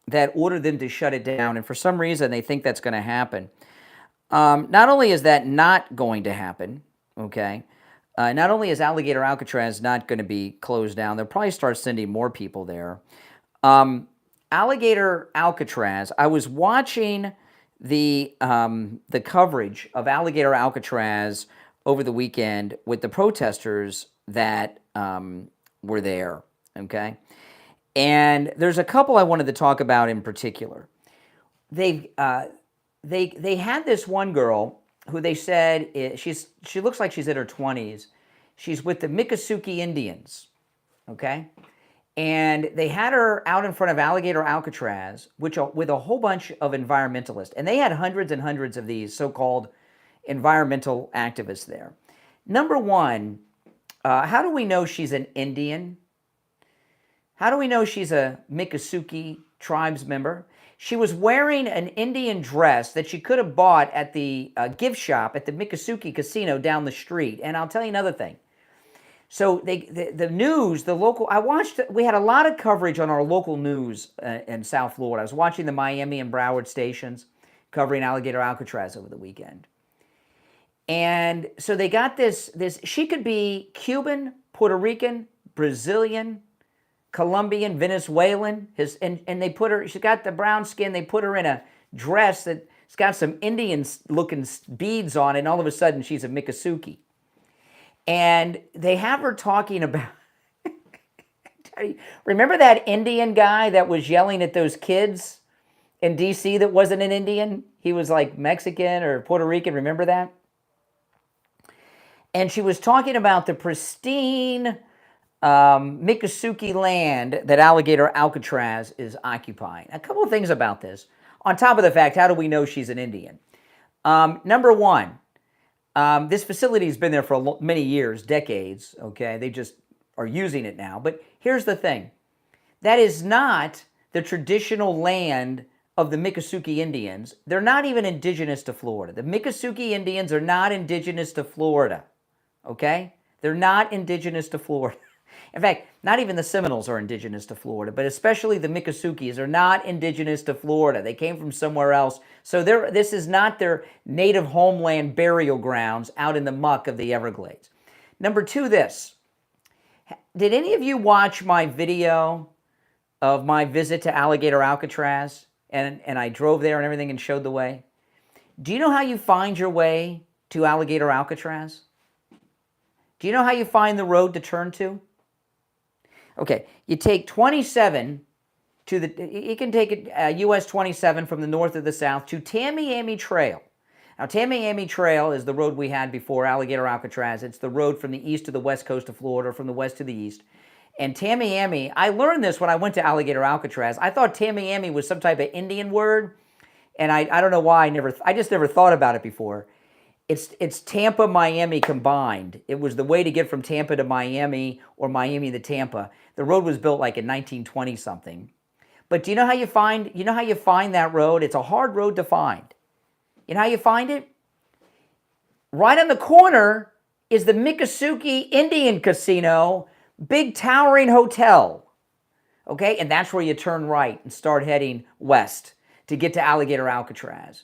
that ordered them to shut it down, and for some reason they think that's going to happen. Not only is that not going to happen, okay, not only is Alligator Alcatraz not going to be closed down, they'll probably start sending more people there. Alligator Alcatraz, I was watching the coverage of Alligator Alcatraz over the weekend with the protesters that were there, okay? And there's a couple I wanted to talk about in particular. They had this one girl who they said she looks like she's in her 20s. She's with the Miccosukee Indians, okay? And they had her out in front of Alligator Alcatraz, with a whole bunch of environmentalists. And they had hundreds and hundreds of these so-called environmental activists there. Number one, how do we know she's an Indian? How do we know she's a Miccosukee tribes member. She was wearing an Indian dress that she could have bought at the gift shop at the Miccosukee Casino down the street. And I'll tell you another thing. So the news, the local, we had a lot of coverage on our local news in South Florida. I was watching the Miami and Broward stations covering Alligator Alcatraz over the weekend. And so they got this, she could be Cuban, Puerto Rican, Brazilian, Colombian, Venezuelan, and they put her, she's got the brown skin, they put her in a dress that's got some Indian-looking beads on it, and all of a sudden she's a Miccosukee. And they have her talking about, remember that Indian guy that was yelling at those kids in D.C. that wasn't an Indian? He was like Mexican or Puerto Rican, remember that? And she was talking about the pristine Miccosukee land that Alligator Alcatraz is occupying. A couple of things about this. On top of the fact, how do we know she's an Indian? Number one, this facility has been there for many years, decades, okay? They just are using it now. But here's the thing. That is not the traditional land of the Miccosukee Indians. They're not even indigenous to Florida. The Miccosukee Indians are not indigenous to Florida, okay? They're not indigenous to Florida. In fact, not even the Seminoles are indigenous to Florida, but especially the Miccosukees are not indigenous to Florida. They came from somewhere else. So this is not their native homeland burial grounds out in the muck of the Everglades. Number two, this. Did any of you watch my video of my visit to Alligator Alcatraz? And I drove there and everything and showed the way. Do you know how you find your way to Alligator Alcatraz? Do you know how you find the road to turn to? Okay, you take 27 to you can take US 27 from the north to the south to Tamiami Trail. Now, Tamiami Trail is the road we had before Alligator Alcatraz. It's the road from the east to the west coast of Florida, from the west to the east. And Tamiami, I learned this when I went to Alligator Alcatraz. I thought Tamiami was some type of Indian word, and I don't know why I just never thought about it before. It's Tampa, Miami combined. It was the way to get from Tampa to Miami or Miami to Tampa. The road was built like in 1920 something. But do you know how you find that road? It's a hard road to find. You know how you find it? Right on the corner is the Miccosukee Indian Casino, big towering hotel. Okay? And that's where you turn right and start heading west to get to Alligator Alcatraz.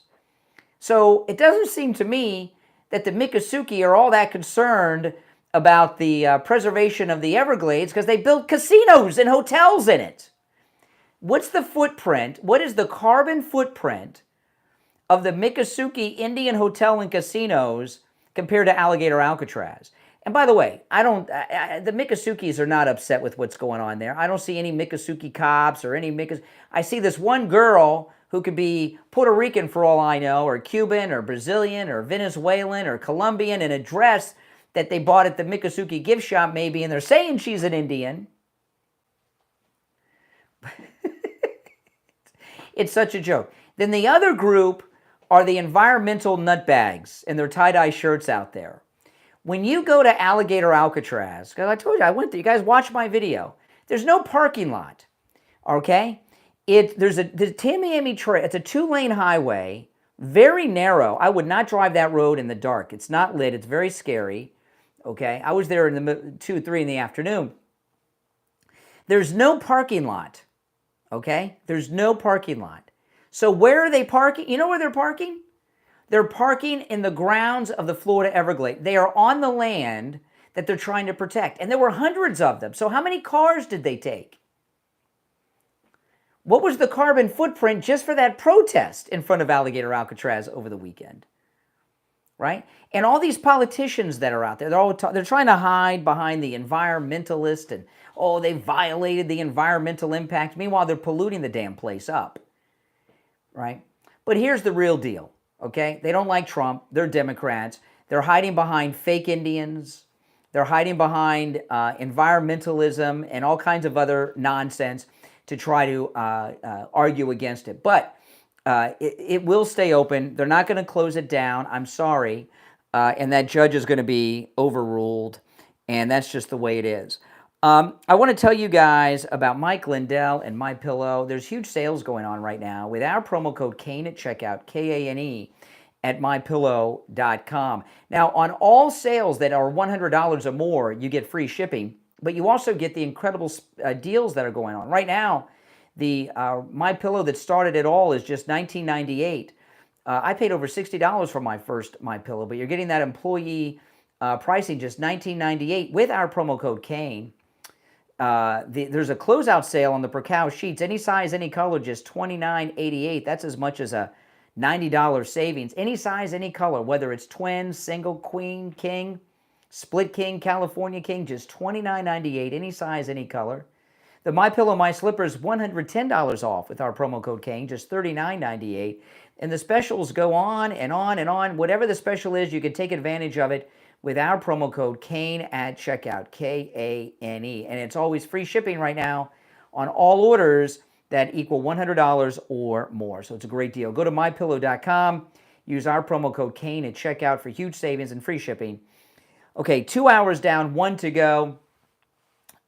So it doesn't seem to me that the Miccosukee are all that concerned about the preservation of the Everglades because they built casinos and hotels in it. What's the footprint? What is the carbon footprint of the Miccosukee Indian Hotel and Casinos compared to Alligator Alcatraz? And by the way, the Miccosukees are not upset with what's going on there. I don't see any Miccosukee cops or any I see this one girl who could be Puerto Rican for all I know, or Cuban, or Brazilian, or Venezuelan, or Colombian, in a dress that they bought at the Miccosukee gift shop maybe, and they're saying she's an Indian. It's such a joke. Then the other group are the environmental nutbags in their tie-dye shirts out there. When you go to Alligator Alcatraz, because I told you, I went there, you guys watch my video, there's no parking lot, okay? There's the Tamiami Trail. It's a 2-lane highway, very narrow. I would not drive that road in the dark. It's not lit. It's very scary. Okay, I was there in the 2, 3 in the afternoon. There's no parking lot. Okay, there's no parking lot. So where are they parking? You know where they're parking? They're parking in the grounds of the Florida Everglades. They are on the land that they're trying to protect, and there were hundreds of them. So how many cars did they take? What was the carbon footprint just for that protest in front of Alligator Alcatraz over the weekend? Right? And all these politicians that are out there, they're trying to hide behind the environmentalist and, oh, they violated the environmental impact. Meanwhile, they're polluting the damn place up. Right? But here's the real deal, okay? They don't like Trump. They're Democrats. They're hiding behind fake Indians. They're hiding behind environmentalism and all kinds of other nonsense to try to argue against it. But it will stay open. They're not going to close it down. I'm sorry. And that judge is going to be overruled. And that's just the way it is. I want to tell you guys about Mike Lindell and MyPillow. There's huge sales going on right now with our promo code Kane at checkout, Kane, at mypillow.com. Now, on all sales that are $100 or more, you get free shipping, but you also get the incredible deals that are going on. Right now, the MyPillow that started it all is just $19.98. I paid over $60 for my first MyPillow, but you're getting that employee pricing, just $19.98 with our promo code Kane. There's a closeout sale on the Percow sheets, any size, any color, just $29.88. That's as much as a $90 savings. Any size, any color, whether it's twin, single, queen, king, split king, California king, just $29.98. Any size, any color. The MyPillow My Slippers, $110 off with our promo code Kane, just $39.98. And the specials go on and on and on. Whatever the special is, you can take advantage of it with our promo code Kane at checkout, Kane. And it's always free shipping right now on all orders that equal $100 or more. So it's a great deal. Go to mypillow.com, use our promo code Kane at checkout for huge savings and free shipping. Okay, 2 hours down, 1 to go.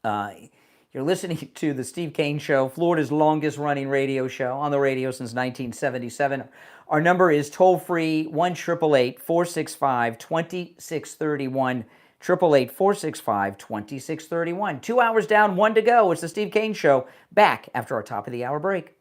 You're listening to the Steve Kane Show, Florida's longest running radio show, on the radio since 1977. Our number is toll-free, 1-888-465-2631, 888-465-2631. 2 hours down, 1 to go. It's the Steve Kane Show, back after our top of the hour break.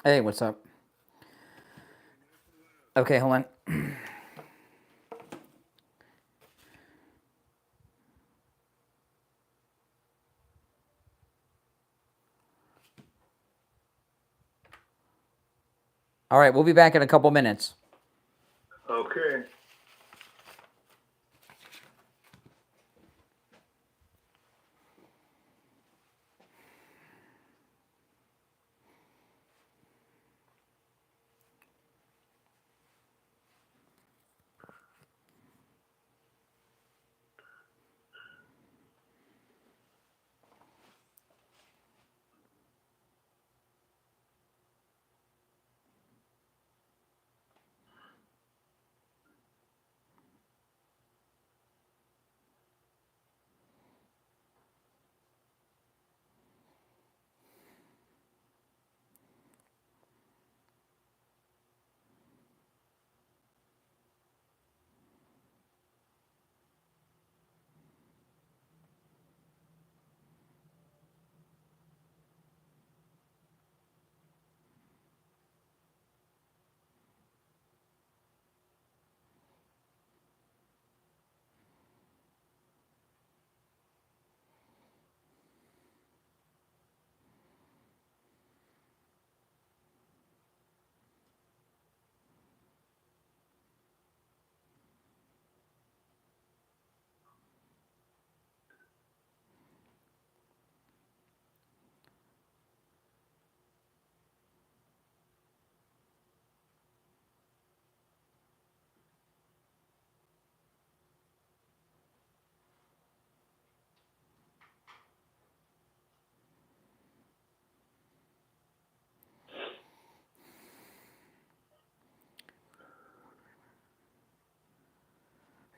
Hey, what's up? Okay, hold on. All right, we'll be back in a couple minutes. Okay.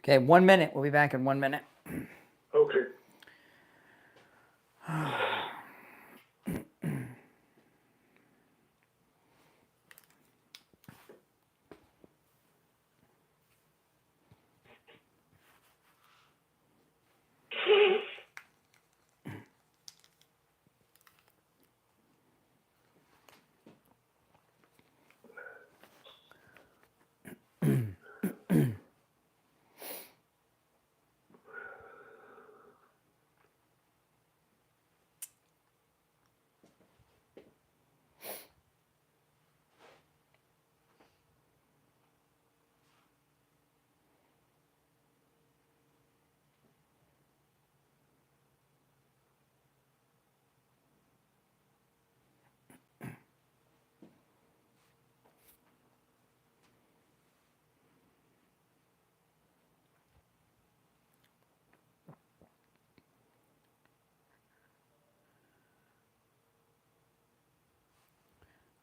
Okay, 1 minute. We'll be back in 1 minute. Okay.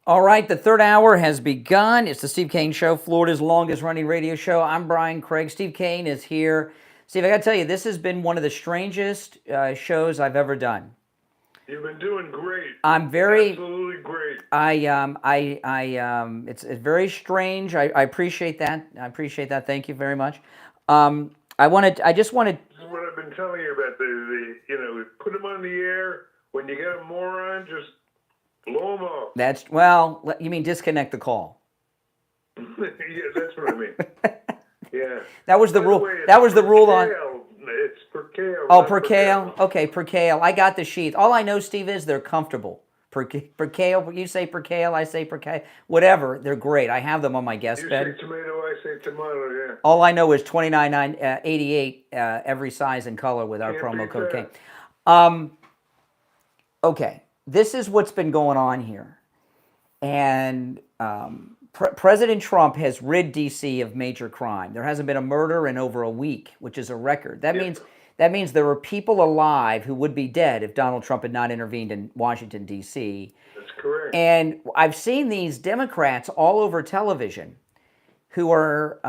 All right, the third hour has begun. It's the Steve Kane Show, Florida's longest running radio show. I'm Brian Craig. Steve Kane is here. Steve, I got to tell you, this has been one of the strangest shows I've ever done. You've been doing great. I'm very absolutely great. It's very strange. I appreciate that. I appreciate that. Thank you very much. I just wanted. This is what I've been telling you about the put them on the air. When you get a moron, just blow them off. Well, you mean disconnect the call? Yeah, that's what I mean. Yeah. That was the rule. That was the rule on. It's per kale. Oh, per kale. Okay, per kale. I got the sheath. All I know, Steve, is they're comfortable. Per kale. You say per kale. I say per kale. Whatever. They're great. I have them on my guest bed. You say tomato. I say tomato. Yeah. All I know is $29.88 every size and color with our promo code Kane. Okay, this is what's been going on here, and President Trump has rid D.C. of major crime. There hasn't been a murder in over a week, which is a record. That means there are people alive who would be dead if Donald Trump had not intervened in Washington, D.C. That's correct. And I've seen these Democrats all over television who are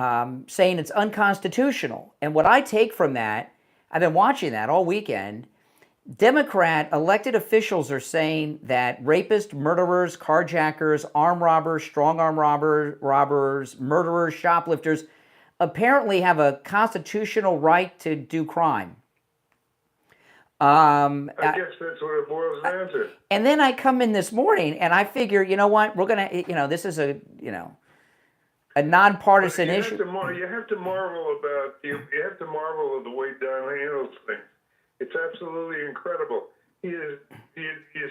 saying it's unconstitutional. And what I take from that, I've been watching that all weekend, Democrat elected officials are saying that rapists, murderers, carjackers, armed robbers, strong-arm robbers, murderers, shoplifters apparently have a constitutional right to do crime. I guess that's what it boils down to. And then I come in this morning and I figure, you know what, we're going to, this is a nonpartisan issue. You have to marvel you have to marvel at the way Don handles things. It's absolutely incredible. You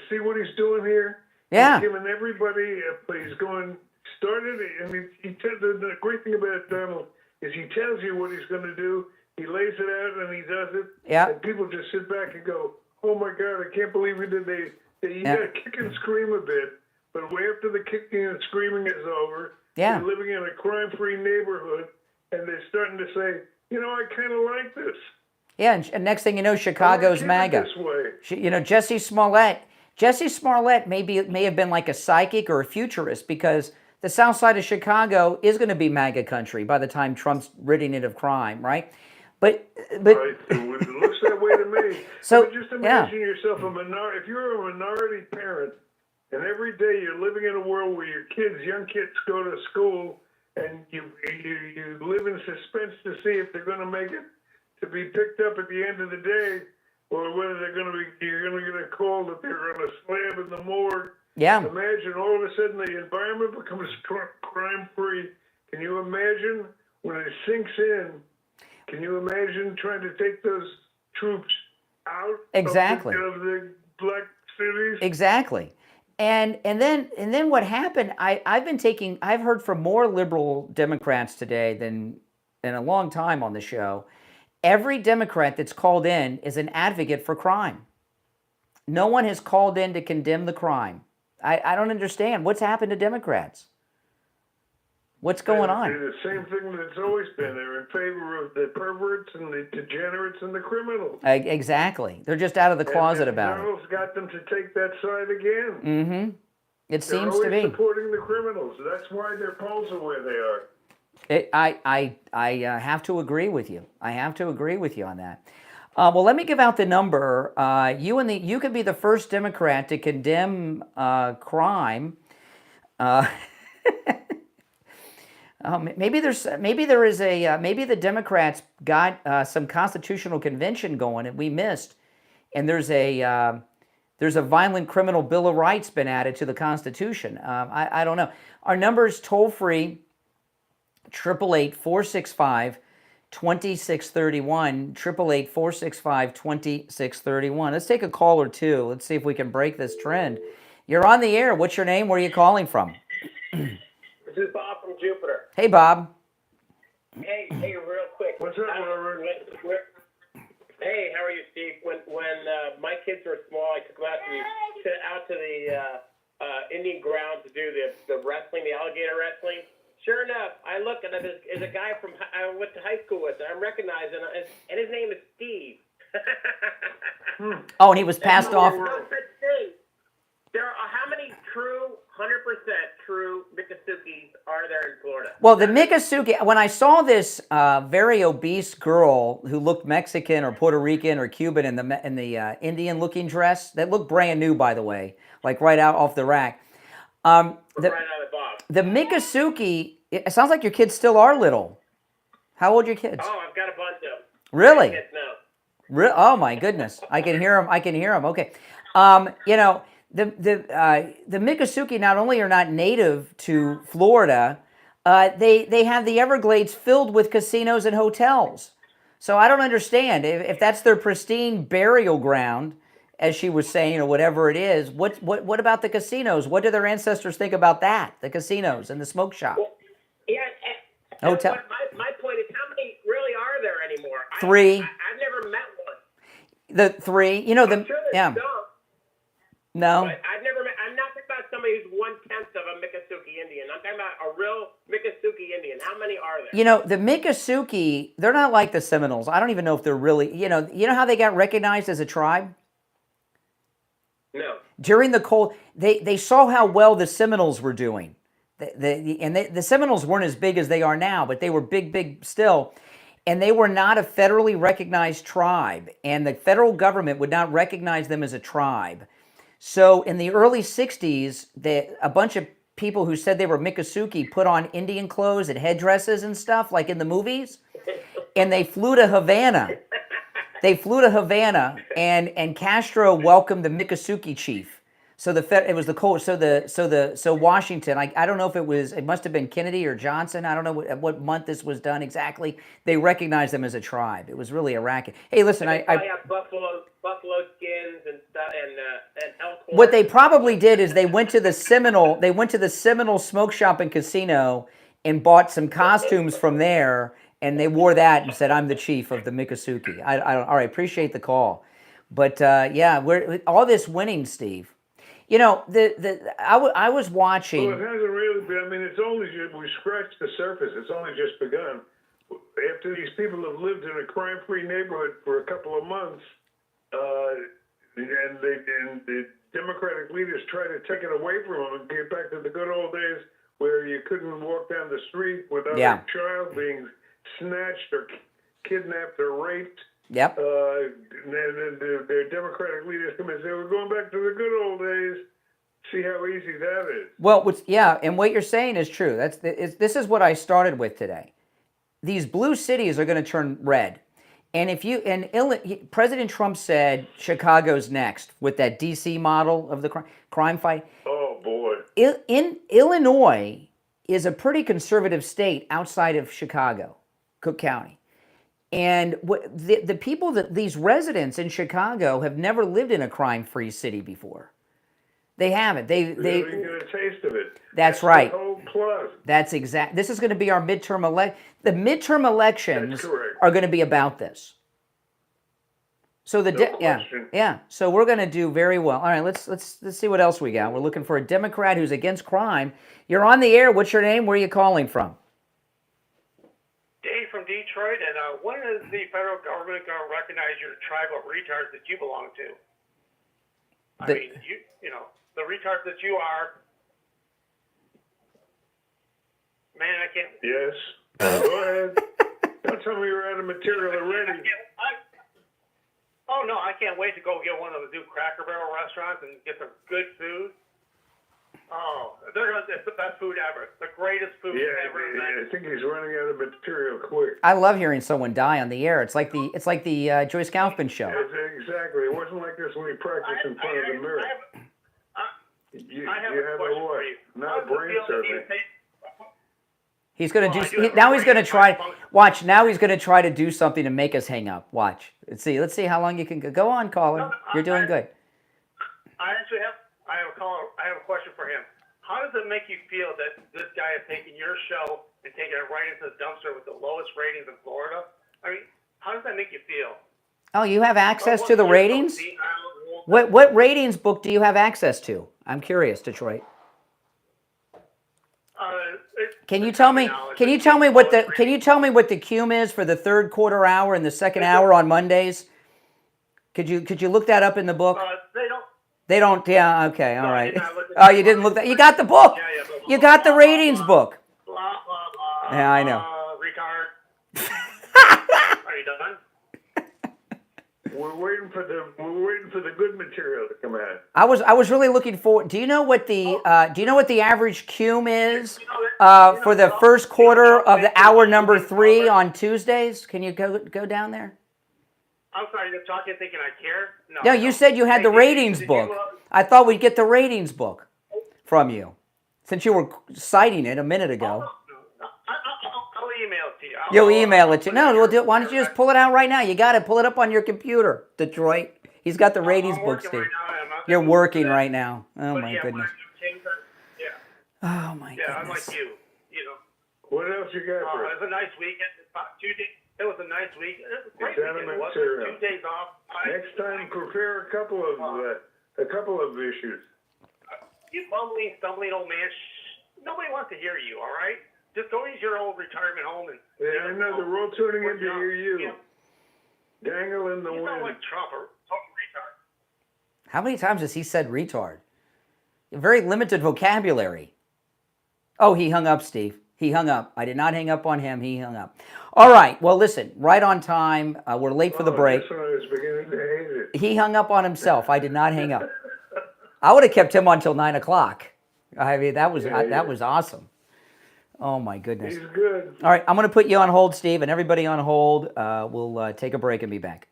see what he's doing here? Yeah. He's giving everybody, he's going, the great thing about Donald is he tells you what he's going to do, he lays it out and he does it, and people just sit back and go, oh my God, I can't believe he did that. You got to kick and scream a bit, but after the kicking and screaming is over, you're living in a crime-free neighborhood, and they're starting to say, I kind of like this. Yeah, and next thing you know, Chicago's MAGA. Jesse Smollett may have been like a psychic or a futurist because the south side of Chicago is going to be MAGA country by the time Trump's ridding it of crime, right? But right. It looks that way to me. So just imagine yourself if you're a minority parent, and every day you're living in a world where your young kids go to school, and you live in suspense to see if they're going to make it to be picked up at the end of the day, or whether you're going to get a call that they're on a slab in the morgue. Yeah. Imagine all of a sudden the environment becomes crime-free. Can you imagine when it sinks in? Can you imagine trying to take those troops out of the black cities? Exactly. And then what happened? I've heard from more liberal Democrats today than in a long time on the show. Every Democrat that's called in is an advocate for crime. No one has called in to condemn the crime. I don't understand. What's happened to Democrats? What's going on? The same thing that's always been. They're in favor of the perverts and the degenerates and the criminals. Exactly. They're just out of the closet about it. Donald's got them to take that side again. Mm-hmm. It seems to be. They're always supporting the criminals. That's why their polls are where they are. I have to agree with you. I have to agree with you on that. Well, let me give out the number. You could be the first Democrat to condemn crime. Maybe the Democrats got some constitutional convention going and we missed, and there's a violent criminal bill of rights been added to the Constitution. I don't know. Our number is toll free. 888-465-2631, 888-465-2631. Let's take a call or two. Let's see if we can break this trend. You're on the air. What's your name? Where are you calling from? This is Bob from Jupiter. Hey, Bob. Hey, real quick. What's up, Robert? Hey, how are you, Steve? When my kids were small, I took them out to the Indian ground to do the wrestling, the alligator wrestling. Sure enough, I look and there's a guy I went to high school with. I'm recognizing, and his name is Steve. Oh, and he was passed off. No such thing. There are how many true true Miccosukees are there in Florida. Well, the Miccosukee, when I saw this very obese girl who looked Mexican or Puerto Rican or Cuban in the Indian-looking dress, that looked brand new, by the way, like right out off the rack. Right out of the box. The Miccosukee, it sounds like your kids still are little. How old are your kids? Oh, I've got a bunch of them. Really? Kids now. Oh my goodness! I can hear them. Okay, you know the Miccosukee not only are not native to Florida, they have the Everglades filled with casinos and hotels. So I don't understand if that's their pristine burial ground, as she was saying, or whatever it is. What about the casinos? What do their ancestors think about that? The casinos and the smoke shop. Well, yeah. Hotel. My point is, how many really are there anymore? 3. I've never met one. The 3. You know I'm sure there's some. No. But I've never met. I'm not talking about somebody who's 1/10 of a Miccosukee Indian. I'm talking about a real Miccosukee Indian. How many are there? You know, the Miccosukee, they're not like the Seminoles. I don't even know if they're really, you know how they got recognized as a tribe? No. During the Cold, they saw how well the Seminoles were doing. The Seminoles weren't as big as they are now, but they were big still. And they were not a federally recognized tribe. And the federal government would not recognize them as a tribe. So in the early 60s, a bunch of people who said they were Miccosukee put on Indian clothes and headdresses and stuff, like in the movies. And they flew to Havana. And Castro welcomed the Miccosukee chief. So it was the cold. So Washington. I don't know if it must have been Kennedy or Johnson. I don't know what month this was done exactly. They recognized them as a tribe. It was really a racket. Hey, listen, I have buffalo skins and stuff and elk horns. What they probably did is they went to the Seminole Smoke Shop and Casino and bought some costumes from there, and they wore that and said, "I'm the chief of the Miccosukee." All right, appreciate the call, but yeah, we're all this winning, Steve. You know, I was watching. Well, it hasn't really been. I mean, it's only we scratched the surface. It's only just begun. After these people have lived in a crime-free neighborhood for a couple of months, and the Democratic leaders try to take it away from them and get back to the good old days where you couldn't walk down the street without a child being snatched or kidnapped or raped. Yep. And their Democratic leaders come and say, "We're going back to the good old days." See how easy that is. Well, and what you're saying is true. This is what I started with today. These blue cities are going to turn red, and President Trump said Chicago's next with that D.C. model of the crime fight. Oh boy. In Illinois is a pretty conservative state outside of Chicago, Cook County. And the people these residents in Chicago have never lived in a crime-free city before. They haven't. They didn't get a taste of it. That's right. The whole plus. That's exact. This is going to be our midterm elect. The midterm elections are going to be about this. So So we're going to do very well. All right, let's see what else we got. We're looking for a Democrat who's against crime. You're on the air. What's your name? Where are you calling from? Dave from Detroit, and when is the federal government going to recognize your tribal retards that you belong to? I mean, you know, the retards that you are. Man, I can't. Yes. Go ahead. Don't tell me you're out of material already. Oh no, I can't wait to go get one of the new Cracker Barrel restaurants and get some good food. Oh, it's the best food ever. The greatest food ever. I think he's running out of material quick. I love hearing someone die on the air. It's like the Joyce Kaufman show. Exactly. It wasn't like this when he practiced in front of the mirror. You have a what? Not a brain surgery. He's going to do. Now he's going to try. Watch. Now he's going to try to do something to make us hang up. Watch. Let's see how long you can go. Go on, caller. You're doing good. I actually have. I have a question for him. How does it make you feel that this guy is taking your show and taking it right into the dumpster with the lowest ratings in Florida? I mean, how does that make you feel? Oh, you have access to the ratings? What ratings book do you have access to? I'm curious, Detroit. Can you tell me what the cum is for the third quarter hour and the second hour on Mondays? Could you look that up in the book? They don't. They don't. Yeah. Okay. All right. Oh, you didn't look that. You got the book. You got the ratings book. Yeah, I know. Are you done? We're waiting for the good material to come out. I was really looking forward. Do you know what the average cum is for the first quarter of the hour number 3 on Tuesdays? Can you go down there? I'm sorry, you're talking thinking I care? No, you said you had the ratings book. I thought we'd get the ratings book from you, since you were citing it a minute ago. I'll email it to you. You'll email it to you. No, why don't you just pull it out right now? You got it. Pull it up on your computer, Detroit. He's got the ratings book, Steve. You're working right now. Oh, my goodness. Oh, my goodness. I'm like you know. What else you got for us? It was a nice weekend. It was a nice week. It was a great Exam weekend. It wasn't 2 days off. Next time, prepare a couple of issues. You bumbling, stumbling old man. Nobody wants to hear you, all right? Just go into your old retirement home and... Yeah, I know. They're all tuning in to hear you. Dangle in the wind. You sound like Trump or total retard. How many times has he said retard? Very limited vocabulary. Oh, he hung up, Steve. He hung up. I did not hang up on him. He hung up. All right. Well, listen, right on time. We're late for the break. That's when I was beginning to hate it. He hung up on himself. I did not hang up. I would have kept him until 9 o'clock. I mean, that was awesome. Oh, my goodness. He's good. All right. I'm going to put you on hold, Steve, and everybody on hold. We'll take a break and be back.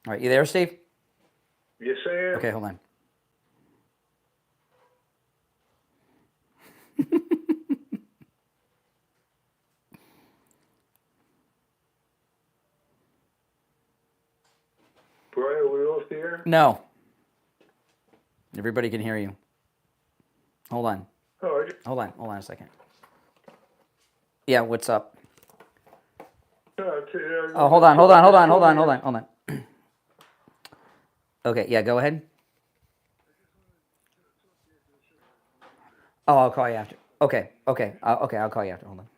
All right. You there, Steve? Yes, I am. Okay, hold on. Brian, are we off the air? No. Everybody can hear you. Hold on. Hold on a second. Yeah, what's up? Oh, hold on. Okay, yeah, go ahead. Oh, I'll call you after. Okay, I'll call you after. Hold on.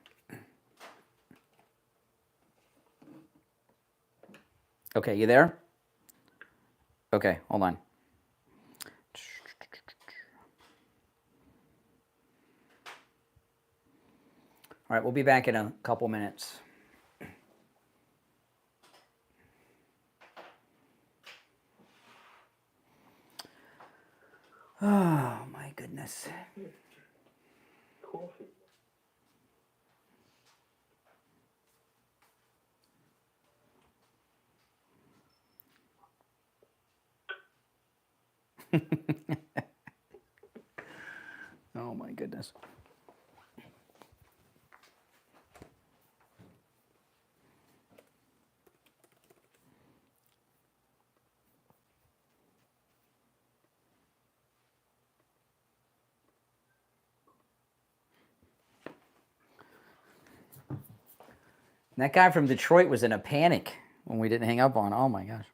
Okay, you there? Okay, hold on. All right, we'll be back in a couple minutes. Oh, my goodness. Coffee. Oh, my goodness. That guy from Detroit was in a panic when we didn't hang up on. Oh, my gosh.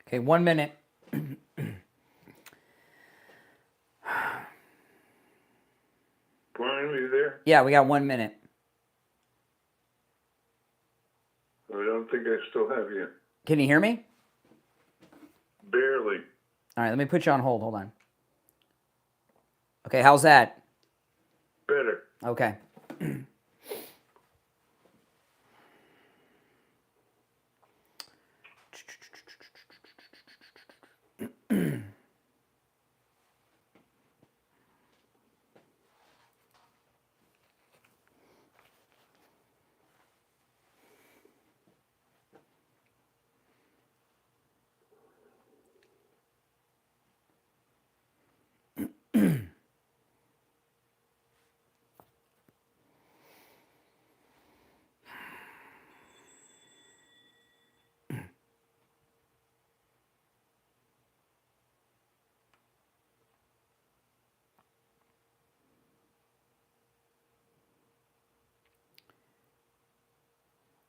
Okay, 1 minute. Brian, are you there? Yeah, we got 1 minute. I don't think I still have you. Can you hear me? Barely. All right, let me put you on hold. Hold on. Okay, how's that? Better. Okay.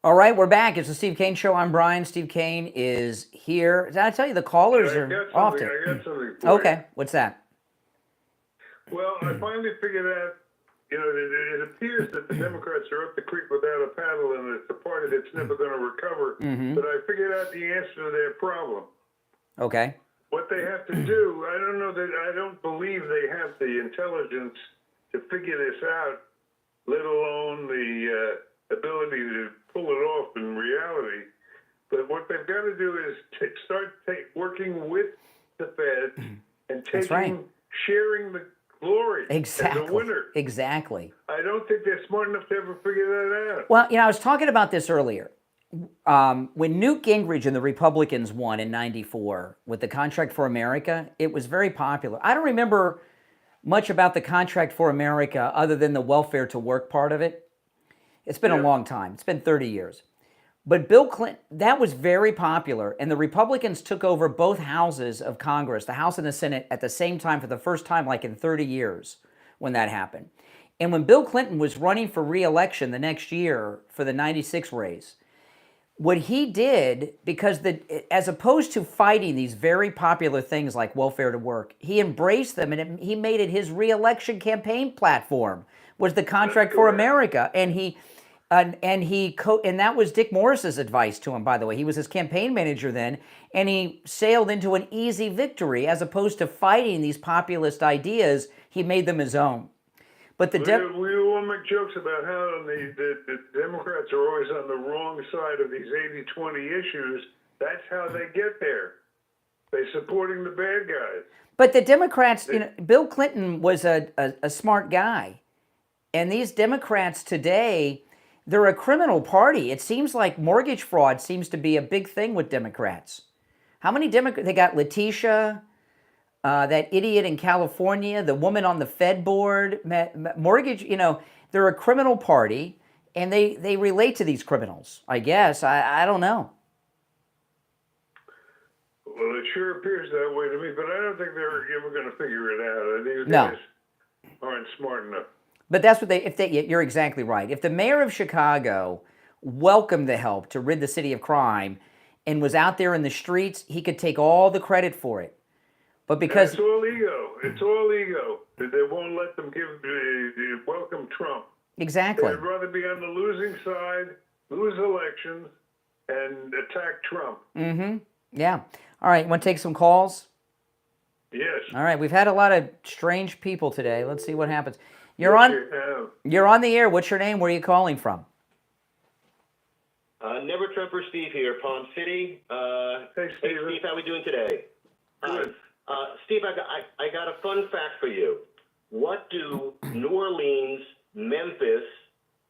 All right, we're back. It's the Steve Kane Show. I'm Brian. Steve Kane is here. Did I tell you the callers are often? I got something for Okay, what's that? Well, I finally figured out, it appears that the Democrats are up the creek without a paddle, and it's a party that's never going to recover. Mhm. But I figured out the answer to their problem. Okay. What they have to do, I don't believe they have the intelligence to figure this out, let alone the ability to pull it off in reality. But what they've got to do is start working with the Fed and sharing the glory as a winner. Exactly. I don't think they're smart enough to ever figure that out. Well, I was talking about this earlier. When Newt Gingrich and the Republicans won in '94 with the Contract for America, it was very popular. I don't remember much about the Contract for America other than the welfare to work part of it. It's been a long time. It's been 30 years. But Bill Clinton, that was very popular, and the Republicans took over both houses of Congress, the House and the Senate, at the same time for the first time, like in 30 years when that happened. And when Bill Clinton was running for re-election the next year for the 96 race, what he did, because as opposed to fighting these very popular things like welfare to work, he embraced them, and he made it his re-election campaign platform, was the Contract for America. And that was Dick Morris's advice to him, by the way. He was his campaign manager then, and he sailed into an easy victory as opposed to fighting these populist ideas. He made them his own. But we all make jokes about how the Democrats are always on the wrong side of these 80-20 issues. That's how they get there. They're supporting the bad guys. But the Democrats, Bill Clinton was a smart guy. And these Democrats today, they're a criminal party. It seems like mortgage fraud seems to be a big thing with Democrats. How many Democrats? They got Letitia, that idiot in California, the woman on the Fed board, mortgage, they're a criminal party, and they relate to these criminals, I guess. I don't know. Well, it sure appears that way to me, but I don't think they're ever going to figure it out. These No. guys aren't smart enough. But that's what you're exactly right. If the mayor of Chicago welcomed the help to rid the city of crime and was out there in the streets, he could take all the credit for it. But because... It's all ego. It's all ego. They won't let them welcome Trump. Exactly. They'd rather be on the losing side, lose elections, and attack Trump. Mm-hmm. Yeah. All right, you want to take some calls? Yes. All right, we've had a lot of strange people today. Let's see what happens. You're on the air. What's your name? Where are you calling from? Never Trumper Steve here, Palm City. Hey, Steve, how we doing today? Good. Steve, I got a fun fact for you. What do New Orleans, Memphis,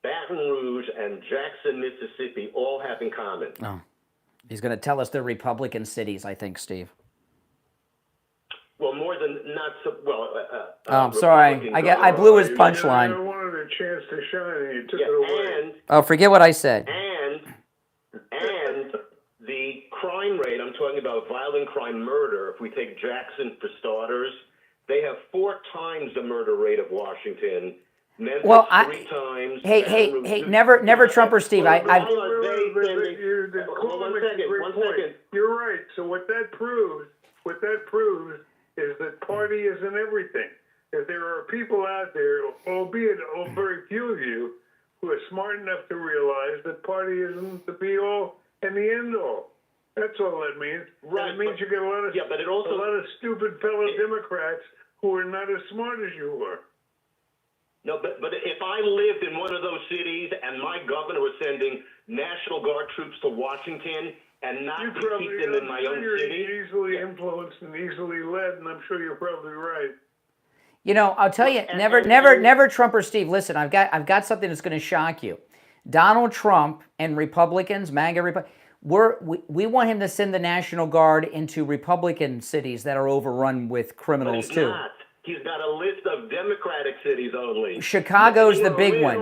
Baton Rouge, and Jackson, Mississippi all have in common? Oh, he's going to tell us they're Republican cities, I think, Steve. Well, more than not so well. I'm sorry. I blew his punchline. I wanted a chance to shine, and you took it away. Oh, forget what I said. And the crime rate, I'm talking about violent crime, murder, if we take Jackson for starters, they have 4 times the murder rate of Washington. Memphis 3 times. Hey, never Trumper Steve. One second. You're right. So what that proves is that party isn't everything. That there are people out there, albeit very few of you, who are smart enough to realize that party isn't the be-all and the end-all. That's all that means. Right, And it means you get a lot of but it also, a lot of stupid fellow Democrats who are not as smart as you are. No, but if I lived in one of those cities and my governor was sending National Guard troops to Washington and not to keep them in my own city, you're easily influenced and easily led, and I'm sure you're probably right. You know, I'll tell you, never Trump or Steve. Listen, I've got something that's going to shock you. Donald Trump and Republicans, MAGA we want him to send the National Guard into Republican cities that are overrun with criminals but he's too. not. He's got a list of Democratic cities only. Chicago's the big one.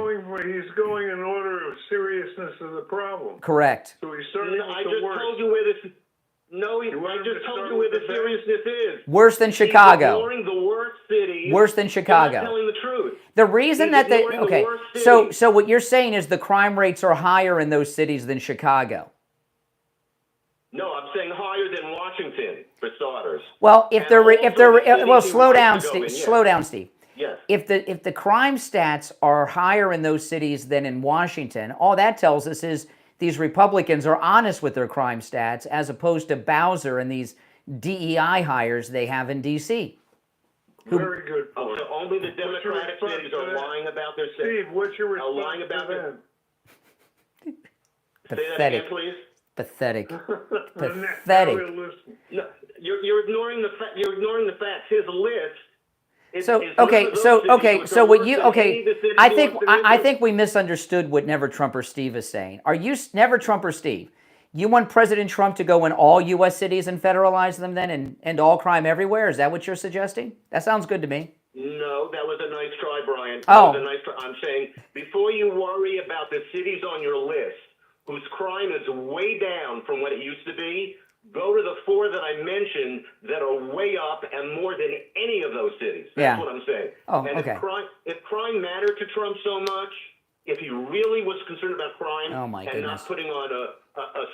He's going in order of seriousness of the problem. Correct. So he's starting I with just the worst. told you where this. No, I just told you where the seriousness is. Worse than Chicago. He's ignoring the worst cities. Worse than Chicago. Not telling the truth. The reason that they so what you're saying is the crime rates are higher in those cities than Chicago. No, I'm saying higher than Washington for starters. Well, slow down, Steve. Slow down, Steve. Yes. If the crime stats are higher in those cities than in Washington, all that tells us is these Republicans are honest with their crime stats as opposed to Bowser and these DEI hires they have in D.C. Very good point. So only the Democratic cities are lying about their cities. Steve, what's your response lying about to them? Say that Pathetic. again, please. Pathetic. Pathetic. No, you're ignoring the fact. You're ignoring the facts. His list. So what you I think we misunderstood what Never Trump or Steve is saying. Are you Never Trump or Steve? You want President Trump to go in all U.S. cities and federalize them then and end all crime everywhere? Is that what you're suggesting? That sounds good to me. No, that was a nice try, Brian. Oh. That was a nice try. I'm saying before you worry about the cities on your list whose crime is way down from what it used to be, go to the 4 that I mentioned that are way up and more than any of those cities. That's what I'm saying. Oh, and okay. If crime mattered to Trump so much, if he really was concerned about crime and not putting on a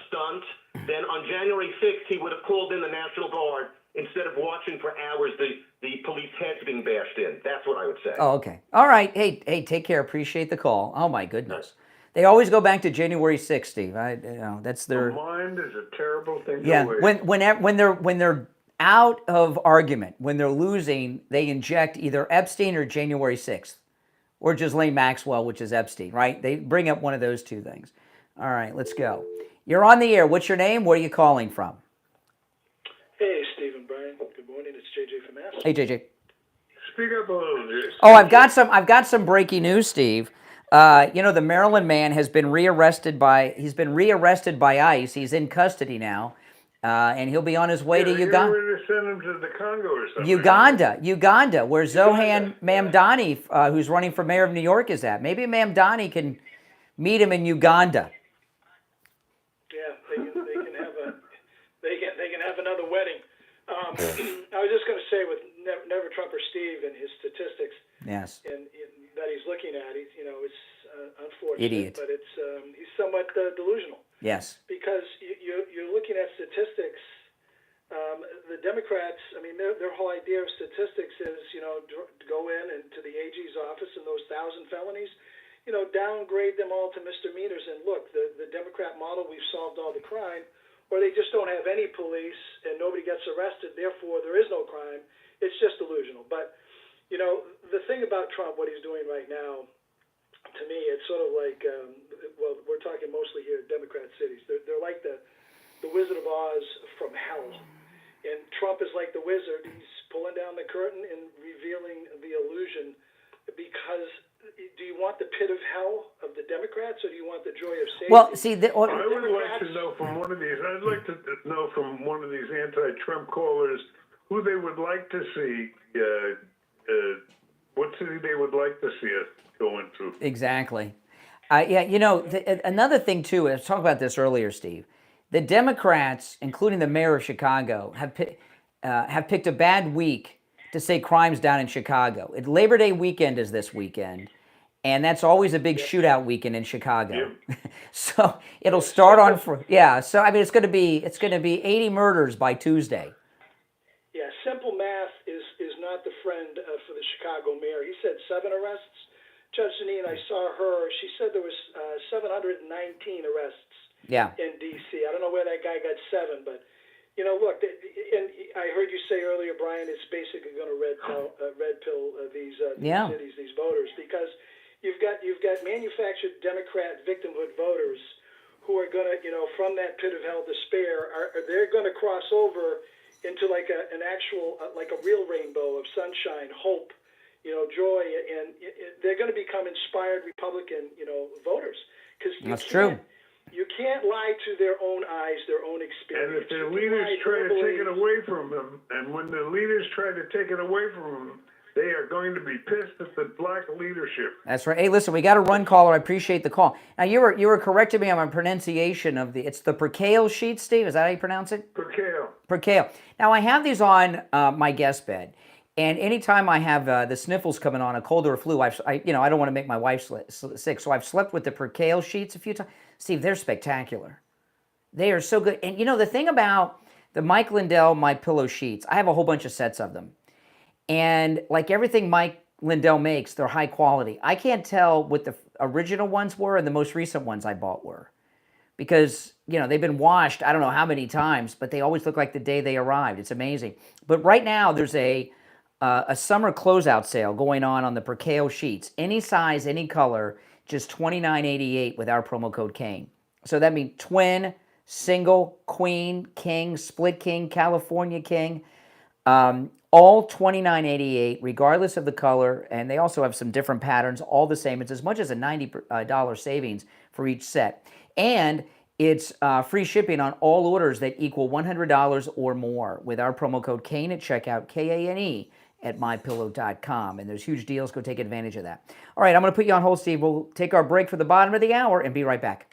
stunt, then on January 6th, he would have called in the National Guard instead of watching for hours the police heads being bashed in. That's what I would say. Oh, okay. All right. Hey, take care. Appreciate the call. Oh, my goodness. They always go back to January 6th, Steve. That's their mind is a terrible thing. Yeah, to waste. when they're out of argument, when they're losing, they inject either Epstein or January 6th, or Ghislaine Maxwell, which is Epstein, right? They bring up one of those two things. All right, let's go. You're on the air. What's your name? Where are you calling from? Hey, Steve and Brian. Good morning. It's JJ from Mass. Hey, JJ. Speak up a little bit. Oh, I've got some breaking news, Steve. The Maryland man has been rearrested by ICE. He's in custody now, and he'll be on his way to Uganda. You're going to send him to the Congo or something. Uganda, where Zohan Mamdani, who's running for mayor of New York, is at. Maybe Mamdani can meet him in Uganda. Yeah, they can have another wedding. I was just going to say with Never Trump or Steve and his statistics. Yes. And that he's looking at, it's unfortunate, Idiot. but it's he's somewhat delusional. Yes. Because you're looking at statistics. The Democrats, their whole idea of statistics is, to go in and to the AG's office and those 1,000 felonies, downgrade them all to misdemeanors. And look, the Democrat model, we've solved all the crime, or they just don't have any police and nobody gets arrested. Therefore, there is no crime. It's just delusional. But the thing about Trump, what he's doing right now, to me, it's sort of like, we're talking mostly here Democrat cities. They're like the Wizard of Oz from hell. And Trump is like the wizard. He's pulling down the curtain and revealing the illusion. Because do you want the pit of hell of the Democrats, or do you want the joy of safety? Well, see, I would like to know from one of these. I'd like to know from one of these anti-Trump callers who they would like to see. What city they would like to see us go into. Exactly. Another thing, too, I was talking about this earlier, Steve. The Democrats, including the mayor of Chicago, have picked a bad week to say crime's down in Chicago. Labor Day weekend is this weekend, and that's always a big shootout weekend in Chicago. Yep. So it'll start on So it's going to be 80 murders by Tuesday. Yeah, simple math is not the friend for the Chicago mayor. He said 7 arrests. Judge Janine, I saw her. She said there was 719 arrests in D.C. I don't know where that guy got 7, but look, and I heard you say earlier, Brian, it's basically going to red pill these cities, these voters, because you've got manufactured Democrat victimhood voters who are going to, from that pit of hell despair, they're going to cross over into like an actual, like a real rainbow of sunshine, hope, joy, and they're going to become inspired Republican, voters. That's true. You can't lie to their own eyes, their own experience. And if their leaders try to take it away from them, and when the leaders try to take it away from them, they are going to be pissed at the black leadership. That's right. Hey, listen, we got a run, caller. I appreciate the call. Now, you were correcting me on my pronunciation of it's the percale sheet, Steve. Is that how you pronounce it? Percale. Percale. Now, I have these on my guest bed, and anytime I have the sniffles coming on, a cold or a flu, I don't want to make my wife sick, so I've slept with the percale sheets a few times. Steve, they're spectacular. They are so good. And the thing about the Mike Lindell My Pillow sheets, I have a whole bunch of sets of them. And like everything Mike Lindell makes, they're high quality. I can't tell what the original ones were and the most recent ones I bought were. Because, they've been washed I don't know how many times, but they always look like the day they arrived. It's amazing. But right now, there's a summer closeout sale going on the percale sheets. Any size, any color, just $29.88 with our promo code Kane. So that means twin, single, queen, king, split king, California king, all $29.88, regardless of the color. And they also have some different patterns, all the same. It's as much as a $90 savings for each set. And it's free shipping on all orders that equal $100 or more with our promo code Kane at checkout, Kane, at mypillow.com. And there's huge deals. Go take advantage of that. All right, I'm going to put you on hold, Steve. We'll take our break for the bottom of the hour and be right back.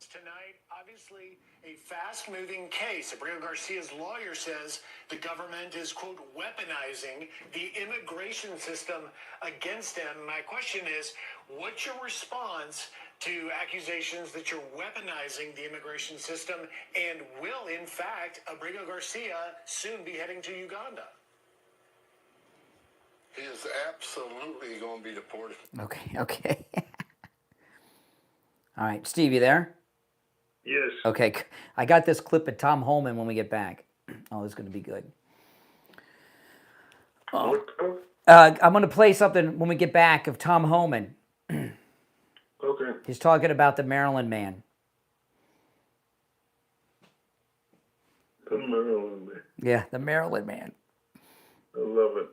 Tonight, obviously, a fast-moving case. Abreu Garcia's lawyer says the government is, quote, weaponizing the immigration system against him. My question is, what's your response to accusations that you're weaponizing the immigration system, and will, in fact, Abreu Garcia soon be heading to Uganda? He is absolutely going to be deported. Okay. All right, Steve, you there? Yes. Okay, I got this clip of Tom Homan when we get back. Oh, this is going to be good. Oh. I'm going to play something when we get back of Tom Homan. Okay. He's talking about the Maryland man. The Maryland man. Yeah, the Maryland man. I love it.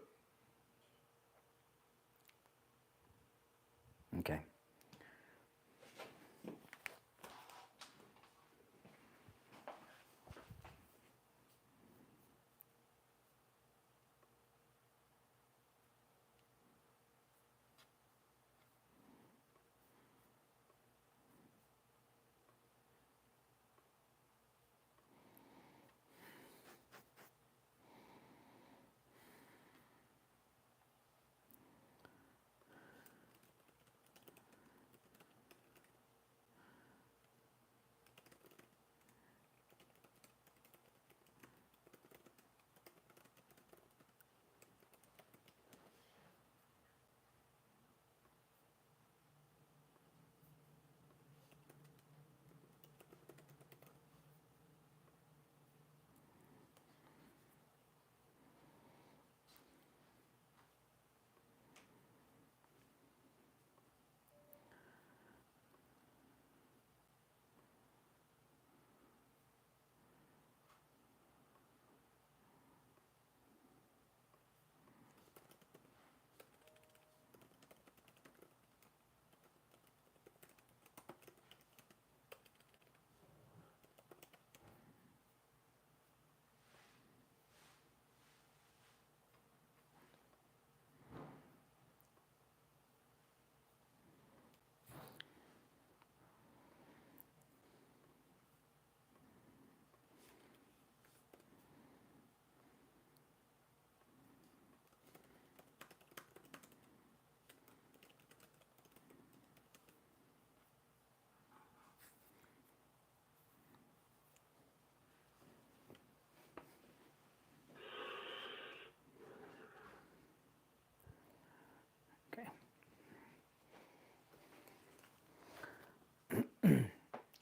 Okay.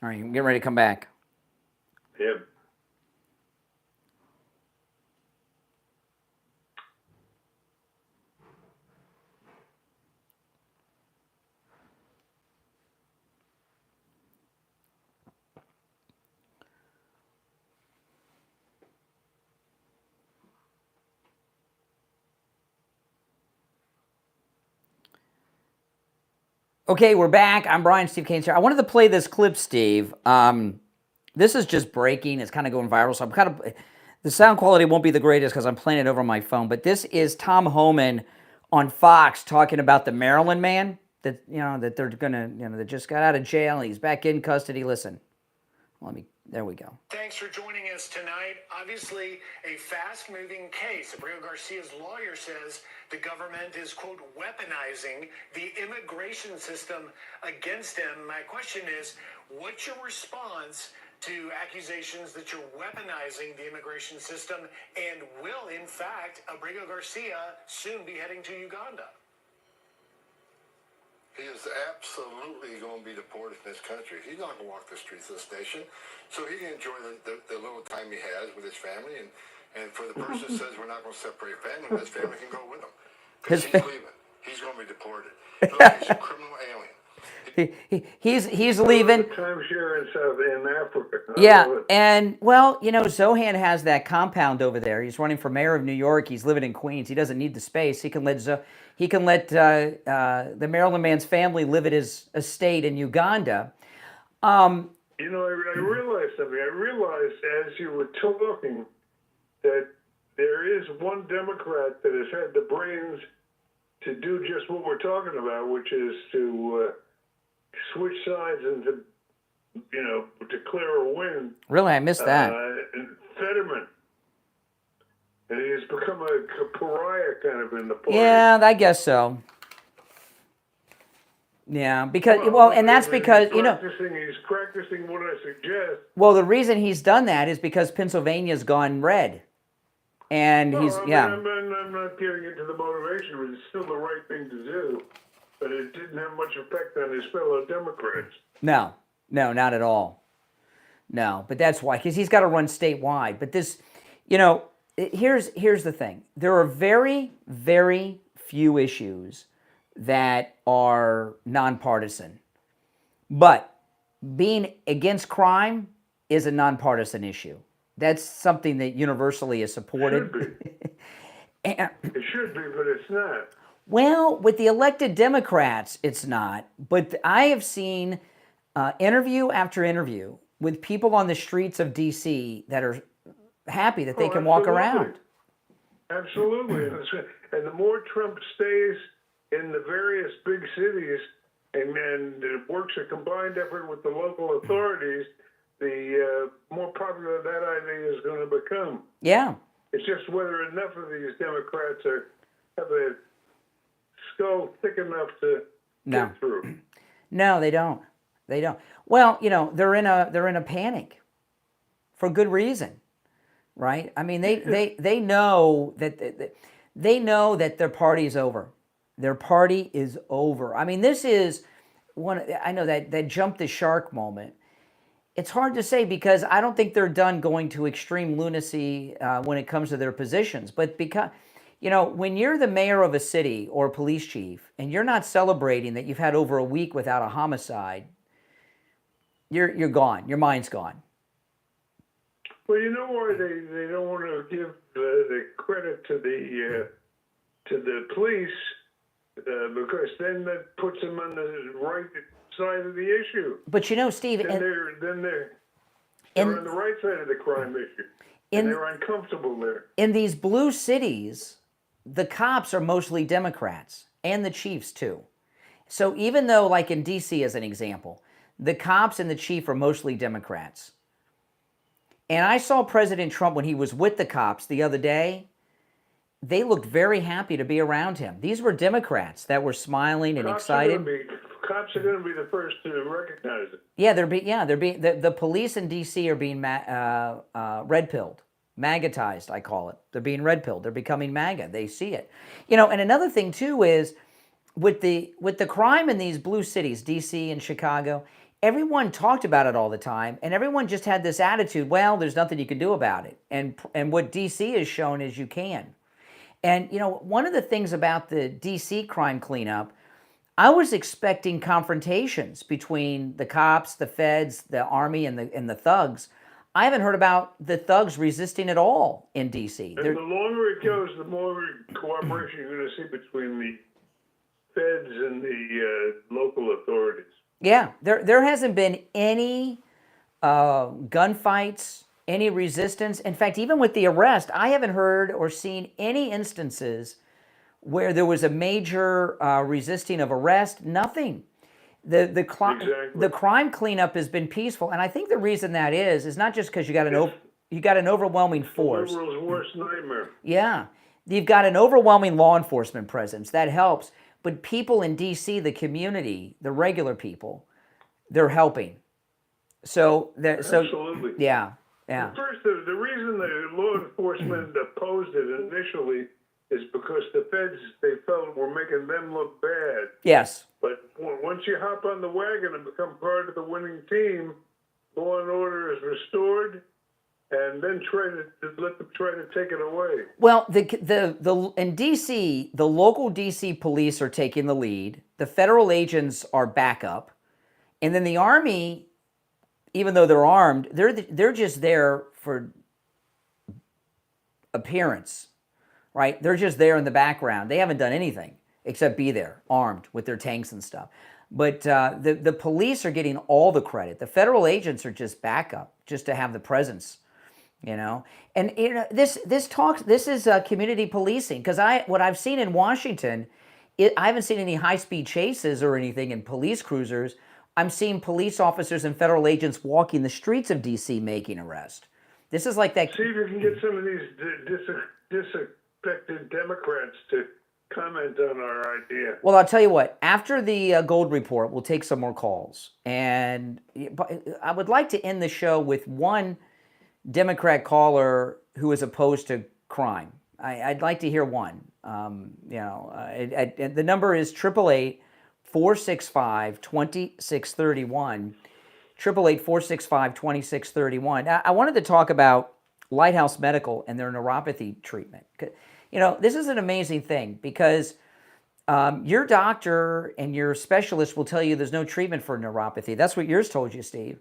All right, get ready to come back. Yep. Okay, we're back. I'm Brian, Steve Kane here. I wanted to play this clip, Steve. This is just breaking. It's kind of going viral, so the sound quality won't be the greatest because I'm playing it over my phone. But this is Tom Homan on Fox talking about the Maryland man that they're gonna that just got out of jail. He's back in custody. Listen, there we go. Thanks for joining us tonight. Obviously, a fast-moving case. Abreu Garcia's lawyer says the government is, quote, weaponizing the immigration system against him. My question is, what's your response to accusations that you're weaponizing the immigration system? And will, in fact, Abreu Garcia soon be heading to Uganda? He is absolutely going to be deported from this country. He's not going to walk the streets of the station, so he can enjoy the little time he has with his family. And for the person that says we're not going to separate family, his family can go with him. Because he's leaving. He's going to be deported. He's a criminal alien. He's leaving. Timeshare in Africa. Yeah, and well, Zohan has that compound over there. He's running for mayor of New York. He's living in Queens. He doesn't need the space. He can let the Maryland man's family live at his estate in Uganda. I realized something. I realized as you were talking that there is one Democrat that has had the brains to do just what we're talking about, which is to switch sides and to, declare a win. Really, I missed that. Fetterman. And he's become a pariah kind of in the party. Yeah, I guess so. Yeah, because and that's because he's practicing what I suggest. Well, the reason he's done that is because Pennsylvania's gone red, and I'm not getting into the motivation, but it's still the right thing to do. But it didn't have much effect on his fellow Democrats. No, not at all. No, but that's why, because he's got to run statewide. But this, here's the thing: there are very, very few issues that are nonpartisan. But being against crime is a nonpartisan issue. That's something that universally is supported. It should be, but it's not. Well, with the elected Democrats, it's not. But I have seen interview after interview with people on the streets of D.C. that are happy that they can walk around. Absolutely. And the more Trump stays in the various big cities and works a combined effort with the local authorities, the more popular that idea is going to become. Yeah. It's just whether enough of these Democrats have a skull thick enough to get through. No, they don't. They don't. Well, they're in a panic for good reason, right? I mean, they know that their party is over. Their party is over. I mean, this is I know that jump the shark moment. It's hard to say because I don't think they're done going to extreme lunacy when it comes to their positions. But because, when you're the mayor of a city or a police chief and you're not celebrating that you've had over a week without a homicide, you're gone. Your mind's gone. Well, you know why they don't want to give the credit to the police. Because then that puts them on the right side of the issue. But Steve, they're on the right side of the crime issue, and they're uncomfortable there. In these blue cities, the cops are mostly Democrats, and the chiefs too. So even though, like in D.C. as an example, the cops and the chief are mostly Democrats. And I saw President Trump when he was with the cops the other day. They looked very happy to be around him. These were Democrats that were smiling and excited. Cops are going to be the first to recognize it. Yeah, the police in D.C. are being red-pilled, magatized, I call it. They're being red-pilled. They're becoming MAGA. They see it. And another thing too is with the crime in these blue cities, D.C. and Chicago, everyone talked about it all the time, and everyone just had this attitude, well, there's nothing you can do about it. And what D.C. has shown is you can. And, you know, one of the things about the D.C. crime cleanup, I was expecting confrontations between the cops, the feds, the army, and the thugs. I haven't heard about the thugs resisting at all in D.C. And the longer it goes, the more cooperation you're going to see between the feds and the local authorities. Yeah, there hasn't been any gunfights, any resistance. In fact, even with the arrest, I haven't heard or seen any instances where there was a major resisting of arrest. Nothing. The crime cleanup has been peaceful, and I think the reason that is not just because you got an overwhelming force. The liberals' worst nightmare. Yeah, you've got an overwhelming law enforcement presence that helps. But people in D.C., the community, the regular people, they're helping. Absolutely. Yeah. First, the reason the law enforcement opposed it initially is because the feds, they felt, were making them look bad. Yes. But once you hop on the wagon and become part of the winning team, law and order is restored, and then let them try to take it away. Well, in D.C., the local D.C. police are taking the lead. The federal agents are backup, and then the Army, even though they're armed, they're just there for appearance, right? They're just there in the background. They haven't done anything except be there, armed with their tanks and stuff. But the police are getting all the credit. The federal agents are just backup, just to have the presence. You know, and you know this is community policing, because what I've seen in Washington, I haven't seen any high-speed chases or anything in police cruisers. I'm seeing police officers and federal agents walking the streets of D.C. making arrests. This is like that. See if you can get some of these disaffected Democrats to comment on our idea. Well, I'll tell you what. After the Gold Report, we'll take some more calls, and I would like to end the show with one Democrat caller who is opposed to crime. I'd like to hear one. The number is 888-465-2631. 888-465-2631. I wanted to talk about Lighthouse Medical and their neuropathy treatment. You know, this is an amazing thing, because your doctor and your specialist will tell you there's no treatment for neuropathy. That's what yours told you, Steve.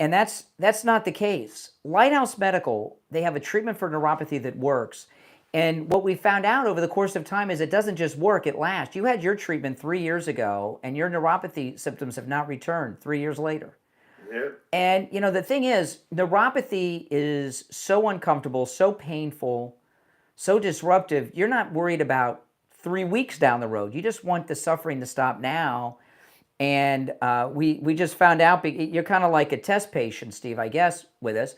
And that's not the case. Lighthouse Medical, they have a treatment for neuropathy that works. And what we found out over the course of time is it doesn't just work, it lasts. You had your treatment 3 years ago, and your neuropathy symptoms have not returned 3 years later. Yeah. And, you know, the thing is, neuropathy is so uncomfortable, so painful, so disruptive. You're not worried about 3 weeks down the road. You just want the suffering to stop now. And we just found out you're kind of like a test patient, Steve, I guess, with us.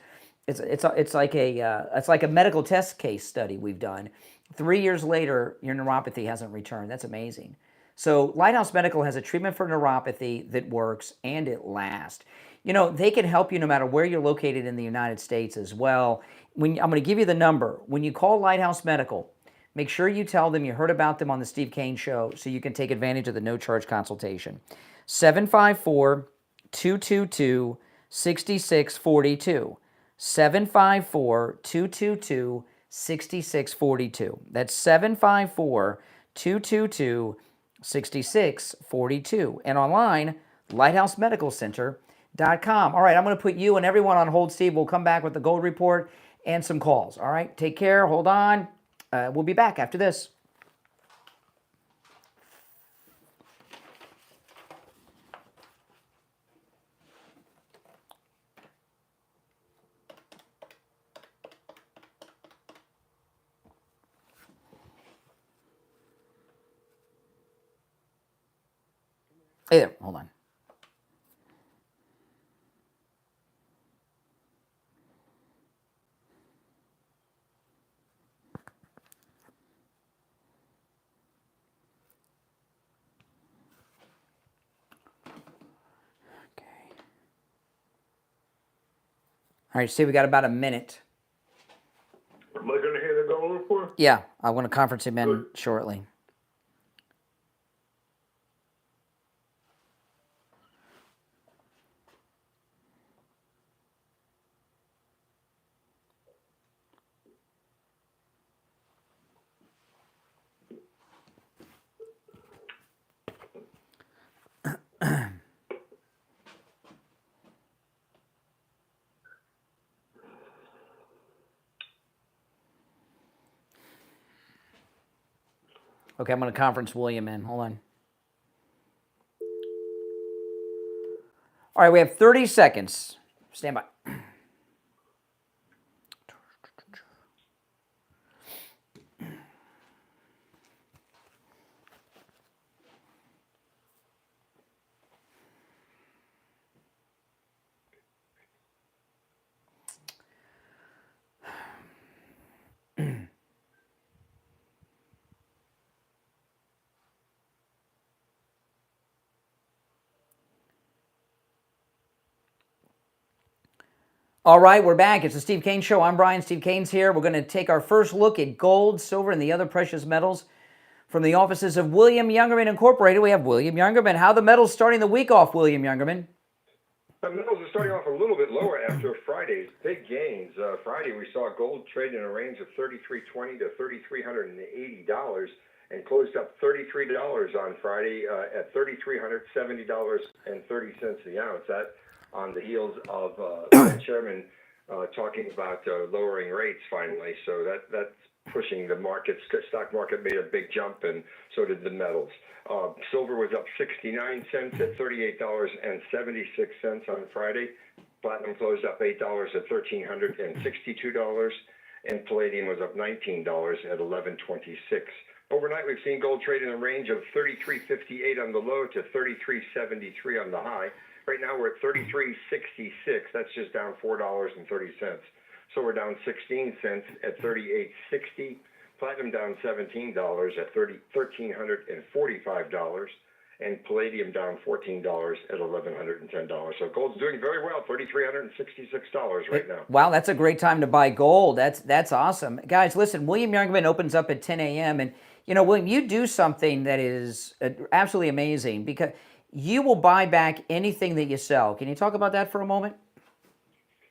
It's like a medical test case study we've done. 3 years later, your neuropathy hasn't returned. That's amazing. So Lighthouse Medical has a treatment for neuropathy that works, and it lasts. You know, they can help you no matter where you're located in the United States as well. I'm going to give you the number. When you call Lighthouse Medical, make sure you tell them you heard about them on the Steve Kane Show so you can take advantage of the no-charge consultation. 754-222-6642. 754-222-6642. That's 754-222-6642. And online, lighthousemedicalcenter.com. All right, I'm going to put you and everyone on hold, Steve. We'll come back with the Gold Report and some calls. All right, take care. Hold on. We'll be back after this. Hey there, hold on. All right, Steve, we got about a minute. Am I going to hear the Gold Report? Yeah, I want to conference him in shortly. Okay, I'm going to conference William in. Hold on. All right, we have 30 seconds. Stand by. All right, we're back. It's the Steve Kane Show. I'm Brian. Steve Kane's here. We're going to take our first look at gold, silver, and the other precious metals from the offices of William Youngerman Incorporated. We have William Youngerman. How the metals starting the week off, William Youngerman? The metals are starting off a little bit lower after Friday's big gains. Friday, we saw gold trade in a range of $3,320 to $3,380 and closed up $33 on Friday at $3,370.30 the ounce. That on the heels of the chairman talking about lowering rates finally. So that's pushing the market. Stock market made a big jump, and so did the metals. Silver was up 69 cents at $38.76 on Friday. Platinum closed up $8 at $1,362, and palladium was up $19 at $11.26. Overnight, we've seen gold trade in a range of $33.58 on the low to $33.73 on the high. Right now, we're at $33.66. That's just down $4.30. So we're down 16 cents at $38.60. Platinum down $17 at $1,345, and palladium down $14 at $1,110. So gold's doing very well, $3,366 right now. Wow, that's a great time to buy gold. That's awesome. Guys, listen, William Youngerman opens up at 10 a.m. And, you know, William, you do something that is absolutely amazing because you will buy back anything that you sell. Can you talk about that for a moment?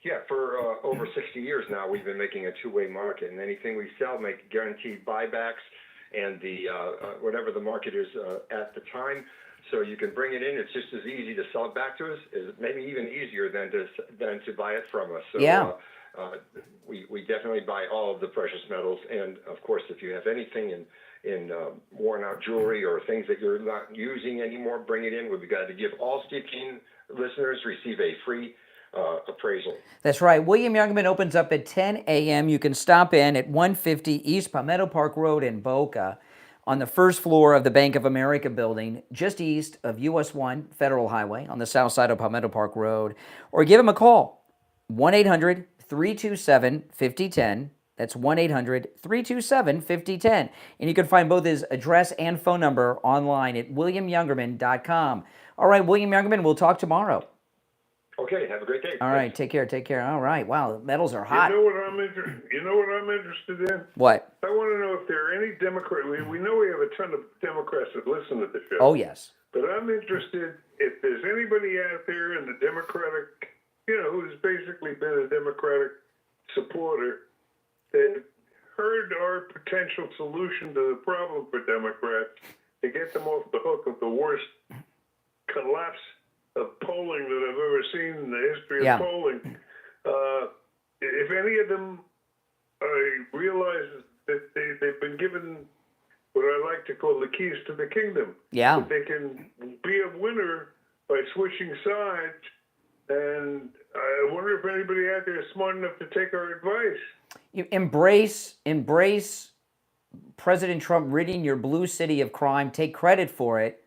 Yeah, for over 60 years now, we've been making a two-way market, and anything we sell make guaranteed buybacks and the whatever the market is at the time. So you can bring it in. It's just as easy to sell it back to us, maybe even easier than to buy it from us. So, yeah. We definitely buy all of the precious metals, and of course, if you have anything in worn-out jewelry or things that you're not using anymore, bring it in. We've got to give all Steve Kane listeners receive a free appraisal. That's right. William Youngerman opens up at 10 a.m. You can stop in at 150 East Palmetto Park Road in Boca on the first floor of the Bank of America building, just east of US 1 Federal Highway on the south side of Palmetto Park Road. Or give them a call, 1-800-327-5010. That's 1-800-327-5010. And you can find both his address and phone number online at williamyoungerman.com. All right, William Youngerman, we'll talk tomorrow. Okay, have a great day. All right, take care. All right, wow, the metals are hot. You know what I'm interested in? What? I want to know if there are any Democrats. We know we have a ton of Democrats that listen to the show. Oh, yes. But I'm interested if there's anybody out there in the Democratic, who's basically been a Democratic supporter that heard our potential solution to the problem for Democrats to get them off the hook of the worst collapse of polling that I've ever seen in the history of polling. If any of them realize that they've been given what I like to call the keys to the kingdom, that they can be a winner by switching sides, and I wonder if anybody out there is smart enough to take our advice. You embrace President Trump ridding your blue city of crime. Take credit for it.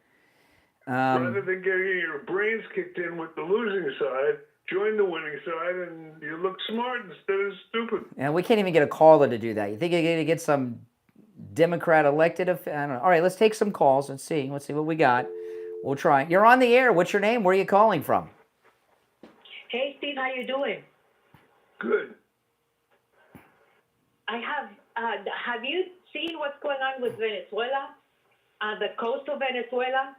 Rather than getting your brains kicked in with the losing side, join the winning side, and you look smart instead of stupid. And we can't even get a caller to do that. You think you're going to get some Democrat elected? I don't know. All right, let's take some calls and see. Let's see what we got. We'll try. You're on the air. What's your name? Where are you calling from? Hey, Steve, how you doing? Good. I have you seen what's going on with Venezuela, the coast of Venezuela?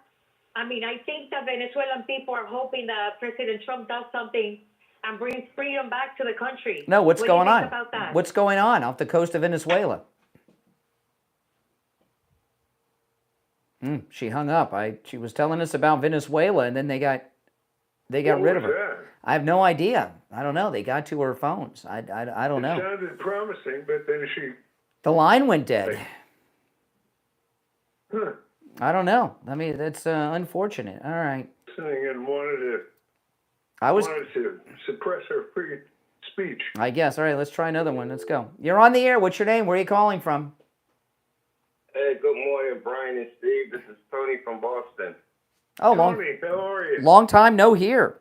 I mean, I think the Venezuelan people are hoping that President Trump does something and brings freedom back to the country. No, what's going on? What do you think about that? What's going on off the coast of Venezuela? She hung up. She was telling us about Venezuela, and then they got rid of her. That? I have no idea. I don't know. They got to her phones. I don't know. It sounded promising, but then the line went dead. I don't know. I mean, that's unfortunate. All right. And wanted to suppress her free speech. I guess. All right, let's try another one. Let's go. You're on the air. What's your name? Where are you calling from? Hey, good morning, Brian and Steve. This is Tony from Boston. Oh, Tony, how are you? long time no hear.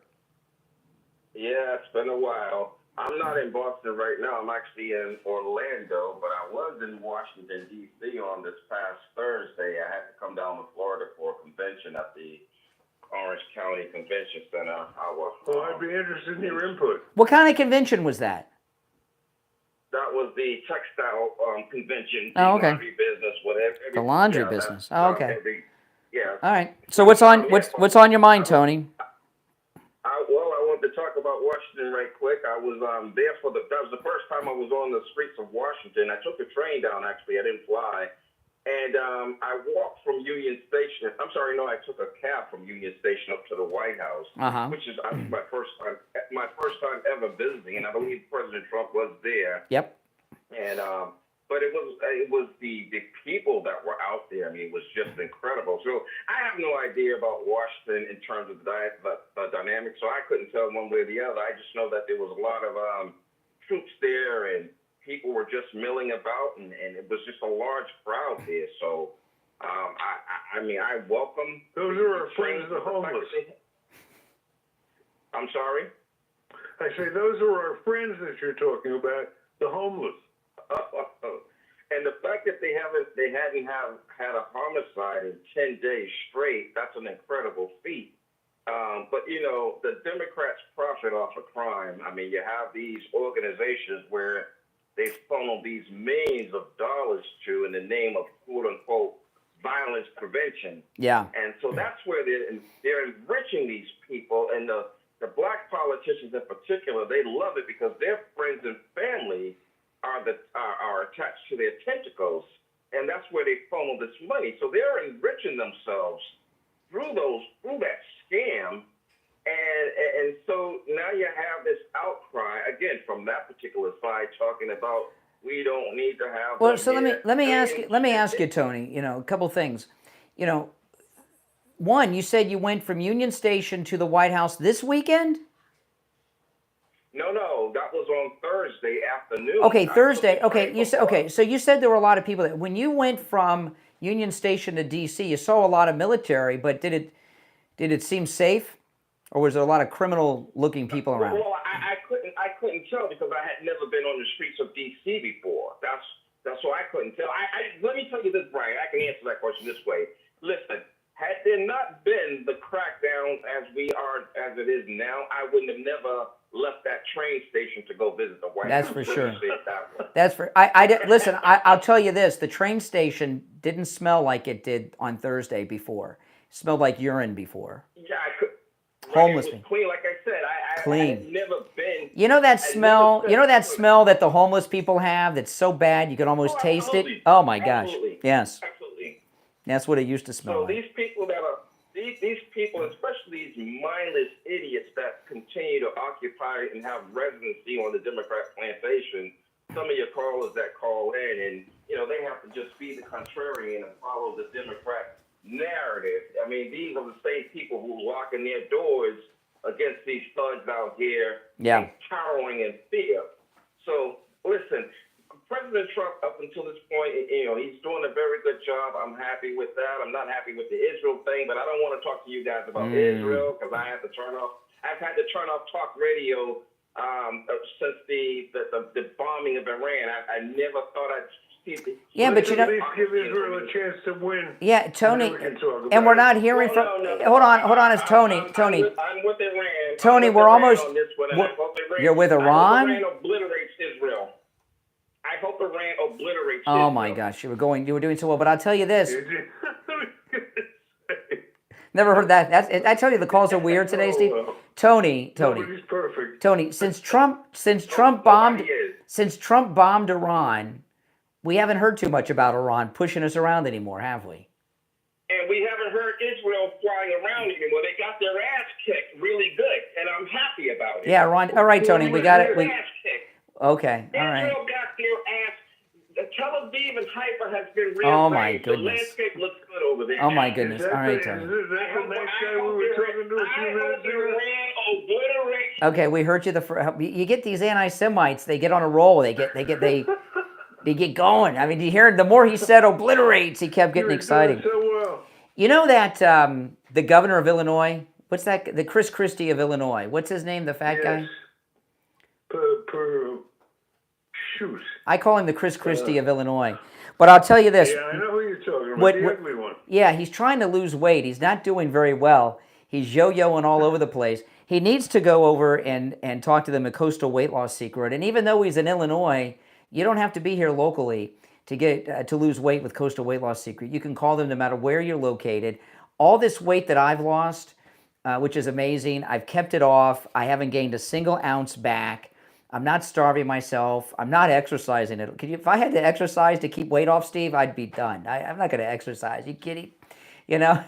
Yeah, it's been a while. I'm not in Boston right now. I'm actually in Orlando, but I was in Washington, D.C. on this past Thursday. I had to come down to Florida for a convention at the Orange County Convention Center. Well, I'd be interested in your input. What kind of convention was that? That was the textile convention. Oh, okay. The laundry business, whatever. The laundry business. Oh, okay. Yeah. All right. So what's on your mind, Tony? Well, I wanted to talk about Washington right quick. I was there that was the first time I was on the streets of Washington. I took a train down, actually. I didn't fly. And I walked from Union Station. I'm sorry, no, I took a cab from Union Station up to the White House, which is my first time ever visiting, and I believe President Trump was there. Yep. And but it was the people that were out there. I mean, it was just incredible. So I have no idea about Washington in terms of the dynamics, so I couldn't tell one way or the other. I just know that there was a lot of troops there, and people were just milling about, and it was just a large crowd there. So, I mean, I welcome. Those are our friends, the homeless. I'm sorry? I say those are our friends that you're talking about, the homeless. And the fact that they hadn't had a homicide in 10 days straight, that's an incredible feat. But, you know, the Democrats profit off of crime. I mean, you have these organizations where they funnel these millions of dollars to in the name of quote-unquote violence prevention. Yeah. And so that's where they're enriching these people. And the black politicians in particular, they love it because their friends and family are attached to their tentacles. And that's where they funnel this money. So they're enriching themselves through that scam. And so now you have this outcry again from that particular side talking about we don't need to have. Well, so let me ask you, Tony. You know, a couple things. You know, one, you said you went from Union Station to the White House this weekend. No, that was on Thursday afternoon. Okay, Thursday. Okay, so you said there were a lot of people there. When you went from Union Station to D.C., you saw a lot of military, but did it seem safe? Or was there a lot of criminal-looking people around? Well, I couldn't tell because I had never been on the streets of D.C. before. That's why I couldn't tell. Let me tell you this, Brian. I can answer that question this way. Listen, had there not been the crackdown as it is now, I wouldn't have never left that train station to go visit the White House. That's for sure. That's for. Listen. I'll tell you this: the train station didn't smell like it did on Thursday before. It smelled like urine before. Yeah, I could. Homeless. It was clean, like I said. Clean. I had never been. You know that smell. You know that smell that the homeless people have. That's so bad you can almost taste it. Oh my gosh. Absolutely. Yes. Absolutely. That's what it used to smell like. So these people these people, especially these mindless idiots that continue to occupy and have residency on the Democrat plantation. Some of your callers that call in, and you know they have to just be the contrarian and follow the Democrat narrative. I mean, these are the same people who lock in their doors against these thugs out here, cowering in fear. So, listen, President Trump, up until this point, you know, he's doing a very good job. I'm happy with that. I'm not happy with the Israel thing, but I don't want to talk to you guys about Israel because I've had to turn off talk radio since the bombing of Iran. I never thought I'd. Yeah, but you know, at least give Israel a chance to win. Yeah, Tony, and we're not hearing from. Hold on, it's Tony. Tony. I'm with Iran. Tony, we're almost. You're with Iran? Iran obliterates Israel. I hope Iran obliterates Oh Israel. my gosh, you were doing so well. But I'll tell you this. Never heard that. I tell you, the calls are weird today, Steve. Tony. Nobody's perfect. Tony, since Trump bombed Iran. We haven't heard too much about Iran pushing us around anymore, have we? And we haven't heard Israel flying around anymore. They got their ass kicked really good, and I'm happy about it. Yeah, Ron. All right, Tony, we got it. Okay, all right. Israel got their ass Tel Aviv and Haifa has been rearranged. Oh, my The goodness. landscape looks good over there. Oh, my goodness. All right, Tony. I hope Okay, we heard you. You get these anti-Semites. They get on a roll. They get going. I mean, you hear the more he said obliterates, he kept getting exciting. So well. You know that the governor of Illinois, what's that? The Chris Christie of Illinois. What's his name? The fat guy. Shoot. I call him the Chris Christie of Illinois. But I'll tell you this. Yeah, I know who you're talking about. The ugly one. Yeah, he's trying to lose weight. He's not doing very well. He's yo-yoing all over the place. He needs to go over and talk to them at Coastal Weight Loss Secret. And even though he's in Illinois, you don't have to be here locally to get to lose weight with Coastal Weight Loss Secret. You can call them no matter where you're located. All this weight that I've lost, which is amazing, I've kept it off. I haven't gained a single ounce back. I'm not starving myself. I'm not exercising it. If I had to exercise to keep weight off, Steve, I'd be done. I'm not going to exercise. You kidding? You know?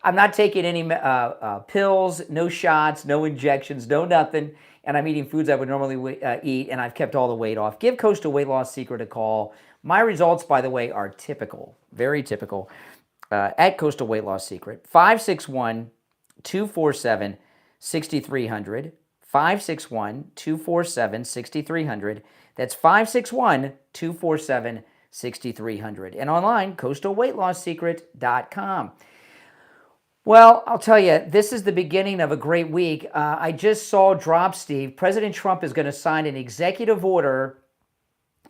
I'm not taking any pills, no shots, no injections, no nothing. And I'm eating foods I would normally eat, and I've kept all the weight off. Give Coastal Weight Loss Secret a call. My results, by the way, are typical, very typical, at Coastal Weight Loss Secret. 561-247-6300. 561-247-6300. That's 561-247-6300. And online, coastalweightlossecret.com. Well, I'll tell you, this is the beginning of a great week. I just saw drop, Steve. President Trump is going to sign an executive order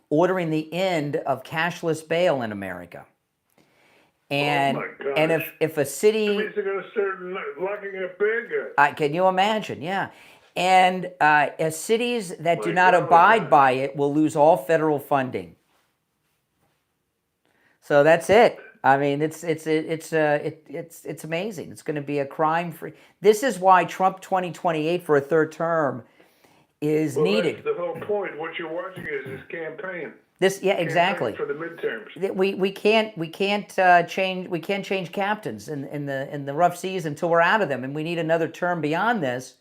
ordering the end of cashless bail in America. And if a city, that means they're going to start locking up bad guys. Can you imagine? Yeah. And cities that do not abide by it will lose all federal funding. So that's it. I mean, it's amazing. It's going to be a crime-free. This is why Trump 2028 for a third term is needed. That's the whole point. What you're watching is his campaign. Exactly. For the midterms. We can't change captains in the rough seas until we're out of them, and we need another term beyond this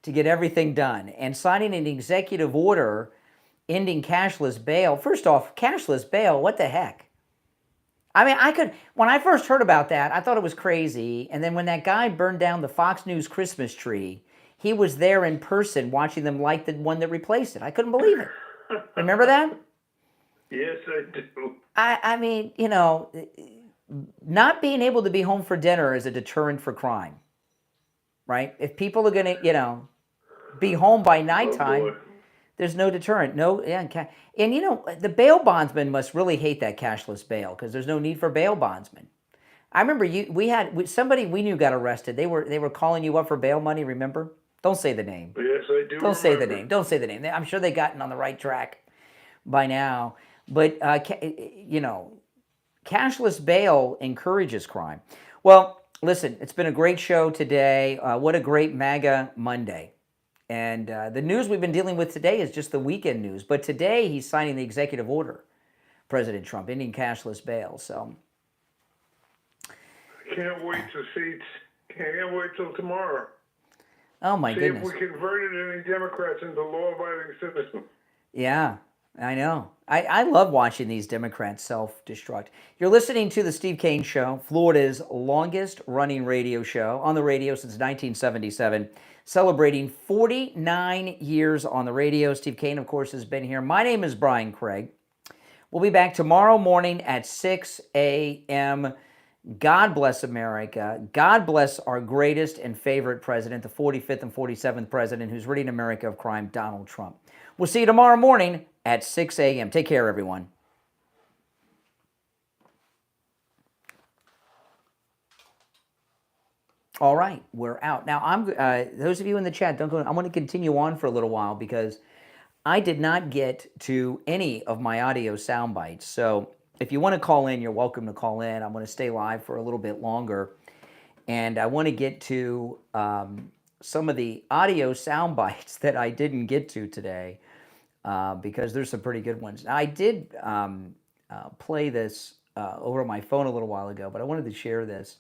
to get everything done. And signing an executive order ending cashless bail. First off, cashless bail, what the heck? I mean, when I first heard about that, I thought it was crazy. And then when that guy burned down the Fox News Christmas tree, he was there in person watching them light the one that replaced it. I couldn't believe it. Remember that? Yes, I do. I mean, you know, not being able to be home for dinner is a deterrent for crime, right? If people are going to, you know, be home by nighttime, there's no deterrent. And, you know, the bail bondsman must really hate that cashless bail because there's no need for bail bondsmen. I remember somebody we knew got arrested. They were calling you up for bail money, remember? Don't say the name. Yes, I do. Don't say the name. Don't say the name. I'm sure they've gotten on the right track by now. But, you know, cashless bail encourages crime. Well, listen, it's been a great show today. What a great MAGA Monday. And the news we've been dealing with today is just the weekend news. But today he's signing the executive order, President Trump, ending cashless bail. So I can't wait to see. Can't wait till tomorrow. Oh, my goodness. See if we converted any Democrats into law-abiding citizens. Yeah, I know. I love watching these Democrats self-destruct. You're listening to The Steve Kane Show, Florida's longest-running radio show, on the radio since 1977, celebrating 49 years on the radio. Steve Kane, of course, has been here. My name is Brian Craig. We'll be back tomorrow morning at 6 a.m. God bless America. God bless our greatest and favorite president, the 45th and 47th president who's ridding America of crime, Donald Trump. We'll see you tomorrow morning at 6 a.m. Take care, everyone. All right, we're out. Now, those of you in the chat, don't go. I want to continue on for a little while because I did not get to any of my audio sound bites. So if you want to call in, you're welcome to call in. I'm going to stay live for a little bit longer. And I want to get to some of the audio sound bites that I didn't get to today because there's some pretty good ones. Now, I did play this over my phone a little while ago, but I wanted to share this.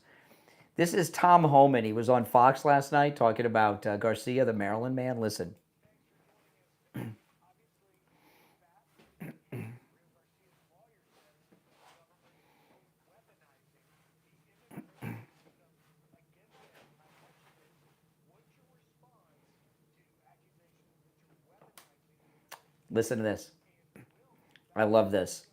This is Tom Homan. He was on Fox last night talking about Garcia, the Maryland man. Listen. Listen to this. I love this.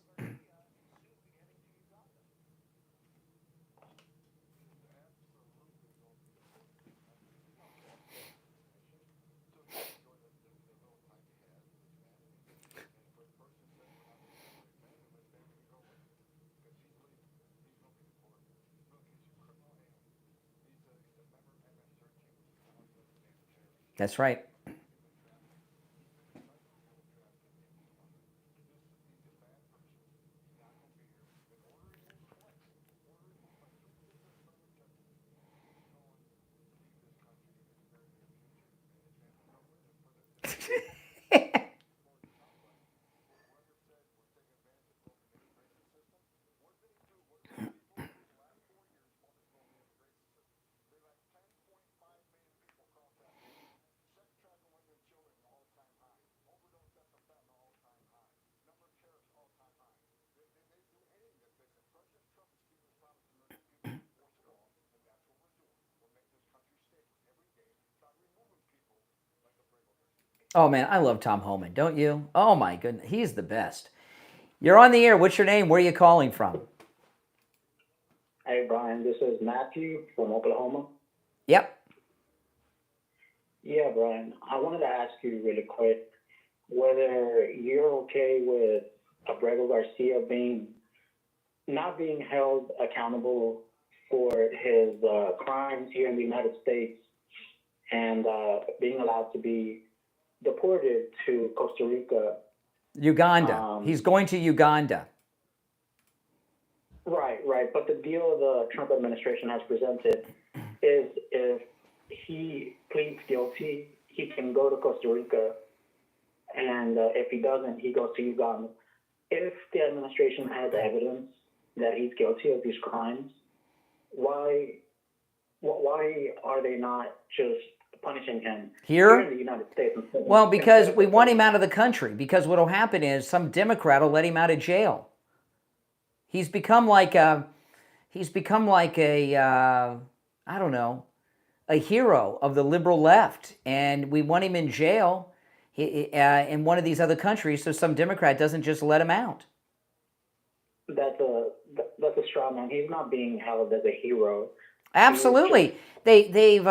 That's right. Oh, man, I love Tom Homan, don't you? Oh, my goodness. He's the best. You're on the air. What's your name? Where are you calling from? Hey, Brian, this is Matthew from Oklahoma. Yep. Yeah, Brian, I wanted to ask you really quick whether you're okay with Abrego Garcia not being held accountable for his crimes here in the United States and being allowed to be deported to Costa Rica. Uganda. He's going to Uganda. Right. But the deal the Trump administration has presented is if he pleads guilty, he can go to Costa Rica, and if he doesn't, he goes to Uganda. If the administration has evidence that he's guilty of these crimes, why are they not just punishing him Here in the United States? Well, because we want him out of the country. Because what will happen is some Democrat will let him out of jail. He's become like a I don't know, a hero of the liberal left, and we want him in jail in one of these other countries, so some Democrat doesn't just let him out. That's a straw man. He's not being held as a hero. Absolutely. They've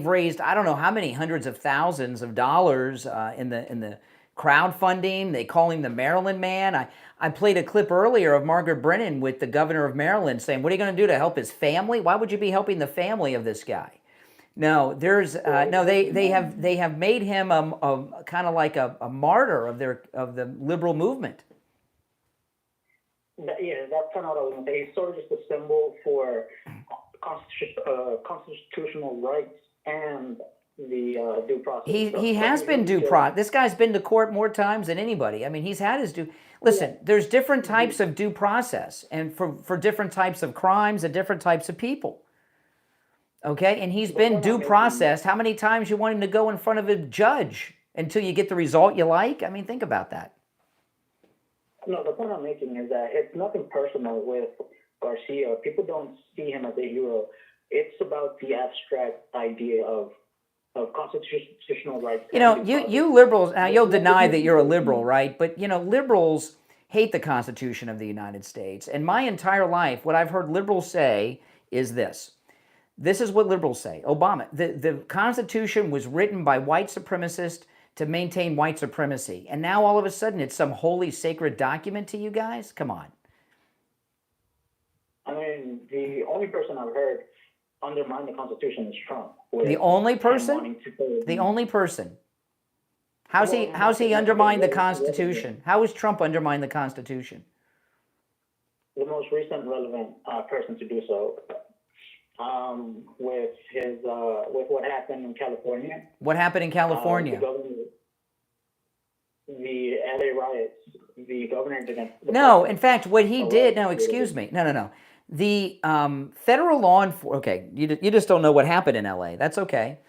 raised I don't know how many hundreds of thousands of dollars in the crowdfunding. They call him the Maryland man. I played a clip earlier of Margaret Brennan with the governor of Maryland saying, "What are you going to do to help his family? Why would you be helping the family of this guy?" No, there's no. They have made him a kind of like a martyr of the liberal movement. Yeah, that's kind of what I was going to say. He's sort of just a symbol for constitutional rights and the due process. He has been due process. This guy's been to court more times than anybody. I mean, he's had his due. Listen, there's different types of due process, and for different types of crimes and different types of people. Okay, and he's been due processed. How many times you want him to go in front of a judge until you get the result you like? I mean, think about that. No, the point I'm making is that it's nothing personal with Garcia. People don't see him as a hero. It's about the abstract idea of constitutional rights. You know, you liberals, now you'll deny that you're a liberal, right? But, you know, liberals hate the Constitution of the United States. And my entire life, what I've heard liberals say is this. This is what liberals say. Obama, the Constitution was written by white supremacists to maintain white supremacy. And now all of a sudden it's some holy sacred document to you guys? Come on. I mean, the only person I've heard undermine the Constitution is Trump. The only person? The only person. How's he undermined the Constitution? How has Trump undermined the Constitution? The most recent relevant person to do so, with what happened in California. What happened in California? The LA riots. The governor didn't. No, in fact, what he did. No, excuse me. No. The federal law enforcement. Okay, you just don't know what happened in LA. That's okay.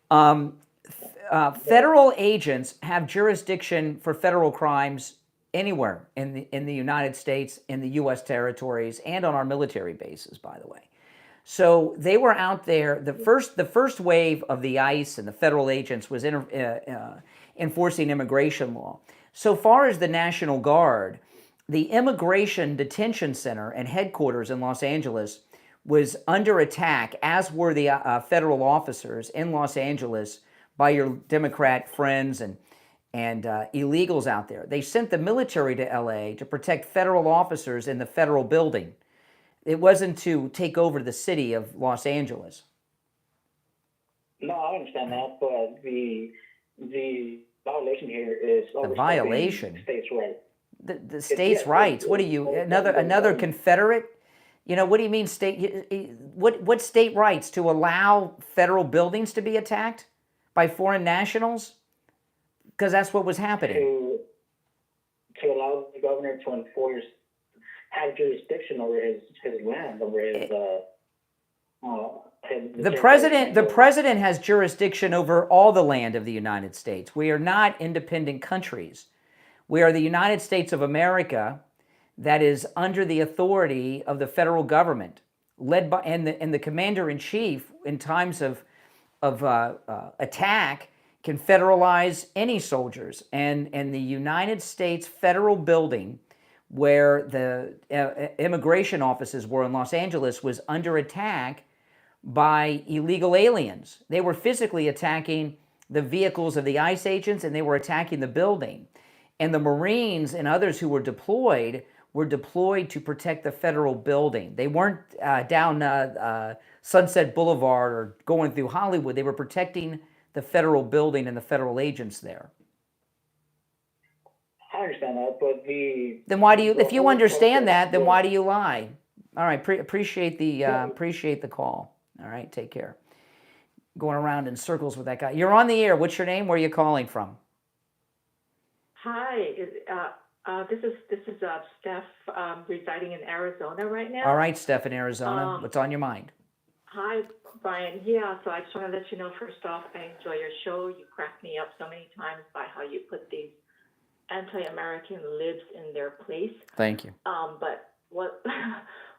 Federal agents have jurisdiction for federal crimes anywhere in the United States, in the U.S. territories, and on our military bases, by the way. So they were out there. The first wave of the ICE and the federal agents was enforcing immigration law. So far as the National Guard, the Immigration Detention Center and headquarters in Los Angeles was under attack, as were the federal officers in Los Angeles by your Democrat friends and illegals out there. They sent the military to LA to protect federal officers in the federal building. It wasn't to take over the city of Los Angeles. No, I understand that, but the violation here is The violation? states' rights. The states' rights. What are you, another Confederate? You know, what do you mean state? What state rights? To allow federal buildings to be attacked by foreign nationals? Because that's what was happening. To allow the governor to enforce, have jurisdiction over his land, over his The president has jurisdiction over all the land of the United States. We are not independent countries. We are the United States of America that is under the authority of the federal government, led by and the commander-in-chief in times of attack can federalize any soldiers. And the United States federal building where the immigration offices were in Los Angeles was under attack by illegal aliens. They were physically attacking the vehicles of the ICE agents, and they were attacking the building. And the Marines and others who were deployed to protect the federal building. They weren't down Sunset Boulevard or going through Hollywood. They were protecting the federal building and the federal agents there. I understand that, but then why do you? If you understand that, then why do you lie? All right, appreciate the call. All right, take care. Going around in circles with that guy. You're on the air. What's your name? Where are you calling from? Hi, this is Steph, residing in Arizona right now. All right, Steph in Arizona. What's on your mind? Hi, Brian. Yeah, so I just want to let you know, first off, I enjoy your show. You crack me up so many times by how you put these anti-American libs in their place. Thank you. But what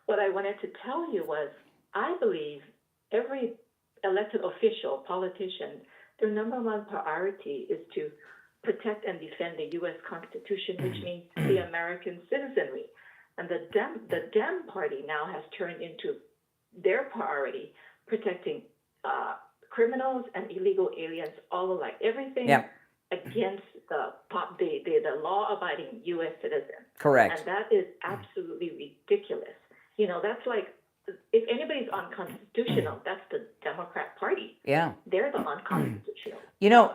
what I wanted to tell you was, I believe every elected official, politician, their number one priority is to protect and defend the U.S. Constitution, which means the American citizenry. And the Dem Party now has turned into their priority, protecting criminals and illegal aliens all alike. Everything against the law-abiding U.S. citizen. Correct. And that is absolutely ridiculous. You know, that's like, if anybody's unconstitutional, that's the Democrat Party. Yeah. They're the unconstitutional. You know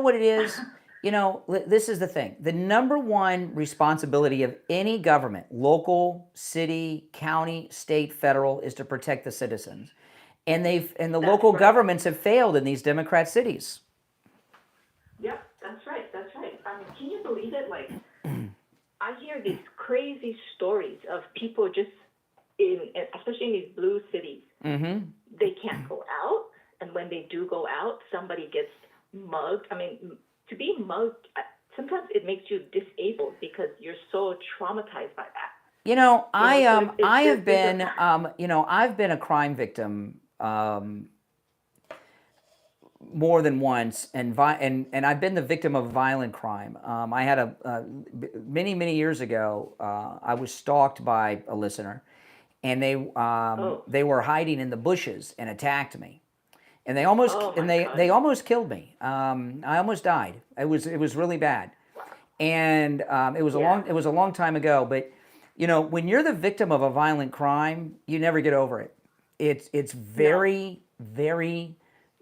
what it is? You know, this is the thing. The number one responsibility of any government, local, city, county, state, federal, is to protect the citizens. And the local governments have failed in these Democrat cities. Yep, that's right. I mean, can you believe it? Like, I hear these crazy stories of people just especially in these blue cities, they can't go out, and when they do go out, somebody gets mugged. I mean, to be mugged, sometimes it makes you disabled because you're so traumatized by that. You know, I've been a crime victim more than once, and I've been the victim of violent crime. I had many years ago. I was stalked by a listener. And they were hiding in the bushes and attacked me, and they almost they almost killed me. I almost died. It was really bad, and it was a long time ago. But you know, when you're the victim of a violent crime, you never get over it. It's very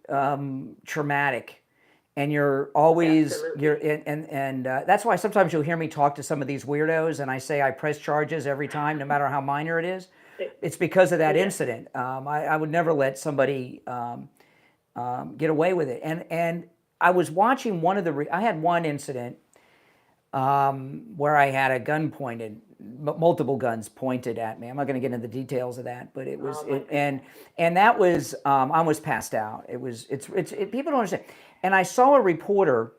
traumatic, and you're always and that's why sometimes you'll hear me talk to some of these weirdos, and I say I press charges every time, no matter how minor it is. It's because of that incident. I would never let somebody get away with it. And I was watching I had one incident where I had a gun pointed, multiple guns pointed at me. I'm not going to get into the details of that, but it was, and that was, I almost passed out. People don't understand. And I saw a reporter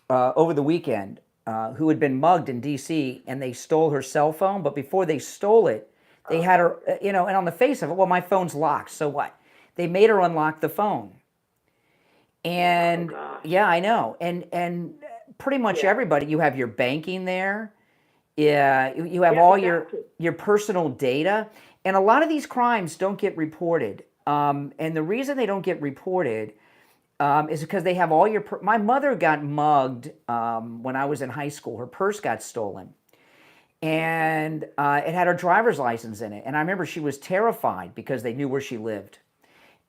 over the weekend who had been mugged in D.C. and they stole her cell phone. But before they stole it, They had her, and on the face of it, well, my phone's locked, so what? They made her unlock the phone. And yeah, I know. And pretty much everybody, you have your banking there. Yeah, you have all your personal data. And a lot of these crimes don't get reported. And the reason they don't get reported is because they have all your... My mother got mugged when I was in high school. Her purse got stolen. And it had her driver's license in it. And I remember she was terrified because they knew where she lived.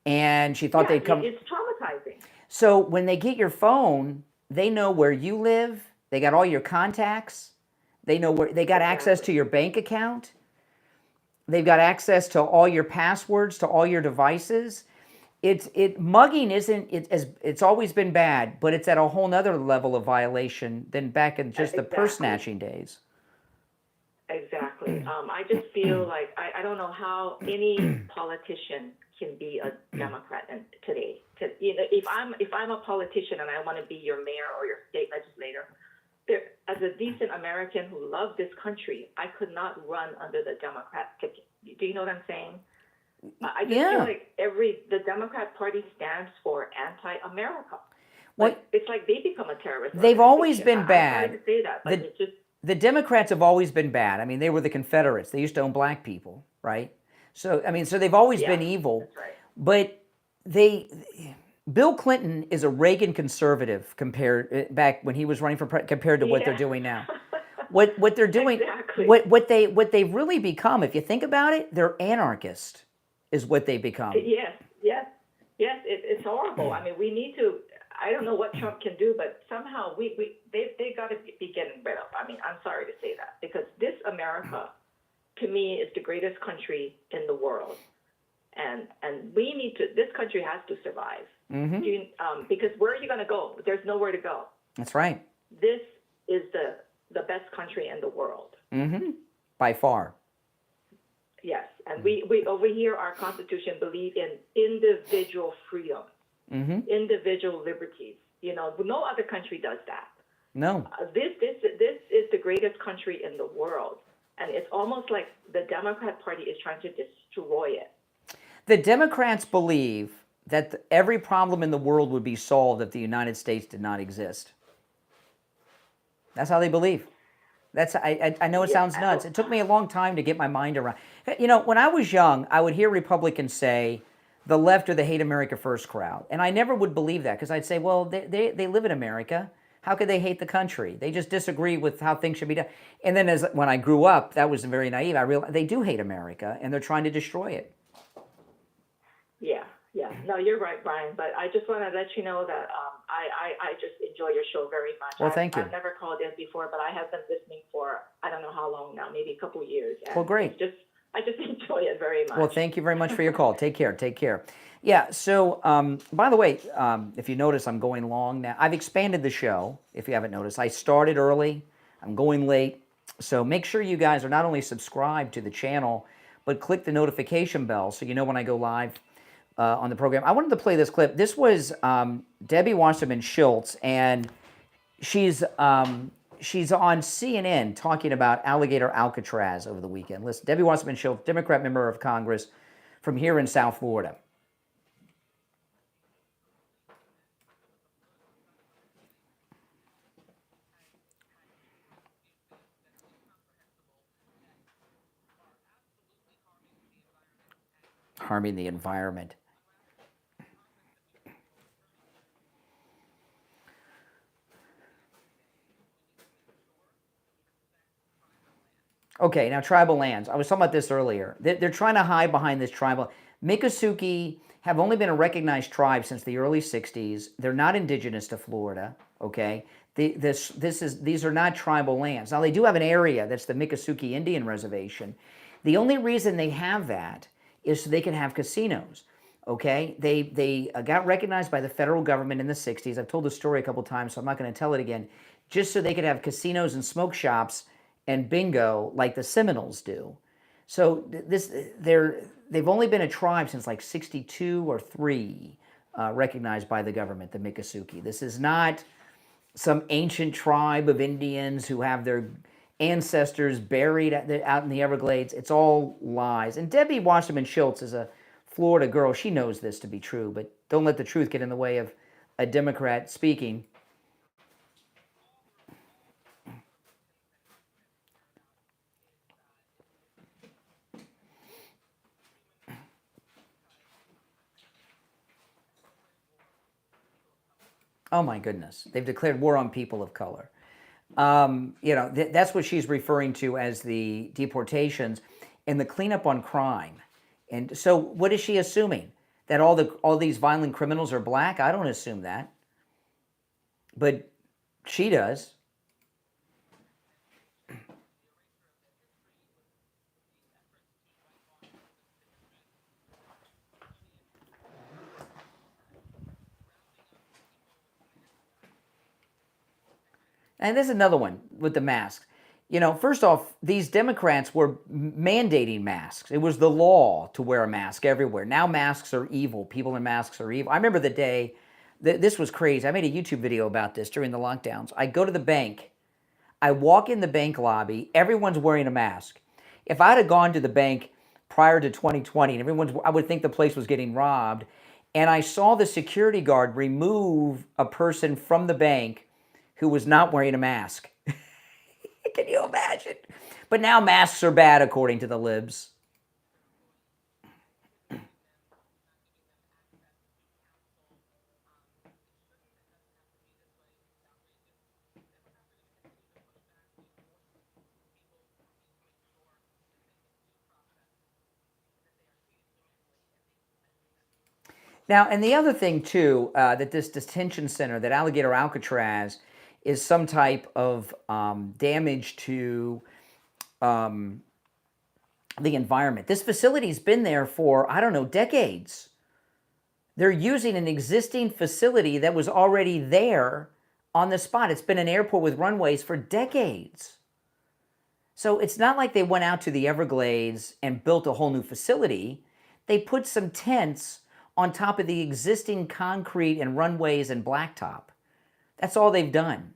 And she thought they'd come... It's traumatizing. So when they get your phone, they know where you live. They got all your contacts. They know where... They got access to your bank account. They've got access to all your passwords, to all your devices. Mugging isn't... It's always been bad, but it's at a whole nother level of violation than back in just the purse snatching days. Exactly. I just feel like I don't know how any politician can be a Democrat today. If I'm a politician and I want to be your mayor or your state legislator, as a decent American who loves this country, I could not run under the Democrat ticket. Do you know what I'm saying? I just feel like the Democrat Party stands for anti-America. It's like they become a terrorist. They've always been I'm bad. sorry to say that, but it's just... The Democrats have always been bad. I mean, they were the Confederates. They used to own black people, right? So, I mean, so they've always been evil. That's right. But Bill Clinton is a Reagan conservative back when he was running for compared to what they're doing now. What they're doing, what they've really become, if you think about it, they're anarchist, is what they become. Yes. It's horrible. I mean, we need to. I don't know what Trump can do, but somehow they got to be getting rid of. I mean, I'm sorry to say that, because this America, to me, is the greatest country in the world, and we need to. This country has to survive. Mm-hmm. Because where are you going to go? There's nowhere to go. That's right. This is the best country in the world. Mm-hmm. By far. Yes, and we over here, our Constitution believe in individual freedom. Mm-hmm. Individual liberties. No other country does that. No. This is the greatest country in the world, and it's almost like the Democrat Party is trying to destroy it. The Democrats believe that every problem in the world would be solved if the United States did not exist. That's how they believe. I know it sounds nuts. It took me a long time to get my mind around. When I was young, I would hear Republicans say, the left or the hate America first crowd. And I never would believe that, because I'd say, well, they live in America. How could they hate the country? They just disagree with how things should be done. And then when I grew up, that was very naive. I realized they do hate America, and they're trying to destroy it. Yeah. No, you're right, Brian. But I just want to let you know that I just enjoy your show very much. Well, thank you. I've never called in before, but I have been listening for, I don't know how long now, maybe a couple years. Well, great. I just enjoy it very much. Well, thank you very much for your call. Take care. Yeah, so, by the way, if you notice, I'm going long now. I've expanded the show, if you haven't noticed. I started early. I'm going late. So make sure you guys are not only subscribed to the channel, but click the notification bell so you know when I go live on the program. I wanted to play this clip. This was Debbie Wasserman Schultz, and she's on CNN talking about Alligator Alcatraz over the weekend. Listen, Debbie Wasserman Schultz, Democrat member of Congress from here in South Florida. Harming the environment. Okay, now tribal lands. I was talking about this earlier. They're trying to hide behind this tribal. Miccosukee have only been a recognized tribe since the early 60s. They're not indigenous to Florida, okay? These are not tribal lands. Now, they do have an area that's the Miccosukee Indian Reservation. The only reason they have that is so they can have casinos, okay? They got recognized by the federal government in the 60s. I've told the story a couple times, so I'm not going to tell it again. Just so they could have casinos and smoke shops and bingo like the Seminoles do. So they've only been a tribe since like 62 or 3, recognized by the government, the Miccosukee. This is not some ancient tribe of Indians who have their ancestors buried out in the Everglades. It's all lies. And Debbie Wasserman Schultz is a Florida girl. She knows this to be true, but don't let the truth get in the way of a Democrat speaking. Oh my goodness. They've declared war on people of color. That's what she's referring to as the deportations and the cleanup on crime. And so what is she assuming? That all these violent criminals are black? I don't assume that. But she does. And there's another one with the masks. First off, these Democrats were mandating masks. It was the law to wear a mask everywhere. Now masks are evil. People in masks are evil. I remember the day, this was crazy. I made a YouTube video about this during the lockdowns. I go to the bank. I walk in the bank lobby. Everyone's wearing a mask. If I'd have gone to the bank prior to 2020, and I would think the place was getting robbed, and I saw the security guard remove a person from the bank who was not wearing a mask. Can you imagine? But now masks are bad, according to the libs. Now, and the other thing, too, that this detention center, that Alligator Alcatraz, is some type of damage to the environment. This facility's been there for, I don't know, decades. They're using an existing facility that was already there on the spot. It's been an airport with runways for decades. So it's not like they went out to the Everglades and built a whole new facility. They put some tents on top of the existing concrete and runways and blacktop. That's all they've done.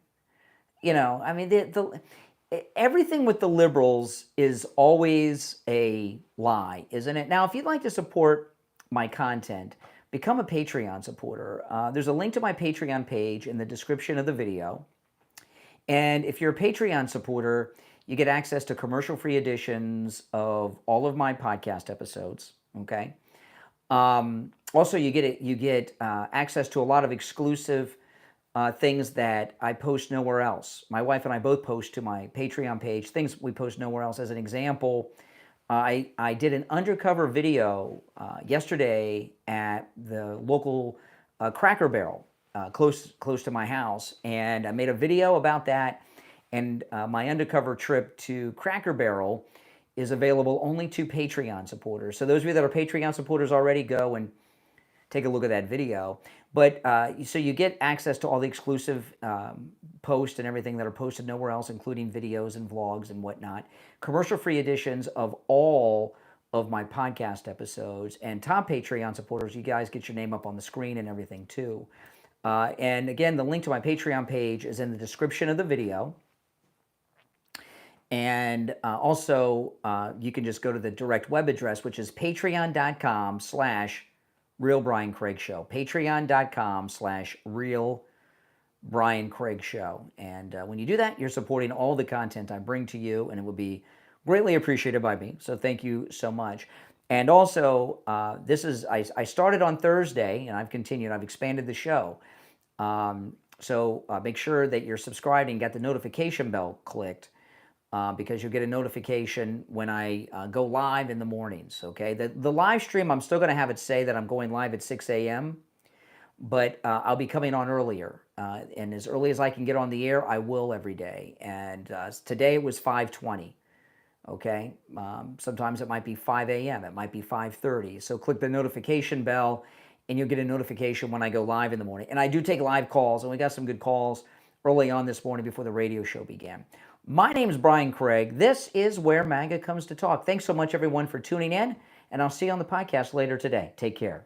Everything with the liberals is always a lie, isn't it? Now, if you'd like to support my content, become a Patreon supporter. There's a link to my Patreon page in the description of the video. And if you're a Patreon supporter, you get access to commercial-free editions of all of my podcast episodes, okay? Also, you get access to a lot of exclusive things that I post nowhere else. My wife and I both post to my Patreon page things we post nowhere else. As an example, I did an undercover video yesterday at the local Cracker Barrel close to my house, and I made a video about that. And my undercover trip to Cracker Barrel is available only to Patreon supporters. So those of you that are Patreon supporters already, go and take a look at that video. But so you get access to all the exclusive posts and everything that are posted nowhere else, including videos and vlogs and whatnot. Commercial-free editions of all of my podcast episodes. And top Patreon supporters, you guys get your name up on the screen and everything too. And again, the link to my Patreon page is in the description of the video. And also, you can just go to the direct web address, which is patreon.com/Real Brian Craig Show. Patreon.com/Real Brian Craig Show. And when you do that, you're supporting all the content I bring to you, and it will be greatly appreciated by me. So thank you so much. And also, I started on Thursday, and I've continued. I've expanded the show. So make sure that you're subscribed and got the notification bell clicked. Because you'll get a notification when I go live in the mornings, okay? The live stream, I'm still going to have it say that I'm going live at 6 a.m., but I'll be coming on earlier. And as early as I can get on the air, I will every day. And today it was 5:20, okay? Sometimes it might be 5 a.m., it might be 5:30. So click the notification bell, and you'll get a notification when I go live in the morning. And I do take live calls, and we got some good calls early on this morning before the radio show began. My name is Brian Craig. This is where MAGA comes to talk. Thanks so much, everyone, for tuning in, and I'll see you on the podcast later today. Take care.